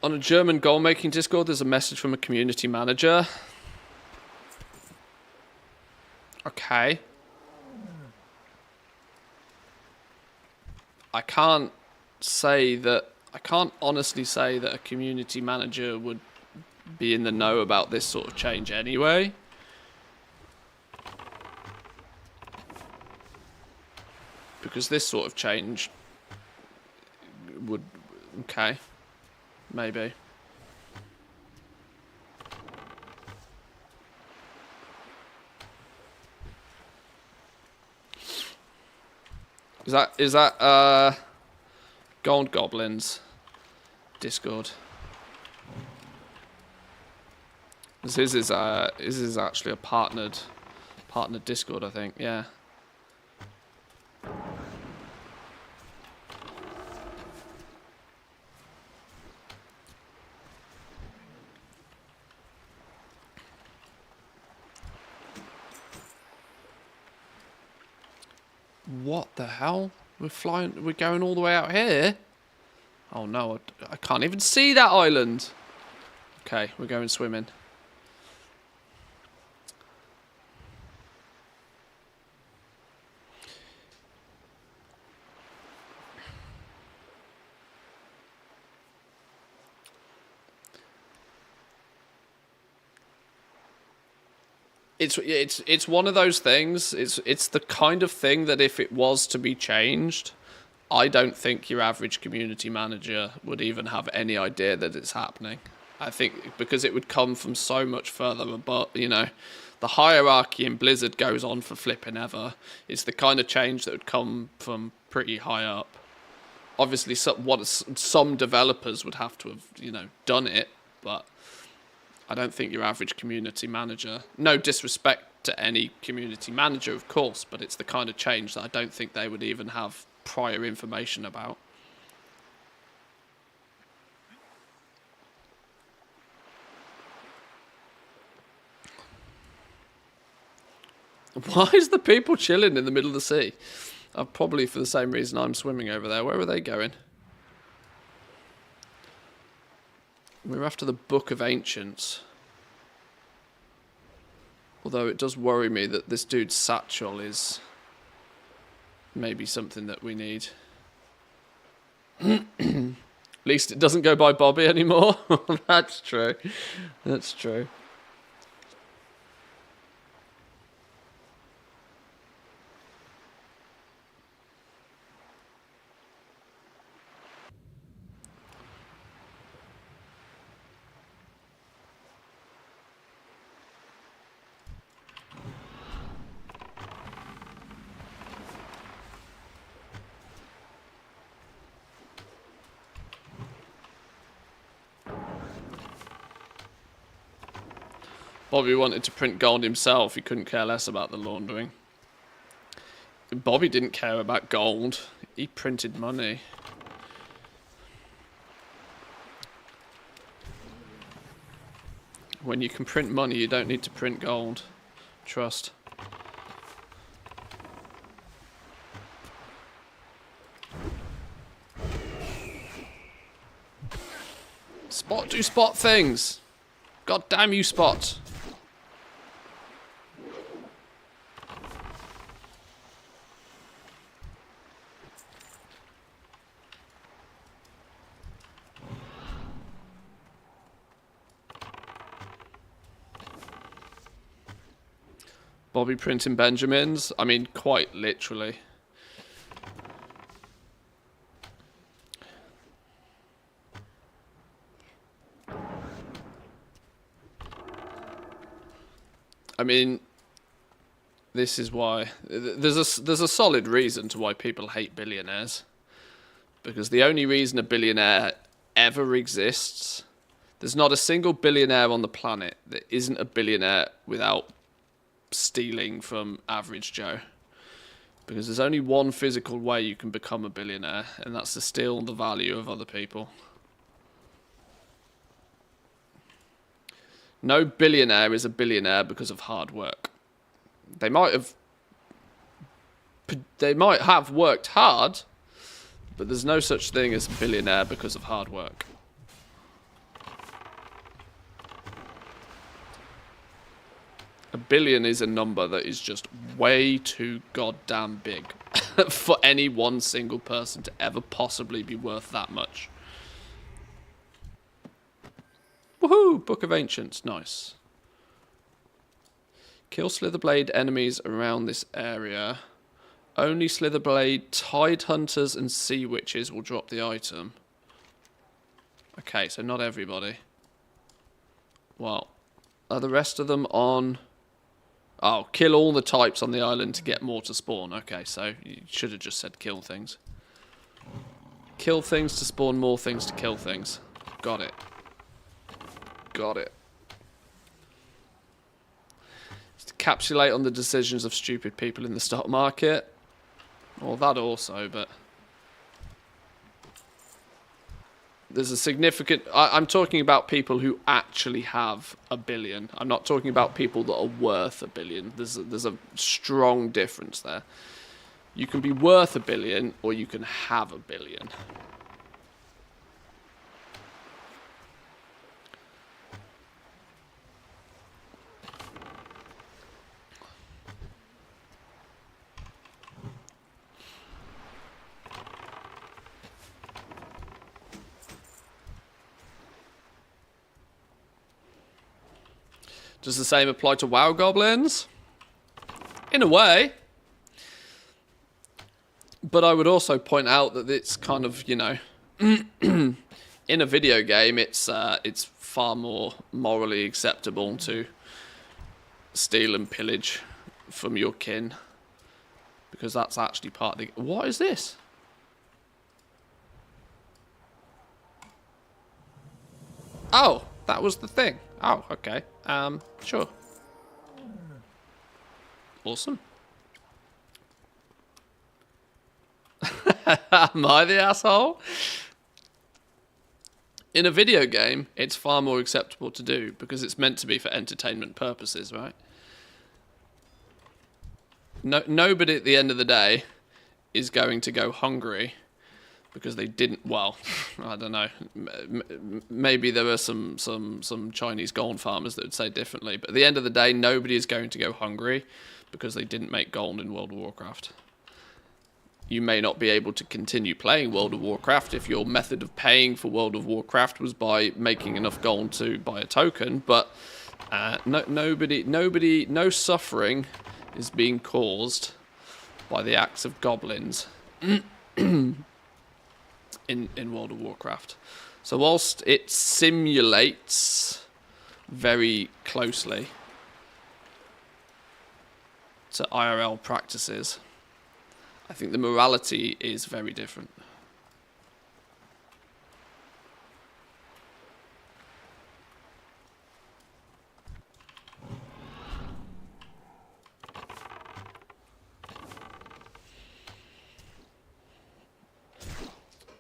On a German goal-making Discord, there's a message from a community manager. Okay. I can't honestly say that a community manager would be in the know about this sort of change anyway. Because this sort of change would... Okay. Maybe. Is that Gold Goblins Discord? This is actually a partnered Discord, I think. Yeah. What the hell? We're going all the way out here? Oh no, I can't even see that island. Okay, we're going swimming. It's one of those things. It's the kind of thing that if it was to be changed, I don't think your average community manager would even have any idea that it's happening. I think because it would come from so much further above, you know, the hierarchy in Blizzard goes on for flipping ever. It's the kind of change that would come from pretty high up. Obviously, some developers would have to have, you know, done it, but I don't think your average community manager, no disrespect to any community manager, of course, but it's the kind of change that I don't think they would even have prior information about. Why is the people chilling in the middle of the sea? Probably for the same reason I'm swimming over there. Where are they going? We're after the Book of Ancients. Although it does worry me that this dude's satchel is maybe something that we need. At least it doesn't go by Bobby anymore. That's true. That's true. Bobby wanted to print gold himself. He couldn't care less about the laundering. Bobby didn't care about gold. He printed money. When you can print money, you don't need to print gold. Trust. Spot, do spot things. God damn you, Spot. Bobby printing Benjamins? I mean, quite literally. I mean, this is why there's a solid reason to why people hate billionaires. Because the only reason a billionaire ever exists, there's not a single billionaire on the planet that isn't a billionaire without stealing from average Joe. Because there's only one physical way you can become a billionaire, and that's to steal the value of other people. No billionaire is a billionaire because of hard work. They might have worked hard, but there's no such thing as a billionaire because of hard work. A billion is a number that is just way too goddamn big for any one single person to ever possibly be worth that much. Woohoo! Book of Ancients. Nice. Kill Slitherblade enemies around this area. Only Slitherblade, Tide Hunters, and Sea Witches will drop the item. Okay, so not everybody. Well, are the rest of them on... Oh, kill all the types on the island to get more to spawn. Okay, so you should have just said kill things. Kill things to spawn more things to kill things. Got it. Got it. Just encapsulate on the decisions of stupid people in the stock market. Well, that also, but... There's a significant... I'm talking about people who actually have a billion. I'm not talking about people that are worth a billion. There's a strong difference there. You can be worth a billion, or you can have a billion. Does the same apply to WoW goblins? In a way. But I would also point out that it's kind of, you know, in a video game, it's far more morally acceptable to steal and pillage from your kin. Because that's actually part of the... What is this? Oh, that was the thing. Oh, okay. Sure. Awesome. Am I the asshole? In a video game, it's far more acceptable to do because it's meant to be for entertainment purposes, right? Nobody at the end of the day is going to go hungry because they didn't. Well, I don't know. Maybe there were some Chinese gold farmers that would say differently. But at the end of the day, nobody is going to go hungry because they didn't make gold in World of Warcraft. You may not be able to continue playing World of Warcraft if your method of paying for World of Warcraft was by making enough gold to buy a token, but no suffering is being caused by the acts of goblins in World of Warcraft. So whilst it simulates very closely to IRL practices, I think the morality is very different.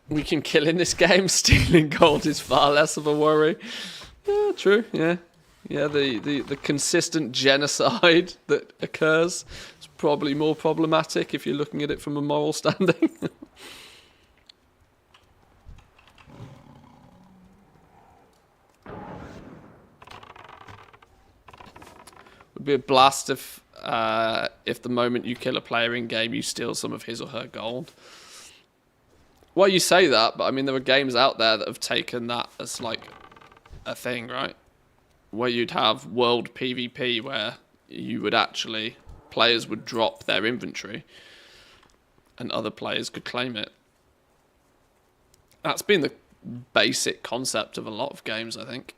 We can kill in this game. Stealing gold is far less of a worry. Yeah, true. Yeah, yeah. The consistent genocide that occurs is probably more problematic if you're looking at it from a moral standing. Would be a blast if the moment you kill a player in game, you steal some of his or her gold. Well, you say that, but I mean, there are games out there that have taken that as like a thing, right? Where you'd have world PvP where you would actually, players would drop their inventory and other players could claim it. That's been the basic concept of a lot of games, I think.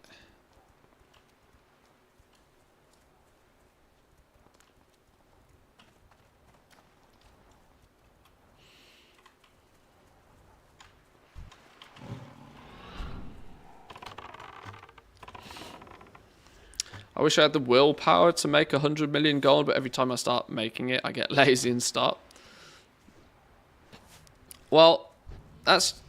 I wish I had the willpower to make 100 million gold, but every time I start making it, I get lazy and stop. Well, that's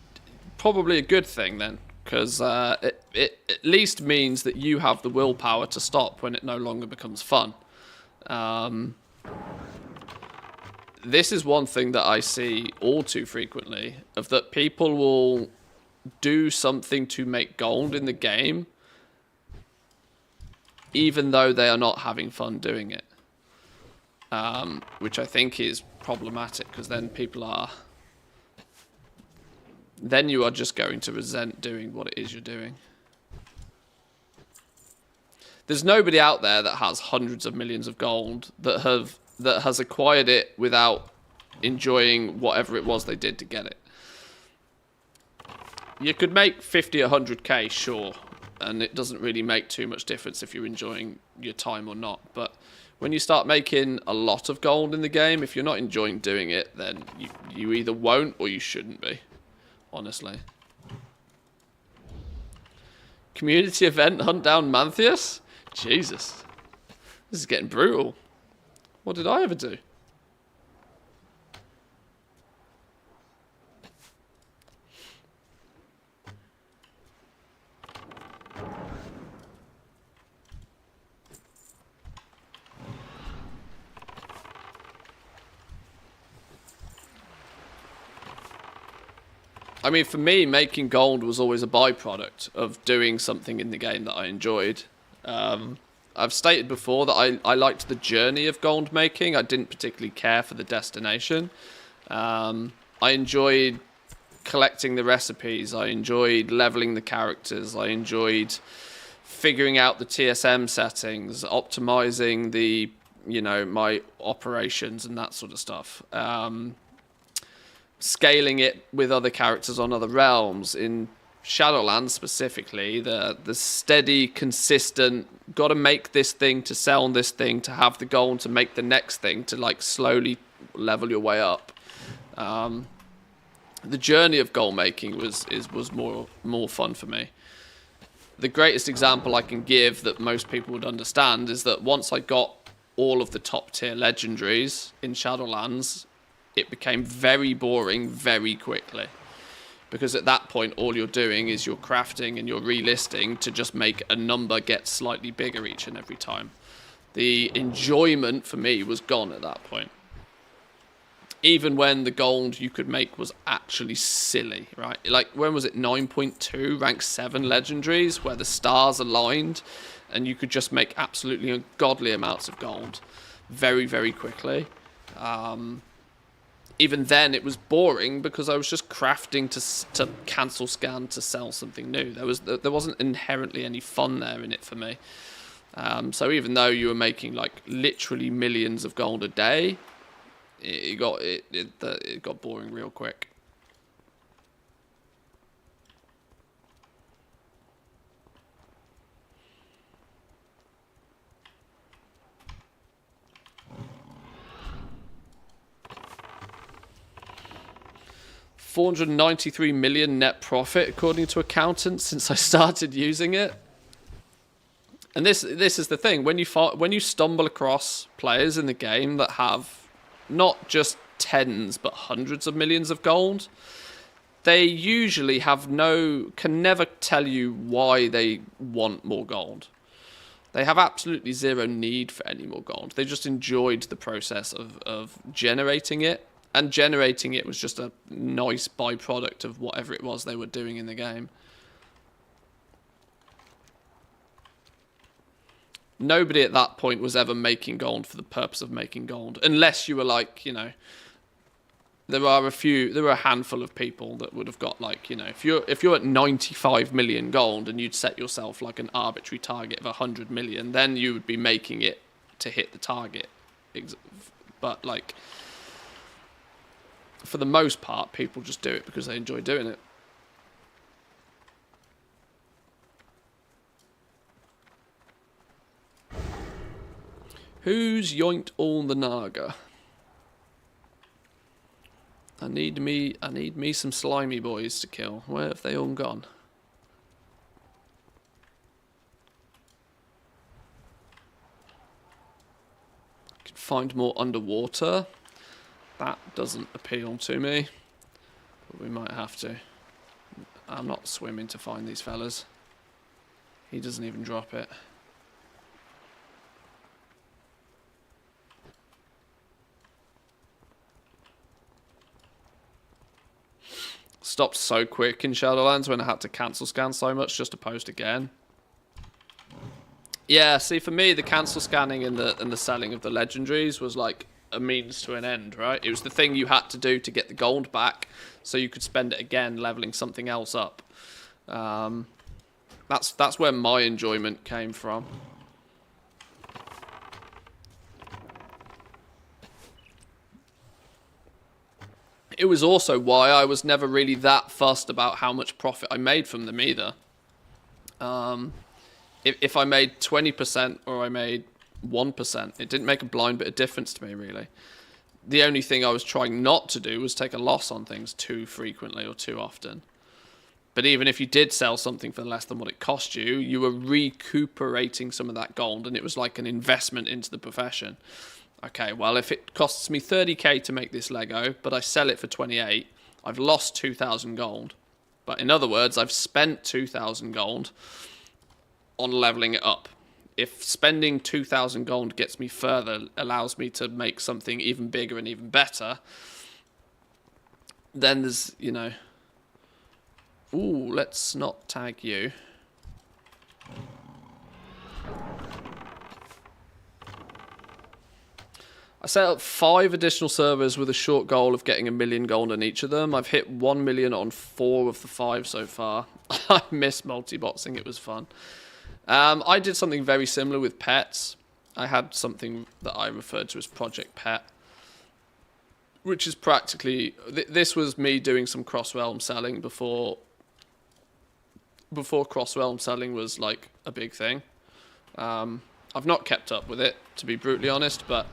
probably a good thing then, because it at least means that you have the willpower to stop when it no longer becomes fun. This is one thing that I see all too frequently, of that people will do something to make gold in the game, even though they are not having fun doing it, which I think is problematic, because then you are just going to resent doing what it is you're doing. There's nobody out there that has hundreds of millions of gold that has acquired it without enjoying whatever it was they did to get it. You could make 50 or 100k, sure, and it doesn't really make too much difference if you're enjoying your time or not. But when you start making a lot of gold in the game, if you're not enjoying doing it, then you either won't or you shouldn't be, honestly. Community event, hunt down Mantheus? Jesus. This is getting brutal. What did I ever do? I mean, for me, making gold was always a byproduct of doing something in the game that I enjoyed. I've stated before that I liked the journey of gold making. I didn't particularly care for the destination. I enjoyed collecting the recipes. I enjoyed leveling the characters. I enjoyed figuring out the TSM settings, optimizing the, my operations and that sort of stuff. Scaling it with other characters on other realms. In Shadowlands specifically, the steady, consistent, got to make this thing to sell this thing to have the gold to make the next thing to like slowly level your way up. The journey of gold making was more fun for me. The greatest example I can give that most people would understand is that once I got all of the top tier legendaries in Shadowlands, it became very boring very quickly. Because at that point, all you're doing is you're crafting and you're relisting to just make a number get slightly bigger each and every time. The enjoyment for me was gone at that point. Even when the gold you could make was actually silly, right? Like, when was it? 9.2, rank 7 legendaries, where the stars aligned, and you could just make absolutely ungodly amounts of gold very, very quickly. Even then, it was boring because I was just crafting to cancel scan to sell something new. There wasn't inherently any fun there in it for me. So even though you were making like literally millions of gold a day, it got boring real quick. $493 million net profit, according to accountants, since I started using it. And this is the thing: when you stumble across players in the game that have not just tens but hundreds of millions of gold, they usually can never tell you why they want more gold. They have absolutely zero need for any more gold. They just enjoyed the process of generating it. And generating it was just a nice byproduct of whatever it was they were doing in the game. Nobody at that point was ever making gold for the purpose of making gold. Unless you were like, you know, there were a handful of people that would have got like, you know, if you're at 95 million gold and you'd set yourself like an arbitrary target of 100 million, then you would be making it to hit the target. But like, for the most part, people just do it because they enjoy doing it. Who's yoinked all the Naga? I need me some slimy boys to kill. Where have they all gone? I can find more underwater. That doesn't appeal to me, but we might have to. I'm not swimming to find these fellas. He doesn't even drop it. Stopped so quick in Shadowlands when I had to cancel scan so much just to post again. Yeah, see, for me, the cancel scanning and the selling of the legendaries was like a means to an end, right? It was the thing you had to do to get the gold back so you could spend it again leveling something else up. That's where my enjoyment came from. It was also why I was never really that fussed about how much profit I made from them either. If I made 20% or I made 1%, it didn't make a blind bit of difference to me, really. The only thing I was trying not to do was take a loss on things too frequently or too often. But even if you did sell something for less than what it cost you, you were recuperating some of that gold, and it was like an investment into the profession. Okay, well, if it costs me 30k to make this Lego, but I sell it for 28, I've lost 2,000 gold. But in other words, I've spent 2,000 gold on leveling it up. If spending 2,000 gold gets me further, allows me to make something even bigger and even better, then there's, you know... Ooh, let's not tag you. I set up 5 additional servers with a short goal of getting 1 million gold on each of them. I've hit 1 million on 4 of the 5 so far. I miss multi-boxing, it was fun. I did something very similar with pets. I had something that I referred to as Project Pet, which is practically... This was me doing some cross-realm selling before cross-realm selling was like a big thing. I've not kept up with it, to be brutally honest, but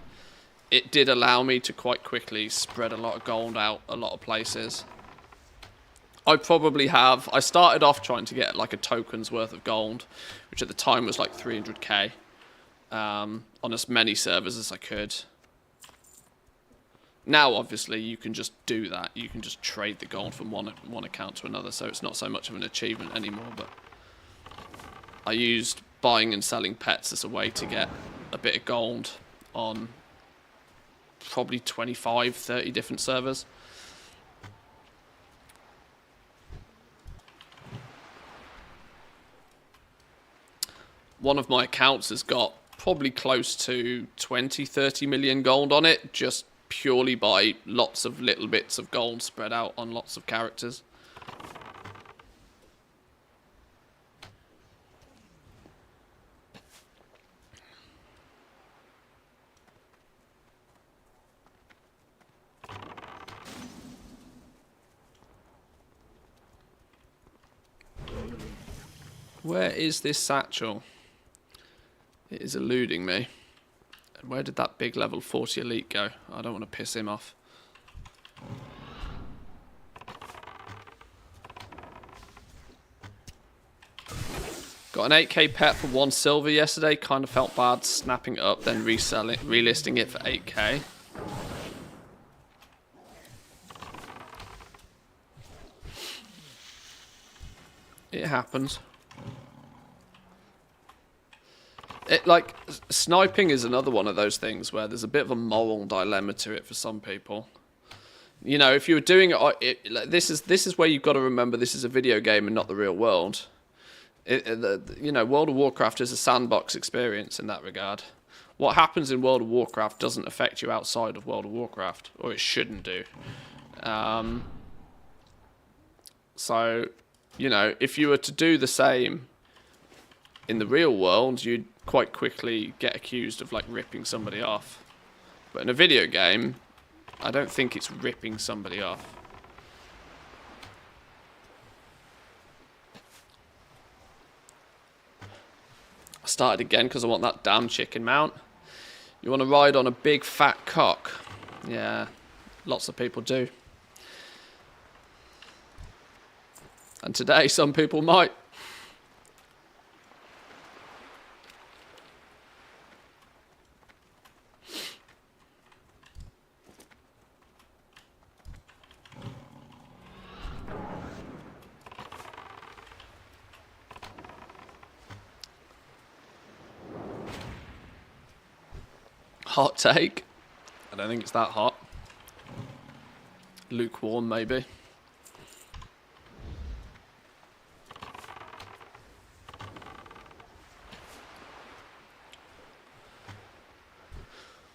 it did allow me to quite quickly spread a lot of gold out a lot of places. I started off trying to get like a token's worth of gold, which at the time was like 300k. on as many servers as I could. Now, obviously, you can just do that. You can just trade the gold from one account to another, so it's not so much of an achievement anymore. But I used buying and selling pets as a way to get a bit of gold on probably 25, 30 different servers. One of my accounts has got probably close to 20, 30 million gold on it, just purely by lots of little bits of gold spread out on lots of characters. Where is this satchel? It is eluding me. And where did that big level 40 elite go? I don't want to piss him off. Got an 8k pet for 1 silver yesterday. Kind of felt bad snapping it up, then relisting it for 8k. It happens. Like, sniping is another one of those things where there's a bit of a moral dilemma to it for some people. You know, if you were doing it, this is where you've got to remember this is a video game and not the real world. You know, World of Warcraft is a sandbox experience in that regard. What happens in World of Warcraft doesn't affect you outside of World of Warcraft, or it shouldn't do. So, you know, if you were to do the same in the real world, you'd quite quickly get accused of, like, ripping somebody off. But in a video game, I don't think it's ripping somebody off. I started again because I want that damn chicken mount. You want to ride on a big fat cock? Yeah, lots of people do. And today, some people might. Hot take. I don't think it's that hot. Lukewarm, maybe.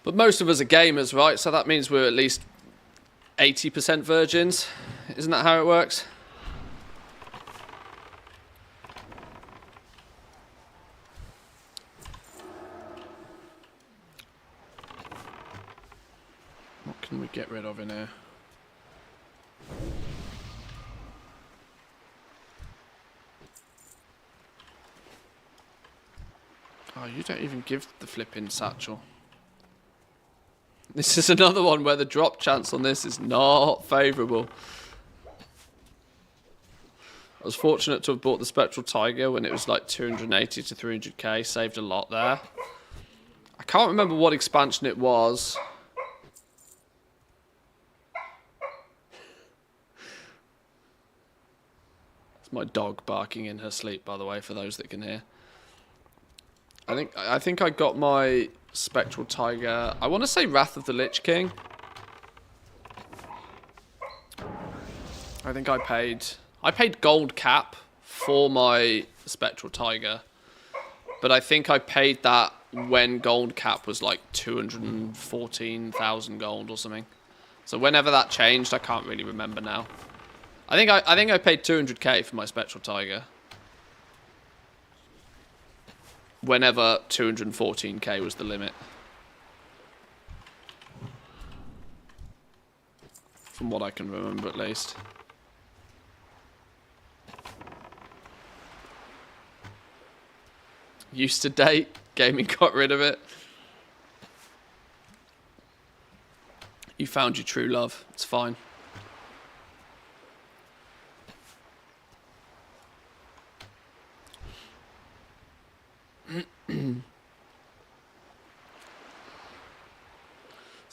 But most of us are gamers, right? So that means we're at least 80% virgins. Isn't that how it works? What can we get rid of in here? Oh, you don't even give the flipping satchel. This is another one where the drop chance on this is not favourable. I was fortunate to have bought the Spectral Tiger when it was like 280 to 300k. Saved a lot there. I can't remember what expansion it was. It's my dog barking in her sleep, by the way, for those that can hear. I think I got my Spectral Tiger. I want to say Wrath of the Lich King. I think I paid gold cap for my Spectral Tiger, but I think I paid that when gold cap was like 214,000 gold or something. So whenever that changed, I can't really remember now. I think I paid 200k for my Spectral Tiger. Whenever 214k was the limit. From what I can remember, at least. Used to date, gaming got rid of it. You found your true love, it's fine.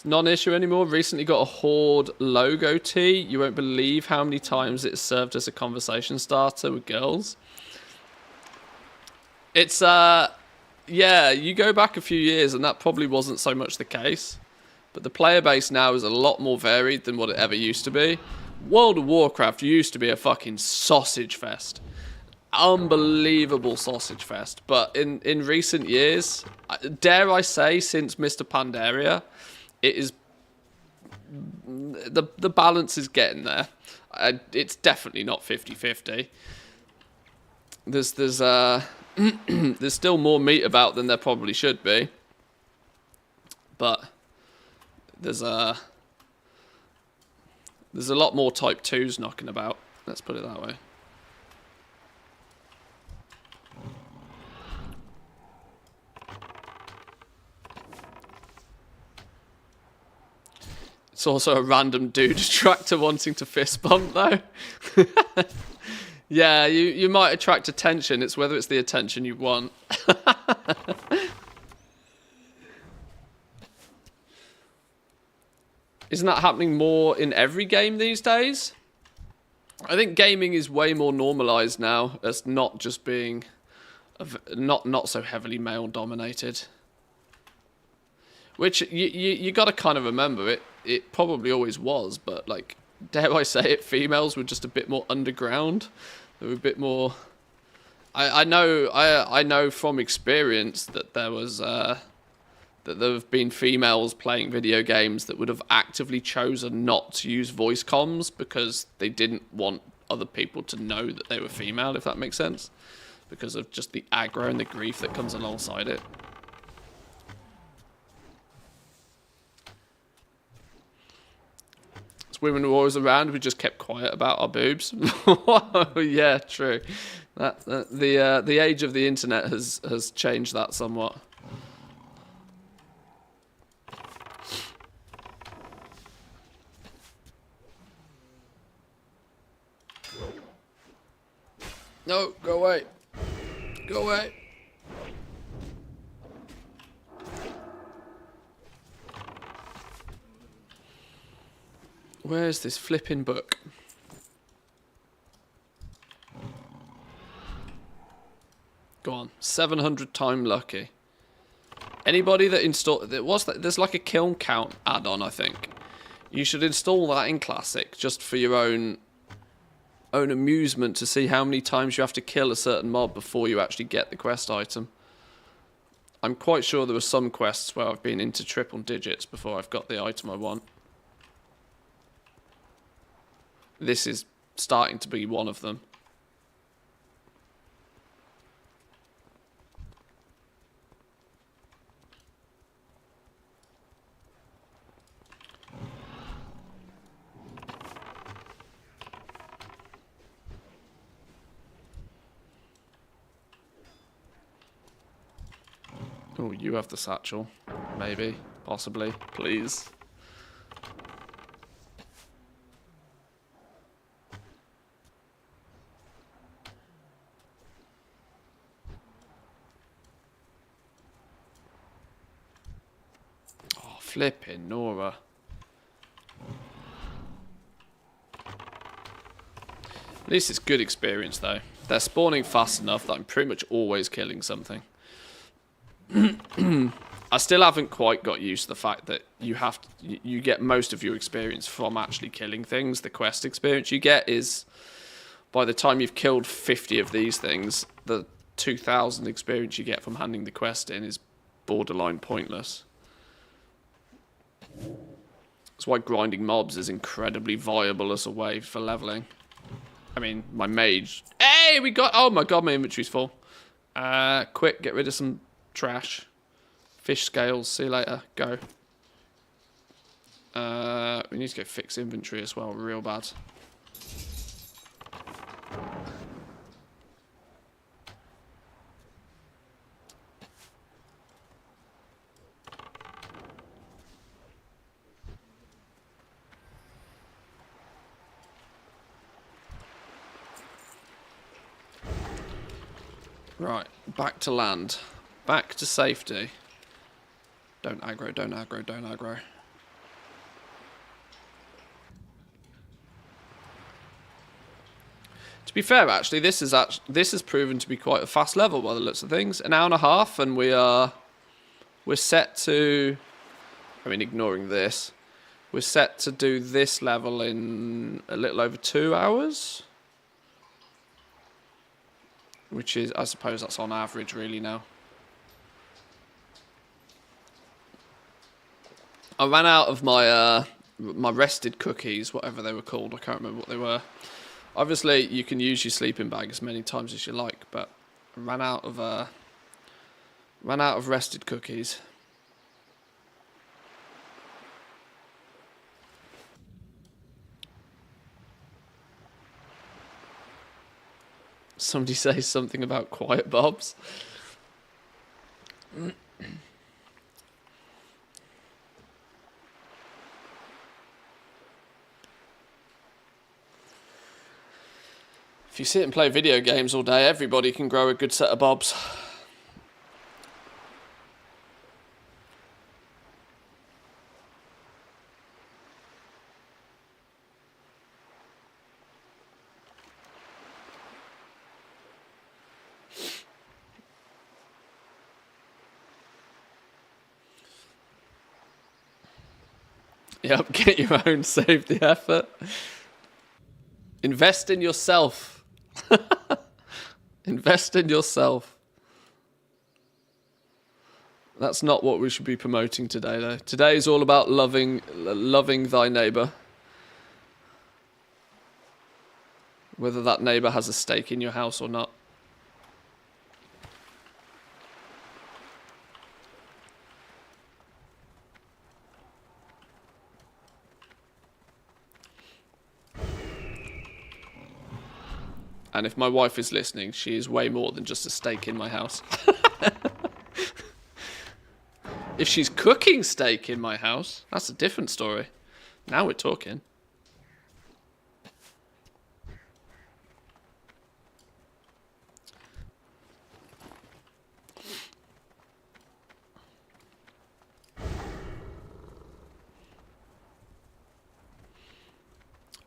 Non-issue anymore. Recently got a Horde logo tee. You won't believe how many times it's served as a conversation starter with girls. It's, yeah, you go back a few years and that probably wasn't so much the case. But the player base now is a lot more varied than what it ever used to be. World of Warcraft used to be a fucking sausage fest. Unbelievable sausage fest. But in recent years, dare I say, since Mr. Pandaria, it is the balance is getting there. It's definitely not 50-50. There's there's still more meat about than there probably should be, but there's a lot more type 2s knocking about. Let's put it that way. It's also a random dude tractor wanting to fist bump, though. Yeah, you might attract attention. It's whether it's the attention you want. Isn't that happening more in every game these days? I think gaming is way more normalized now as not just being not so heavily male dominated. Which you got to kind of remember it probably always was, but like, dare I say it, females were just a bit more underground. They were a bit more. I know from experience that there was that there have been females playing video games that would have actively chosen not to use voice comms because they didn't want other people to know that they were female, if that makes sense, because of just the aggro and the grief that comes alongside it. Women were always around. We just kept quiet about our boobs. Yeah, true. The age of the internet has changed that somewhat. No, go away. Go away. Where's this flipping book? Go on, 700 time lucky. Anybody that installed there's like a kiln count add-on, I think. You should install that in Classic just for your own amusement to see how many times you have to kill a certain mob before you actually get the quest item. I'm quite sure there were some quests where I've been into triple digits before I've got the item I want. This is starting to be one of them. Oh, you have the satchel. Maybe. Possibly. Please. Oh, flipping Nora. At least it's good experience, though. They're spawning fast enough that I'm pretty much always killing something. I still haven't quite got used to the fact that you get most of your experience from actually killing things. The quest experience you get is, by the time you've killed 50 of these things, the 2,000 experience you get from handing the quest in is borderline pointless. That's why grinding mobs is incredibly viable as a way for leveling. I mean, my mage... Hey, we got... Oh my god, my inventory's full. Quick, get rid of some trash. Fish scales, see you later. Go. We need to go fix inventory as well, real bad. Right, back to land. Back to safety. Don't aggro, don't aggro, don't aggro. To be fair, actually, this has proven to be quite a fast level by the looks of things. An hour and a half, and we're set to. I mean, ignoring this, we're set to do this level in a little over 2 hours, which is, I suppose, that's on average, really now. I ran out of my my rested cookies, whatever they were called. I can't remember what they were. Obviously, you can use your sleeping bag as many times as you like, but I ran out of rested cookies. Somebody says something about quiet Bobs. If you sit and play video games all day, everybody can grow a good set of bobs. Yep, get your own, save the effort. Invest in yourself. Invest in yourself. That's not what we should be promoting today, though. Today is all about loving thy neighbour. Whether that neighbour has a stake in your house or not. And if my wife is listening, she is way more than just a steak in my house. If she's cooking steak in my house, that's a different story. Now we're talking.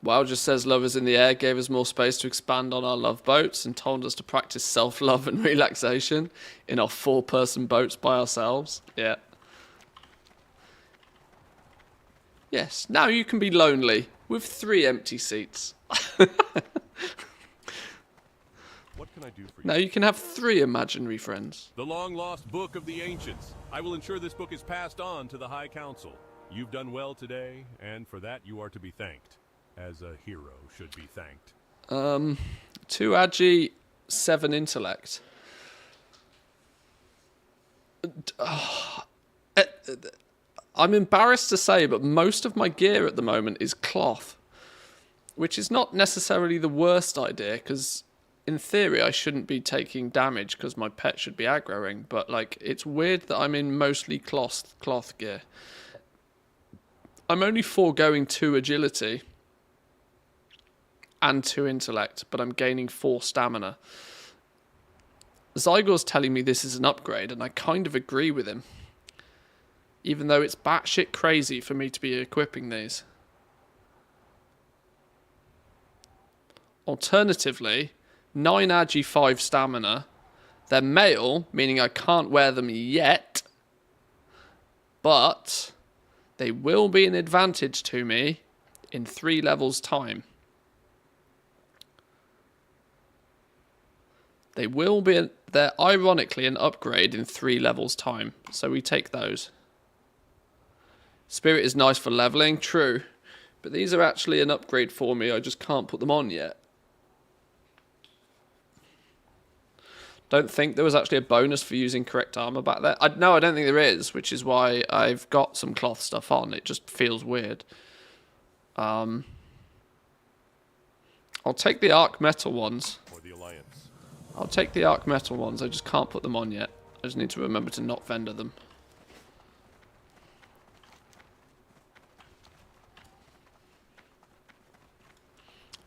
Wow just says love is in the air, gave us more space to expand on our love boats and told us to practice self-love and relaxation in our 4-person boats by ourselves. Yeah. Yes, now you can be lonely with 3 empty seats. What can I do for you? Now you can have 3 imaginary friends. The long-lost book of the ancients. I will ensure this book is passed on to the High Council. You've done well today, and for that you are to be thanked. As a hero should be thanked. 2 agi, 7 intellect. I'm embarrassed to say, but most of my gear at the moment is cloth. Which is not necessarily the worst idea, because in theory I shouldn't be taking damage because my pet should be aggroing. But like, it's weird that I'm in mostly cloth gear. I'm only foregoing 2 agility. And 2 intellect, but I'm gaining 4 stamina. Zygor's telling me this is an upgrade, and I kind of agree with him. Even though it's batshit crazy for me to be equipping these. Alternatively, 9 agi, 5 stamina. They're male, meaning I can't wear them yet. But they will be an advantage to me in 3 levels' time. They're ironically an upgrade in 3 levels' time, so we take those. Spirit is nice for leveling, true, but these are actually an upgrade for me, I just can't put them on yet. Don't think there was actually a bonus for using correct armor back there. No, I don't think there is, which is why I've got some cloth stuff on, it just feels weird. I'll take the arc metal ones. Or the Alliance. I'll take the arc metal ones, I just can't put them on yet. I just need to remember to not vendor them.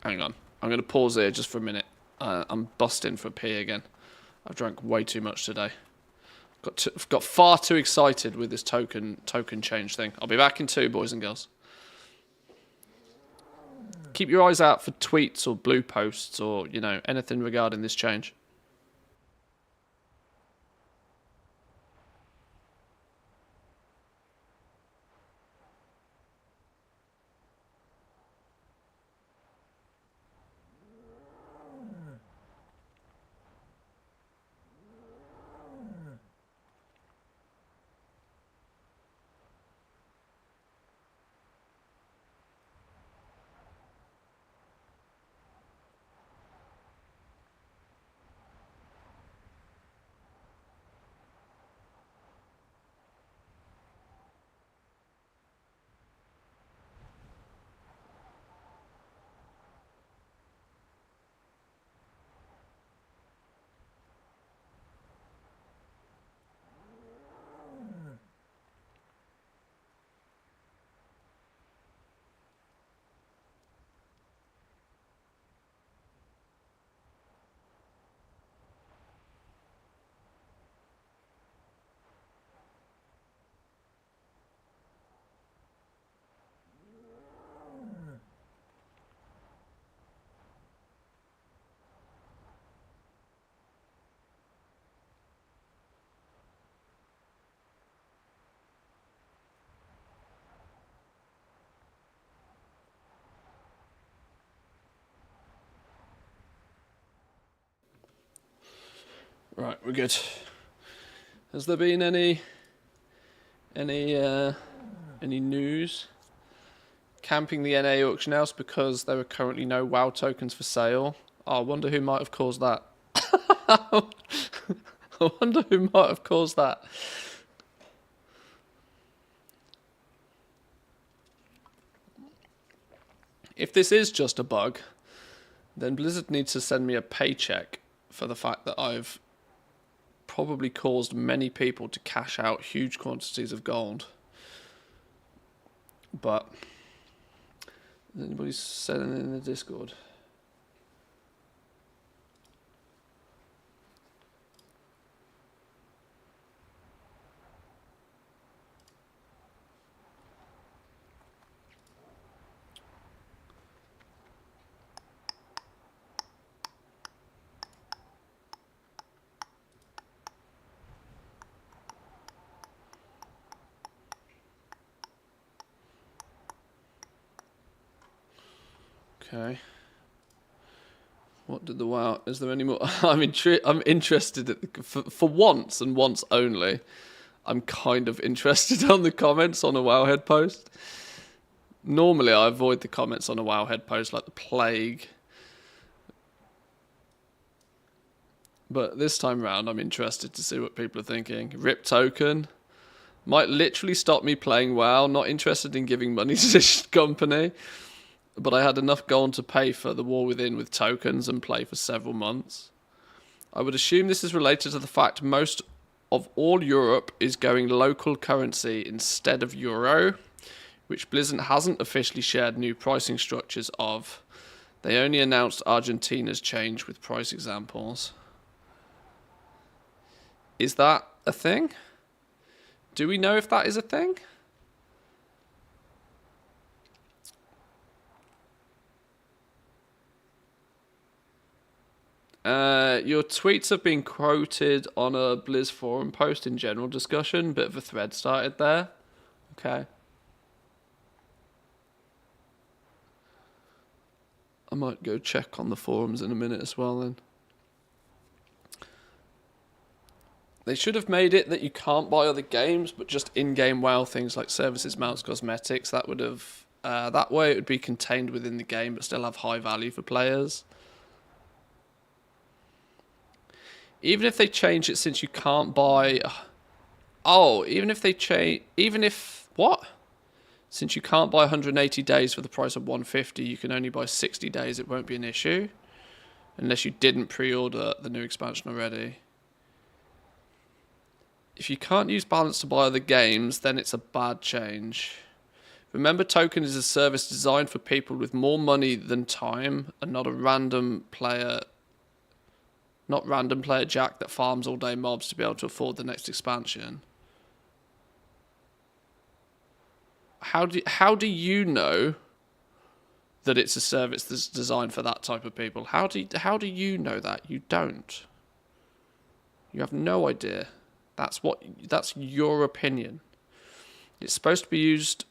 Hang on, I'm going to pause here just for a minute. I'm busting for a pee again. I've drank way too much today. Got far too excited with this token change thing. I'll be back in 2, boys and girls. keep your eyes out for tweets or blue posts or, you know, anything regarding this change. Right, we're good. Has there been any news? Camping the NA auction house because there are currently no WoW tokens for sale. Oh, I wonder who might have caused that. I wonder who might have caused that. If this is just a bug, then Blizzard needs to send me a paycheck for the fact that I've probably caused many people to cash out huge quantities of gold. But has anybody said anything in the Discord? Okay. What did the WoW? Is there any more? I'm interested for once and once only. I'm kind of interested on the comments on a Wowhead post. Normally, I avoid the comments on a Wowhead post like the plague. But this time round, I'm interested to see what people are thinking. Rip token might literally stop me playing WoW. Not interested in giving money to this company. But I had enough gold to pay for the War Within with tokens and play for several months. I would assume this is related to the fact most of all Europe is going local currency instead of euro, which Blizzard hasn't officially shared new pricing structures of. They only announced Argentina's change with price examples. Is that a thing? Do we know if that is a thing? Your tweets have been quoted on a Blizz forum post in general discussion. Bit of a thread started there. Okay. I might go check on the forums in a minute as well then. They should have made it that you can't buy other games, but just in-game WoW things like services, mounts, cosmetics. That would have that way it would be contained within the game, but still have high value for players. Even if they change it, since you can't buy... Oh, even if they change... Even if... What? Since you can't buy 180 days for the price of 150, you can only buy 60 days. It won't be an issue. Unless you didn't pre-order the new expansion already. If you can't use balance to buy other games, then it's a bad change. Remember, token is a service designed for people with more money than time, and not a random player... Not random player Jack that farms all day mobs to be able to afford the next expansion. How do you know that it's a service that's designed for that type of people. How do you know that? You don't. You have no idea. That's your opinion. It's supposed to be used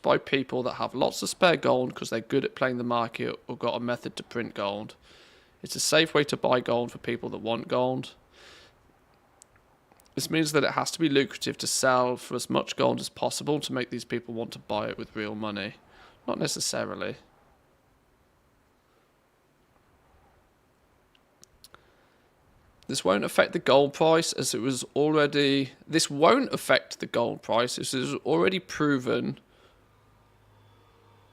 by people that have lots of spare gold because they're good at playing the market or got a method to print gold. It's a safe way to buy gold for people that want gold. This means that it has to be lucrative to sell for as much gold as possible to make these people want to buy it with real money. Not necessarily. This won't affect the gold price as it was already... This won't affect the gold price as it was already proven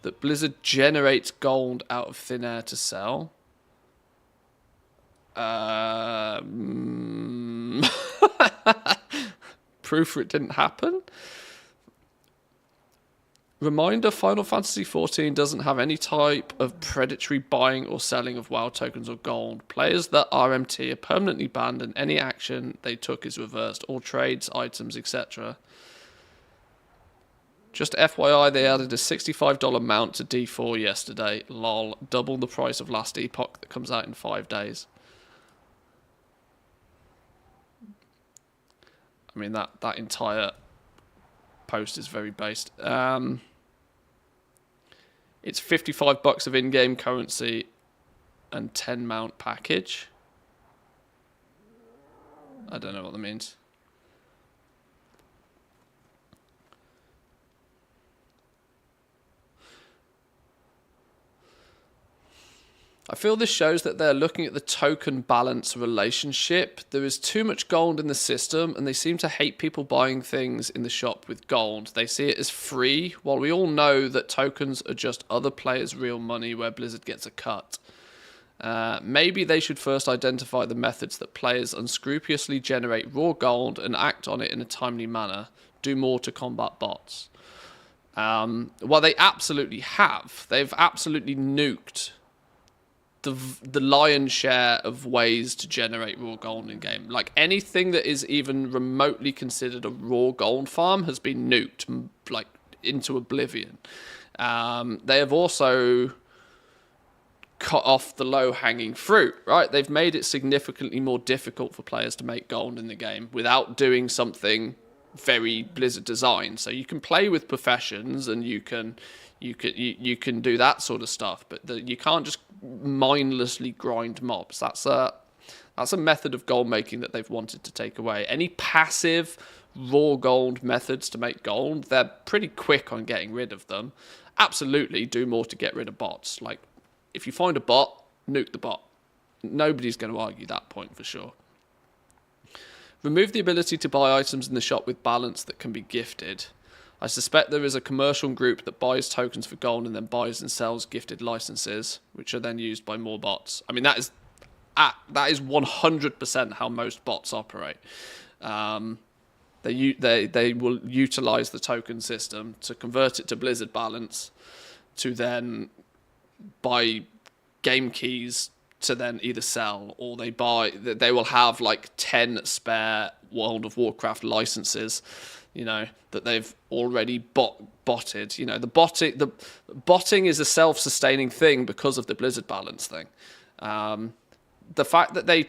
that Blizzard generates gold out of thin air to sell. Proof for it didn't happen. Reminder, Final Fantasy XIV doesn't have any type of predatory buying or selling of WoW tokens or gold. Players that RMT are permanently banned and any action they took is reversed. All trades, items, etc. Just FYI, they added a $65 mount to D4 yesterday. Lol, double the price of last Epoch that comes out in 5 days. I mean, that entire post is very based. It's $55 of in-game currency and 10 mount package. I don't know what that means. I feel this shows that they're looking at the token balance relationship. There is too much gold in the system, and they seem to hate people buying things in the shop with gold. They see it as free, while we all know that tokens are just other players' real money where Blizzard gets a cut. Maybe they should first identify the methods that players unscrupulously generate raw gold and act on it in a timely manner. Do more to combat bots. Well, they absolutely have. They've absolutely nuked the lion's share of ways to generate raw gold in game. Like anything that is even remotely considered a raw gold farm has been nuked, like into oblivion. They have also cut off the low-hanging fruit, right? They've made it significantly more difficult for players to make gold in the game without doing something very Blizzard designed. So you can play with professions and you can do that sort of stuff, but you can't just mindlessly grind mobs. That's a method of gold making that they've wanted to take away. Any passive raw gold methods to make gold, they're pretty quick on getting rid of them. Absolutely do more to get rid of bots. Like if you find a bot, nuke the bot. Nobody's going to argue that point for sure. Remove the ability to buy items in the shop with balance that can be gifted. I suspect there is a commercial group that buys tokens for gold and then buys and sells gifted licenses, which are then used by more bots. I mean, that is 100% how most bots operate. They will utilize the token system to convert it to Blizzard balance, to then buy game keys to then either sell, or they will have like 10 spare World of Warcraft licenses, that they've already botted. The botting is a self-sustaining thing because of the Blizzard balance thing. The fact that they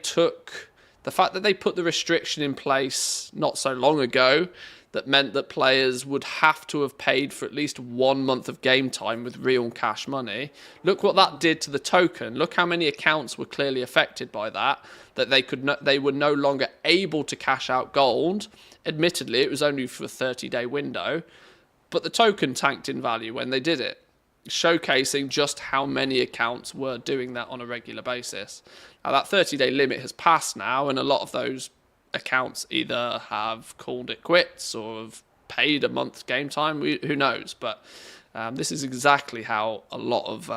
put the restriction in place not so long ago that meant that players would have to have paid for at least 1 month of game time with real cash money. Look what that did to the token. Look how many accounts were clearly affected by that they were no longer able to cash out gold. Admittedly, it was only for a 30-day window, but the token tanked in value when they did it, showcasing just how many accounts were doing that on a regular basis. Now, that 30-day limit has passed now, and a lot of those accounts either have called it quits or have paid a month's game time. Who knows? But this is exactly how a lot of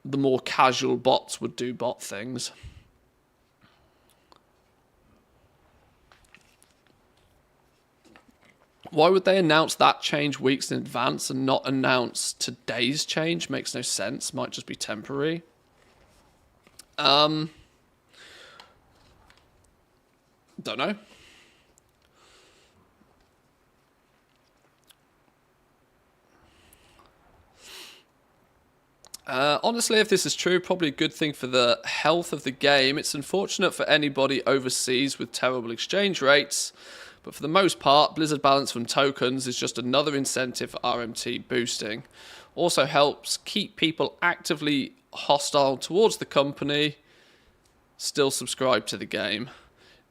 the more casual bots would do bot things. Why would they announce that change weeks in advance and not announce today's change? Makes no sense. Might just be temporary. Don't know. Honestly, if this is true, probably a good thing for the health of the game. It's unfortunate for anybody overseas with terrible exchange rates, but for the most part, Blizzard balance from tokens is just another incentive for RMT boosting. Also helps keep people actively hostile towards the company, still subscribe to the game.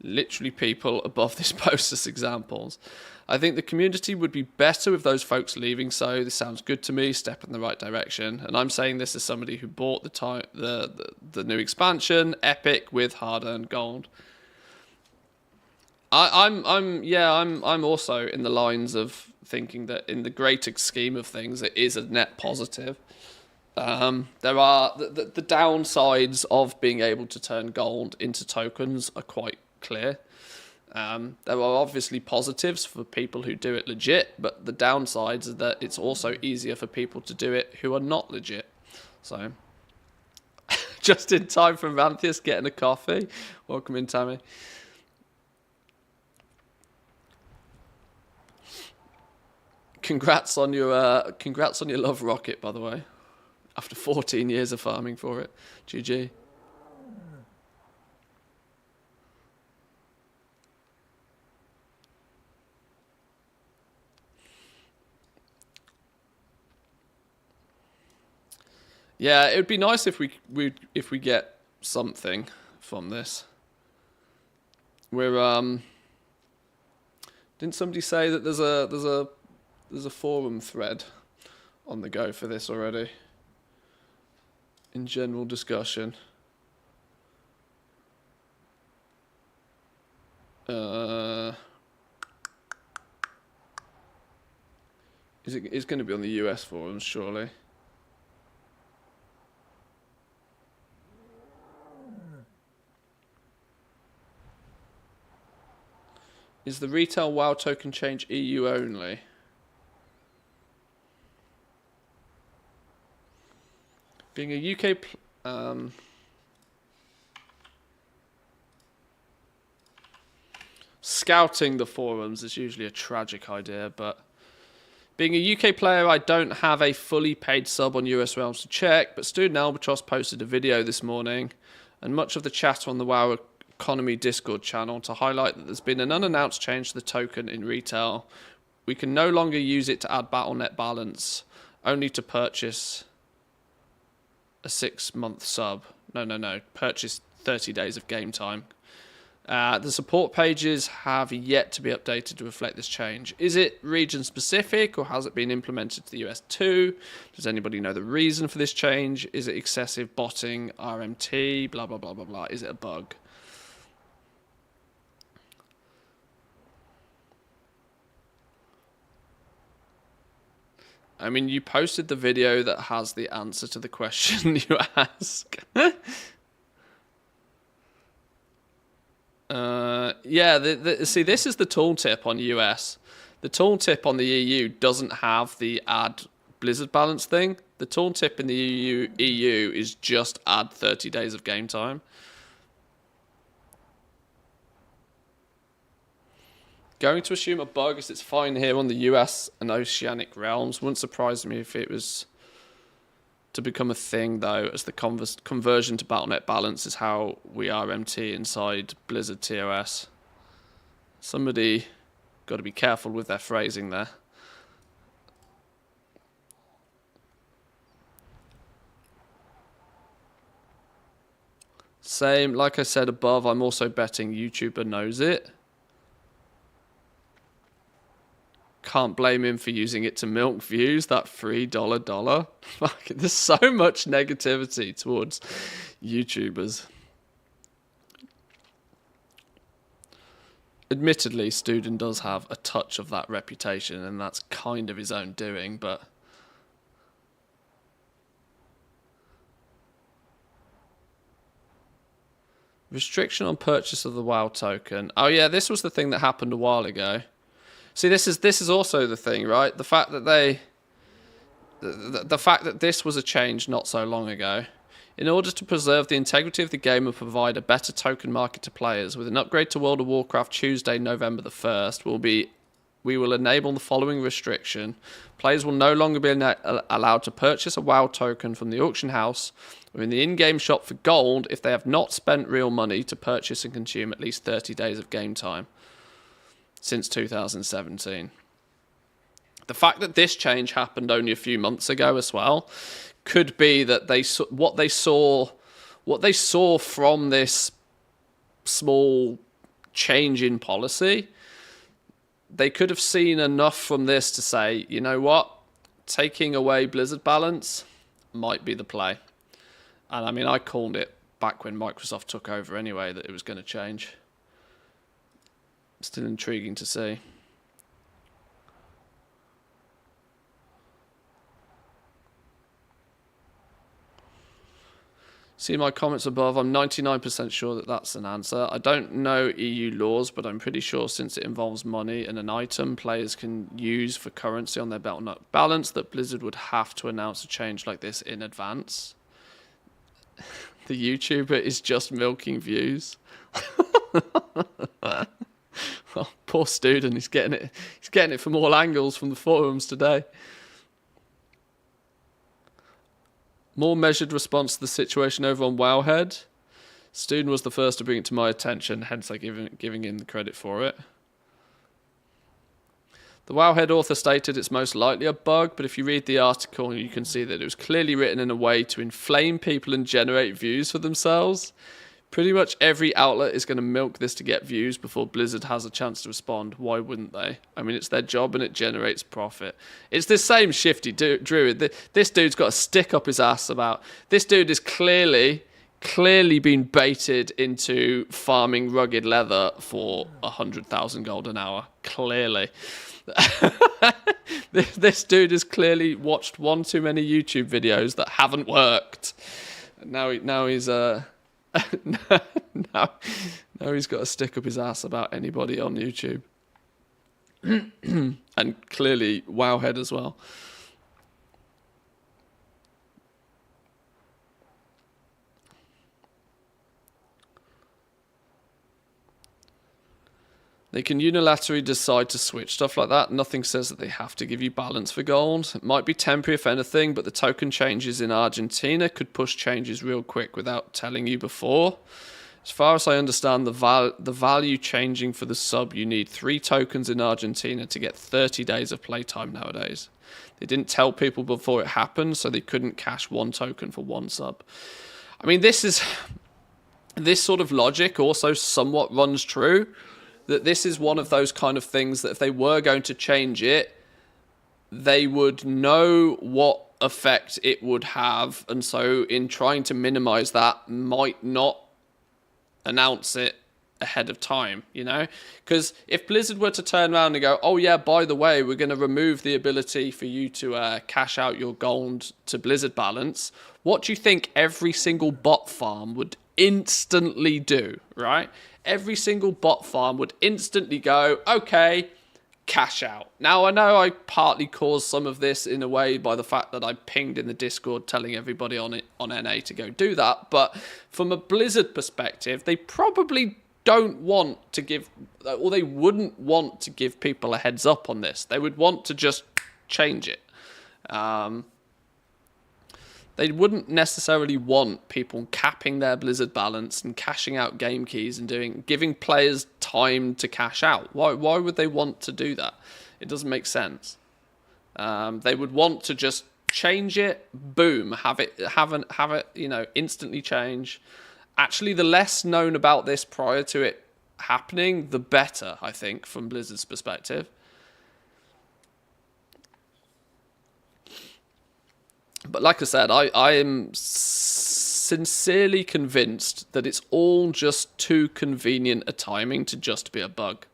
Literally people above this post as examples. I think the community would be better with those folks leaving, so this sounds good to me, step in the right direction. And I'm saying this as somebody who bought the new expansion, Epic, with hard-earned gold. I'm also in the lines of thinking that in the greater scheme of things, it is a net positive. There are the downsides of being able to turn gold into tokens are quite clear. There are obviously positives for people who do it legit, but the downsides are that it's also easier for people to do it who are not legit. So, just in time for Ranthius getting a coffee. Welcome in, Tammy. Congrats on your love rocket, by the way. After 14 years of farming for it. GG. Yeah, it would be nice if we get something from this. We're didn't somebody say that there's a forum thread on the go for this already? In general discussion. It's going to be on the US forums, surely. Is the retail WoW token change EU only? Being a UK... scouting the forums is usually a tragic idea, but... Being a UK player, I don't have a fully paid sub on US Realms to check, but Student Albatross posted a video this morning, and much of the chat on the WoW Economy Discord channel to highlight that there's been an unannounced change to the token in retail. We can no longer use it to add Battle.net balance, only to purchase a 6-month sub. No. Purchase 30 days of game time. The support pages have yet to be updated to reflect this change. Is it region specific or has it been implemented to the US too? Does anybody know the reason for this change? Is it excessive botting, RMT, blah, blah, blah, blah, blah. Is it a bug? I mean, you posted the video that has the answer to the question you ask. See, this is the tooltip on US. The tooltip on the EU doesn't have the add Blizzard balance thing. The tooltip in the EU is just add 30 days of game time. Going to assume a bug is it's fine here on the US and Oceanic realms. Wouldn't surprise me if it was to become a thing, though, as the conversion to Battle.net balance is how we RMT inside Blizzard TOS. Somebody got to be careful with their phrasing there. Same, like I said above, I'm also betting YouTuber knows it. Can't blame him for using it to milk views, that $3 Fuck, there's so much negativity towards YouTubers. Admittedly, Student does have a touch of that reputation, and that's kind of his own doing, but... Restriction on purchase of the WoW token. Oh yeah, this was the thing that happened a while ago. See, this is also the thing, right? The fact that the fact that this was a change not so long ago. In order to preserve the integrity of the game and provide a better token market to players, with an upgrade to World of Warcraft Tuesday, November the 1st, will be we will enable the following restriction. Players will no longer be allowed to purchase a WoW token from the auction house or in the in-game shop for gold if they have not spent real money to purchase and consume at least 30 days of game time since 2017. The fact that this change happened only a few months ago as well could be that what they saw from this small change in policy, they could have seen enough from this to say, you know what, taking away Blizzard balance might be the play. And I mean, I called it back when Microsoft took over anyway, that it was going to change. Still intriguing to see. See my comments above. I'm 99% sure that that's an answer. I don't know EU laws, but I'm pretty sure since it involves money and an item players can use for currency on their Battle.net balance, that Blizzard would have to announce a change like this in advance. The YouTuber is just milking views. Oh, poor student. He's getting it from all angles from the forums today. More measured response to the situation over on Wowhead. Student was the first to bring it to my attention, hence I giving him the credit for it. The Wowhead author stated it's most likely a bug, but if you read the article, you can see that it was clearly written in a way to inflame people and generate views for themselves. Pretty much every outlet is going to milk this to get views before Blizzard has a chance to respond. Why wouldn't they? I mean, it's their job and it generates profit. It's the same shifty druid. This dude's got a stick up his ass about... This dude is clearly been baited into farming rugged leather for 100,000 gold an hour. Clearly. This dude has clearly watched one too many YouTube videos that haven't worked. Now he's... now he's got to stick up his ass about anybody on YouTube. And clearly Wowhead as well. They can unilaterally decide to switch, stuff like that. Nothing says that they have to give you balance for gold. It might be temporary if anything, but the token changes in Argentina could push changes real quick without telling you before. As far as I understand, the value changing for the sub, you need 3 tokens in Argentina to get 30 days of playtime nowadays. They didn't tell people before it happened, so they couldn't cash 1 token for 1 sub. I mean, this sort of logic also somewhat runs true. That this is one of those kind of things that if they were going to change it, they would know what effect it would have. And so in trying to minimize that, might not announce it ahead of time, you know? Because if Blizzard were to turn around and go, oh yeah, by the way, we're going to remove the ability for you to cash out your gold to Blizzard balance, what do you think every single bot farm would instantly do, right? Every single bot farm would instantly go, okay, cash out. Now, I know I partly caused some of this in a way by the fact that I pinged in the Discord telling everybody on NA to go do that, but from a Blizzard perspective, they probably don't want to give, or they wouldn't want to give people a heads up on this. They would want to just change it. They wouldn't necessarily want people capping their Blizzard balance and cashing out game keys and giving players time to cash out. Why would they want to do that? It doesn't make sense. They would want to just change it, boom, have it, you know, instantly change. Actually, the less known about this prior to it happening, the better, I think, from Blizzard's perspective. But like I said, I am sincerely convinced that it's all just too convenient a timing to just be a bug.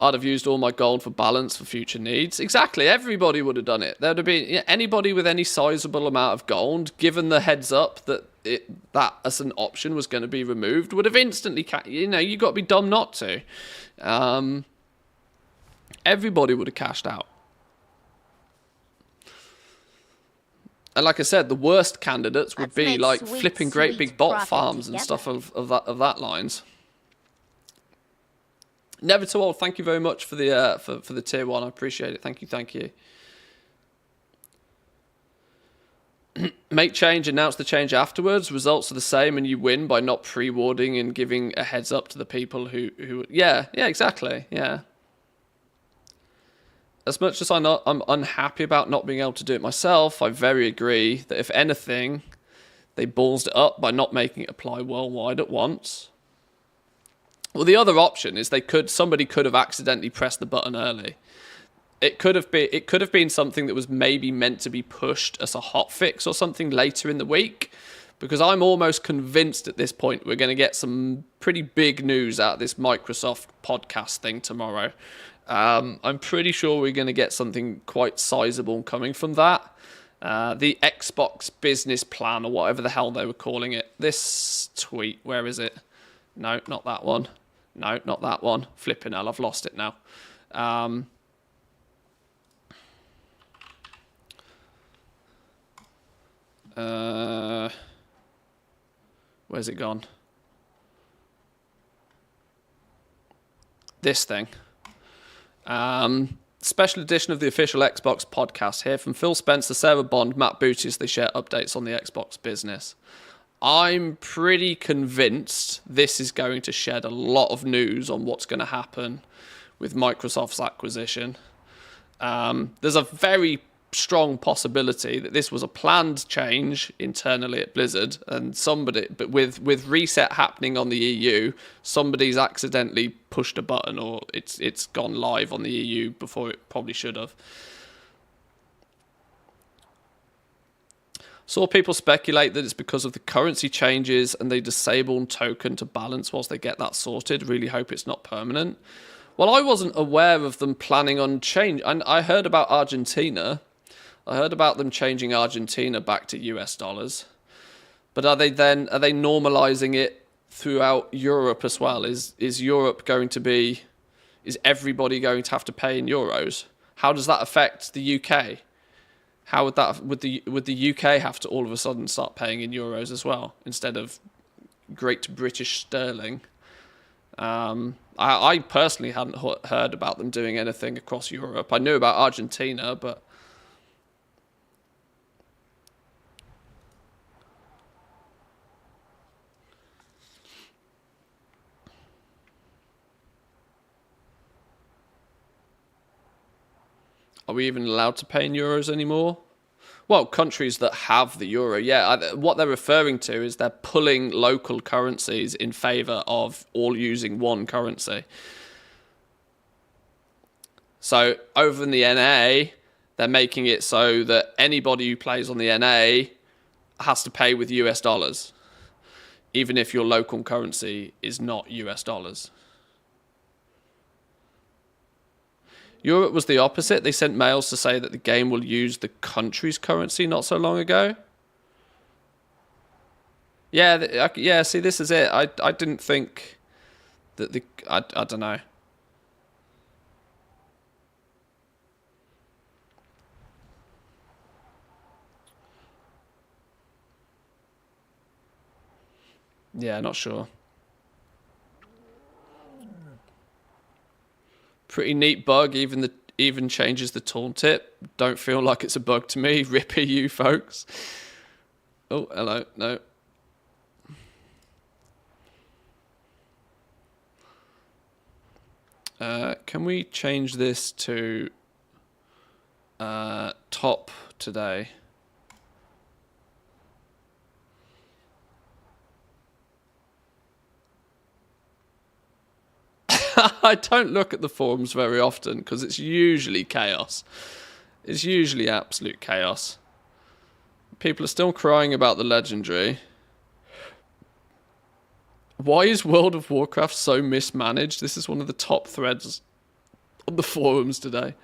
I'd have used all my gold for balance for future needs. Exactly, everybody would have done it. There would have been anybody with any sizable amount of gold, given the heads up that that as an option was going to be removed, would have instantly, you got to be dumb not to. Everybody would have cashed out. And like I said, the worst candidates would be like flipping great big bot farms and stuff of that lines. Never too old. Thank you very much for the for the tier 1. I appreciate it. Thank you. Make change, announce the change afterwards. Results are the same, and you win by not pre-warding and giving a heads up to the people who. Yeah, exactly. Yeah. As much as I'm unhappy about not being able to do it myself, I very agree that if anything, they ballsed it up by not making it apply worldwide at once. Well, the other option is somebody could have accidentally pressed the button early. It could have been something that was maybe meant to be pushed as a hotfix or something later in the week, because I'm almost convinced at this point we're going to get some pretty big news out of this Microsoft podcast thing tomorrow. I'm pretty sure we're going to get something quite sizable coming from that. The Xbox business plan, or whatever the hell they were calling it. This tweet, where is it? No, not that one. No, not that one. Flipping hell, I've lost it now. Where's it gone? This thing. Special edition of the official Xbox podcast here from Phil Spencer, Sarah Bond, Matt Booty as they share updates on the Xbox business. I'm pretty convinced this is going to shed a lot of news on what's going to happen with Microsoft's acquisition. There's a very strong possibility that this was a planned change internally at Blizzard, and but with reset happening on the EU, somebody's accidentally pushed a button, or it's gone live on the EU before it probably should have. Saw people speculate that it's because of the currency changes and they disable token to balance whilst they get that sorted. Really hope it's not permanent. Well, I wasn't aware of them planning on change, and I heard about Argentina. I heard about them changing Argentina back to US dollars. But are they normalizing it throughout Europe as well? Is Europe going to be, is everybody going to have to pay in euros? How does that affect the UK? How would the UK have to all of a sudden start paying in euros as well instead of Great British sterling? I personally hadn't heard about them doing anything across Europe. I knew about Argentina, but are we even allowed to pay in euros anymore? Well, countries that have the euro, yeah. What they're referring to is they're pulling local currencies in favour of all using one currency. So over in the NA, they're making it so that anybody who plays on the NA has to pay with US dollars, even if your local currency is not US dollars. Europe was the opposite. They sent mails to say that the game will use the country's currency not so long ago. Yeah, see, this is it. I didn't think that I don't know. Yeah, not sure. Pretty neat bug, even changes the tooltip. Don't feel like it's a bug to me. Ripper you folks. Oh, hello. No. Can we change this to top today? I don't look at the forums very often because it's usually chaos. It's usually absolute chaos. People are still crying about the legendary. Why is World of Warcraft so mismanaged? This is one of the top threads on the forums today.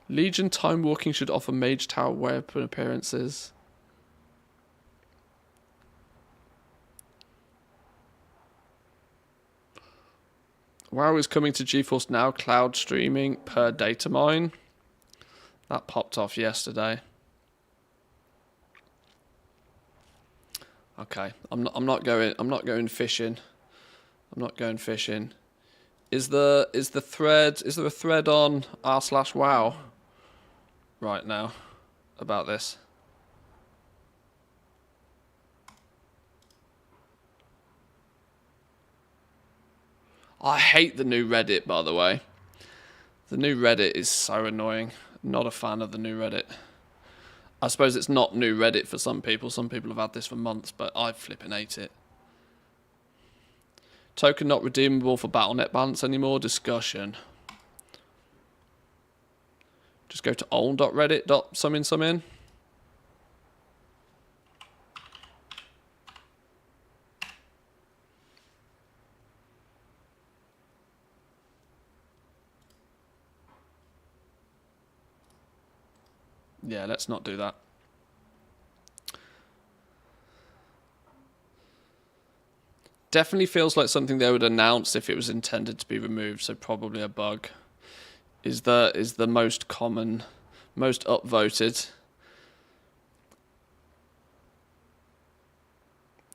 Legion time walking should offer Mage Tower weapon appearances. WoW is coming to GeForce Now cloud streaming per data mine. That popped off yesterday. Okay, I'm not going fishing. I'm not going fishing. Is there a thread on r/wow right now about this? I hate the new Reddit, by the way. The new Reddit is so annoying. Not a fan of the new Reddit. I suppose it's not new Reddit for some people. Some people have had this for months, but I flipping hate it. Token not redeemable for Battle.net balance anymore. Discussion. Just go to own.reddit.sumin. Yeah, let's not do that. Definitely feels like something they would announce if it was intended to be removed, so probably a bug. Is the most common, most upvoted.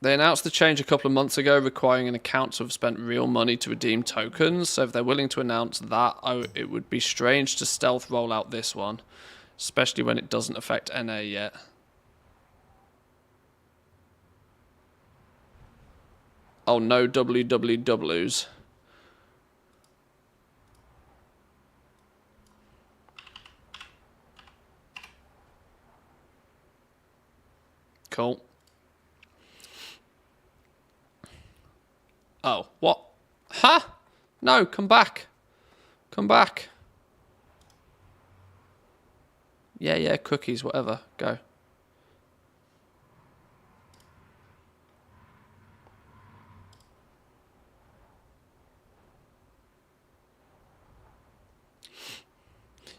They announced the change a couple of months ago, requiring an account to have spent real money to redeem tokens, so if they're willing to announce that, it would be strange to stealth roll out this one, especially when it doesn't affect NA yet. Oh, no wwws. Cool. Oh, what? Huh? No, come back. Come back. Yeah, cookies, whatever. Go.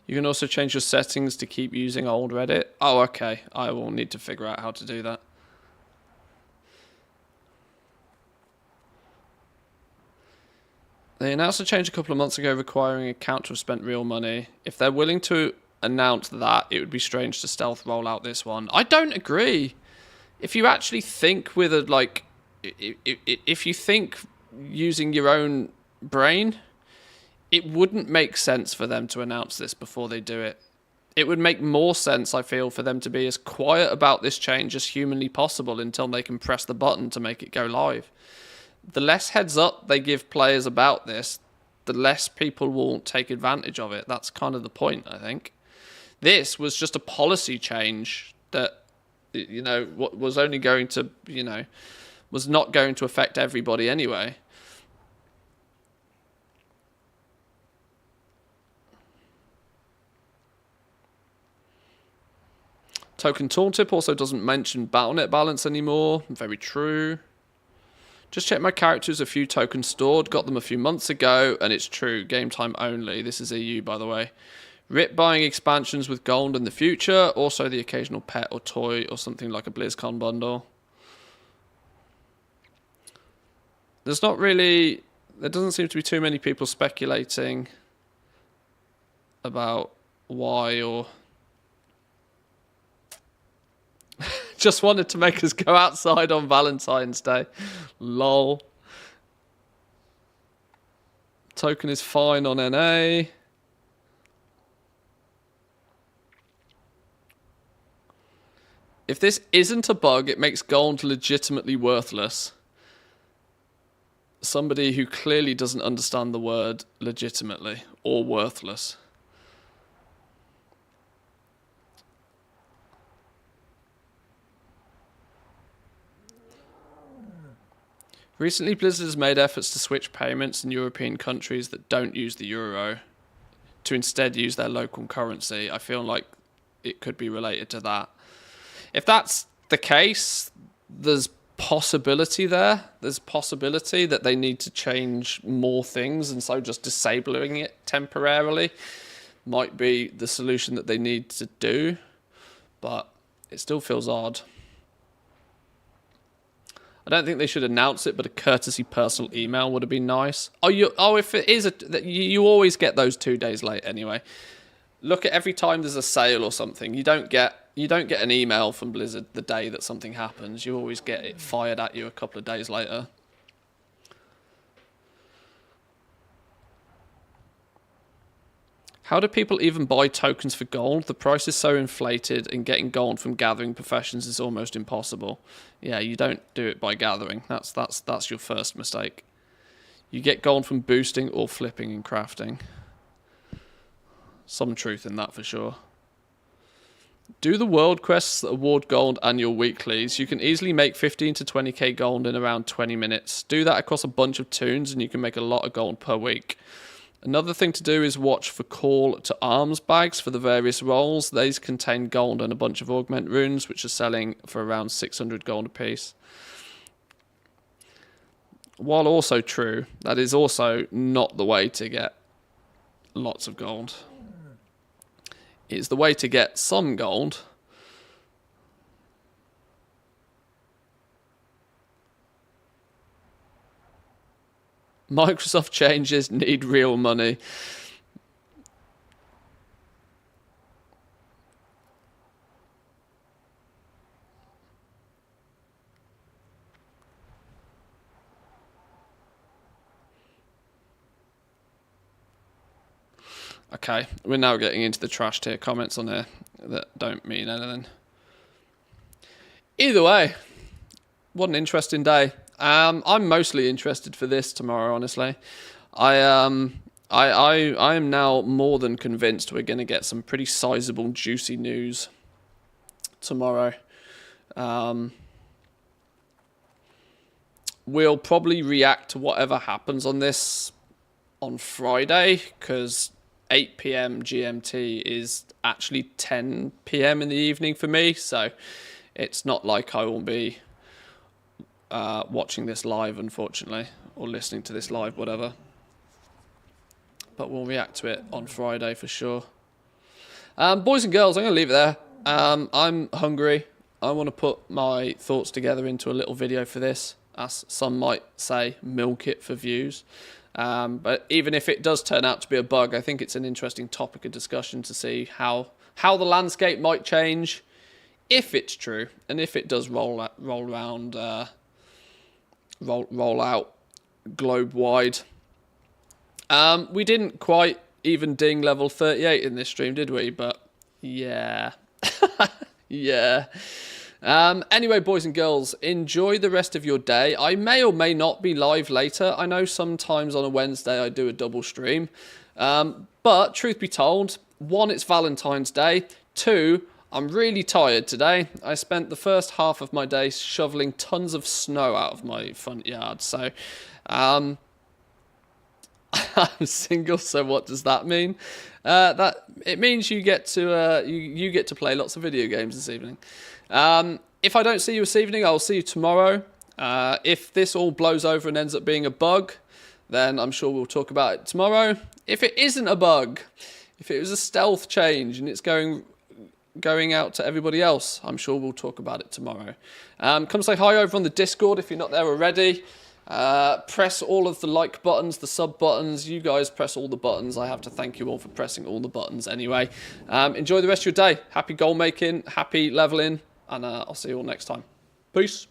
You can also change your settings to keep using old Reddit. Oh, okay. I will need to figure out how to do that. They announced a change a couple of months ago requiring an account to have spent real money. If they're willing to announce that, it would be strange to stealth roll out this one. I don't agree. If you actually think with a, like, if you think using your own brain, it wouldn't make sense for them to announce this before they do it. It would make more sense, I feel, for them to be as quiet about this change as humanly possible until they can press the button to make it go live. The less heads up they give players about this, the less people will take advantage of it. That's kind of the point, I think. This was just a policy change that, you know, what was only going to, you know, was not going to affect everybody anyway. Token Tooltip also doesn't mention Battle.net balance anymore. Very true. Just checked my characters, a few tokens stored. Got them a few months ago, and it's true. Game time only. This is EU, by the way. Rip buying expansions with gold in the future. Also the occasional pet or toy or something like a BlizzCon bundle. There's not really... There doesn't seem to be too many people speculating about why or... Just wanted to make us go outside on Valentine's Day. Lol. Token is fine on NA. If this isn't a bug, it makes gold legitimately worthless. Somebody who clearly doesn't understand the word legitimately or worthless. Recently, Blizzard has made efforts to switch payments in European countries that don't use the euro to instead use their local currency. I feel like it could be related to that. If that's the case, there's possibility there. There's possibility that they need to change more things, and so just disabling it temporarily might be the solution that they need to do. But it still feels odd. I don't think they should announce it, but a courtesy personal email would have been nice. If it is you always get those 2 days late anyway. Look at every time there's a sale or something, you don't get an email from Blizzard the day that something happens. You always get it fired at you a couple of days later. How do people even buy tokens for gold? The price is so inflated, and getting gold from gathering professions is almost impossible. Yeah, you don't do it by gathering. That's your first mistake. You get gold from boosting or flipping and crafting. Some truth in that for sure. Do the world quests that award gold and your weeklies. You can easily make 15 to 20k gold in around 20 minutes. Do that across a bunch of toons and you can make a lot of gold per week. Another thing to do is watch for call to arms bags for the various roles. These contain gold and a bunch of augment runes, which are selling for around 600 gold apiece. While also true, that is also not the way to get lots of gold. It's the way to get some gold. Microsoft changes need real money. Okay, we're now getting into the trash tier comments on here that don't mean anything. Either way, what an interesting day. I'm mostly interested for this tomorrow, honestly. I am now more than convinced we're going to get some pretty sizable, juicy news tomorrow. We'll probably react to whatever happens on this on Friday, because 8 p.m. GMT is actually 10 p.m. in the evening for me, so it's not like I will be watching this live, unfortunately, or listening to this live, whatever. But we'll react to it on Friday for sure. Boys and girls, I'm going to leave it there. I'm hungry. I want to put my thoughts together into a little video for this, as some might say, milk it for views. But even if it does turn out to be a bug, I think it's an interesting topic of discussion to see how the landscape might change, if it's true, and if it does roll out globe wide. We didn't quite even ding level 38 in this stream, did we? But yeah. Yeah. Anyway, boys and girls, enjoy the rest of your day. I may or may not be live later. I know sometimes on a Wednesday I do a double stream. But truth be told, 1, it's Valentine's Day. 2, I'm really tired today. I spent the first half of my day shoveling tons of snow out of my front yard. So, I'm single, so what does that mean? That it means you get to you get to play lots of video games this evening. If I don't see you this evening, I'll see you tomorrow. If this all blows over and ends up being a bug, then I'm sure we'll talk about it tomorrow. If it isn't a bug, if it was a stealth change and it's going out to everybody else, I'm sure we'll talk about it tomorrow. Come say hi over on the Discord if you're not there already. Press all of the like buttons, the sub buttons. You guys press all the buttons. I have to thank you all for pressing all the buttons anyway. Enjoy the rest of your day. Happy goal making, happy leveling, and I'll see you all next time. Peace.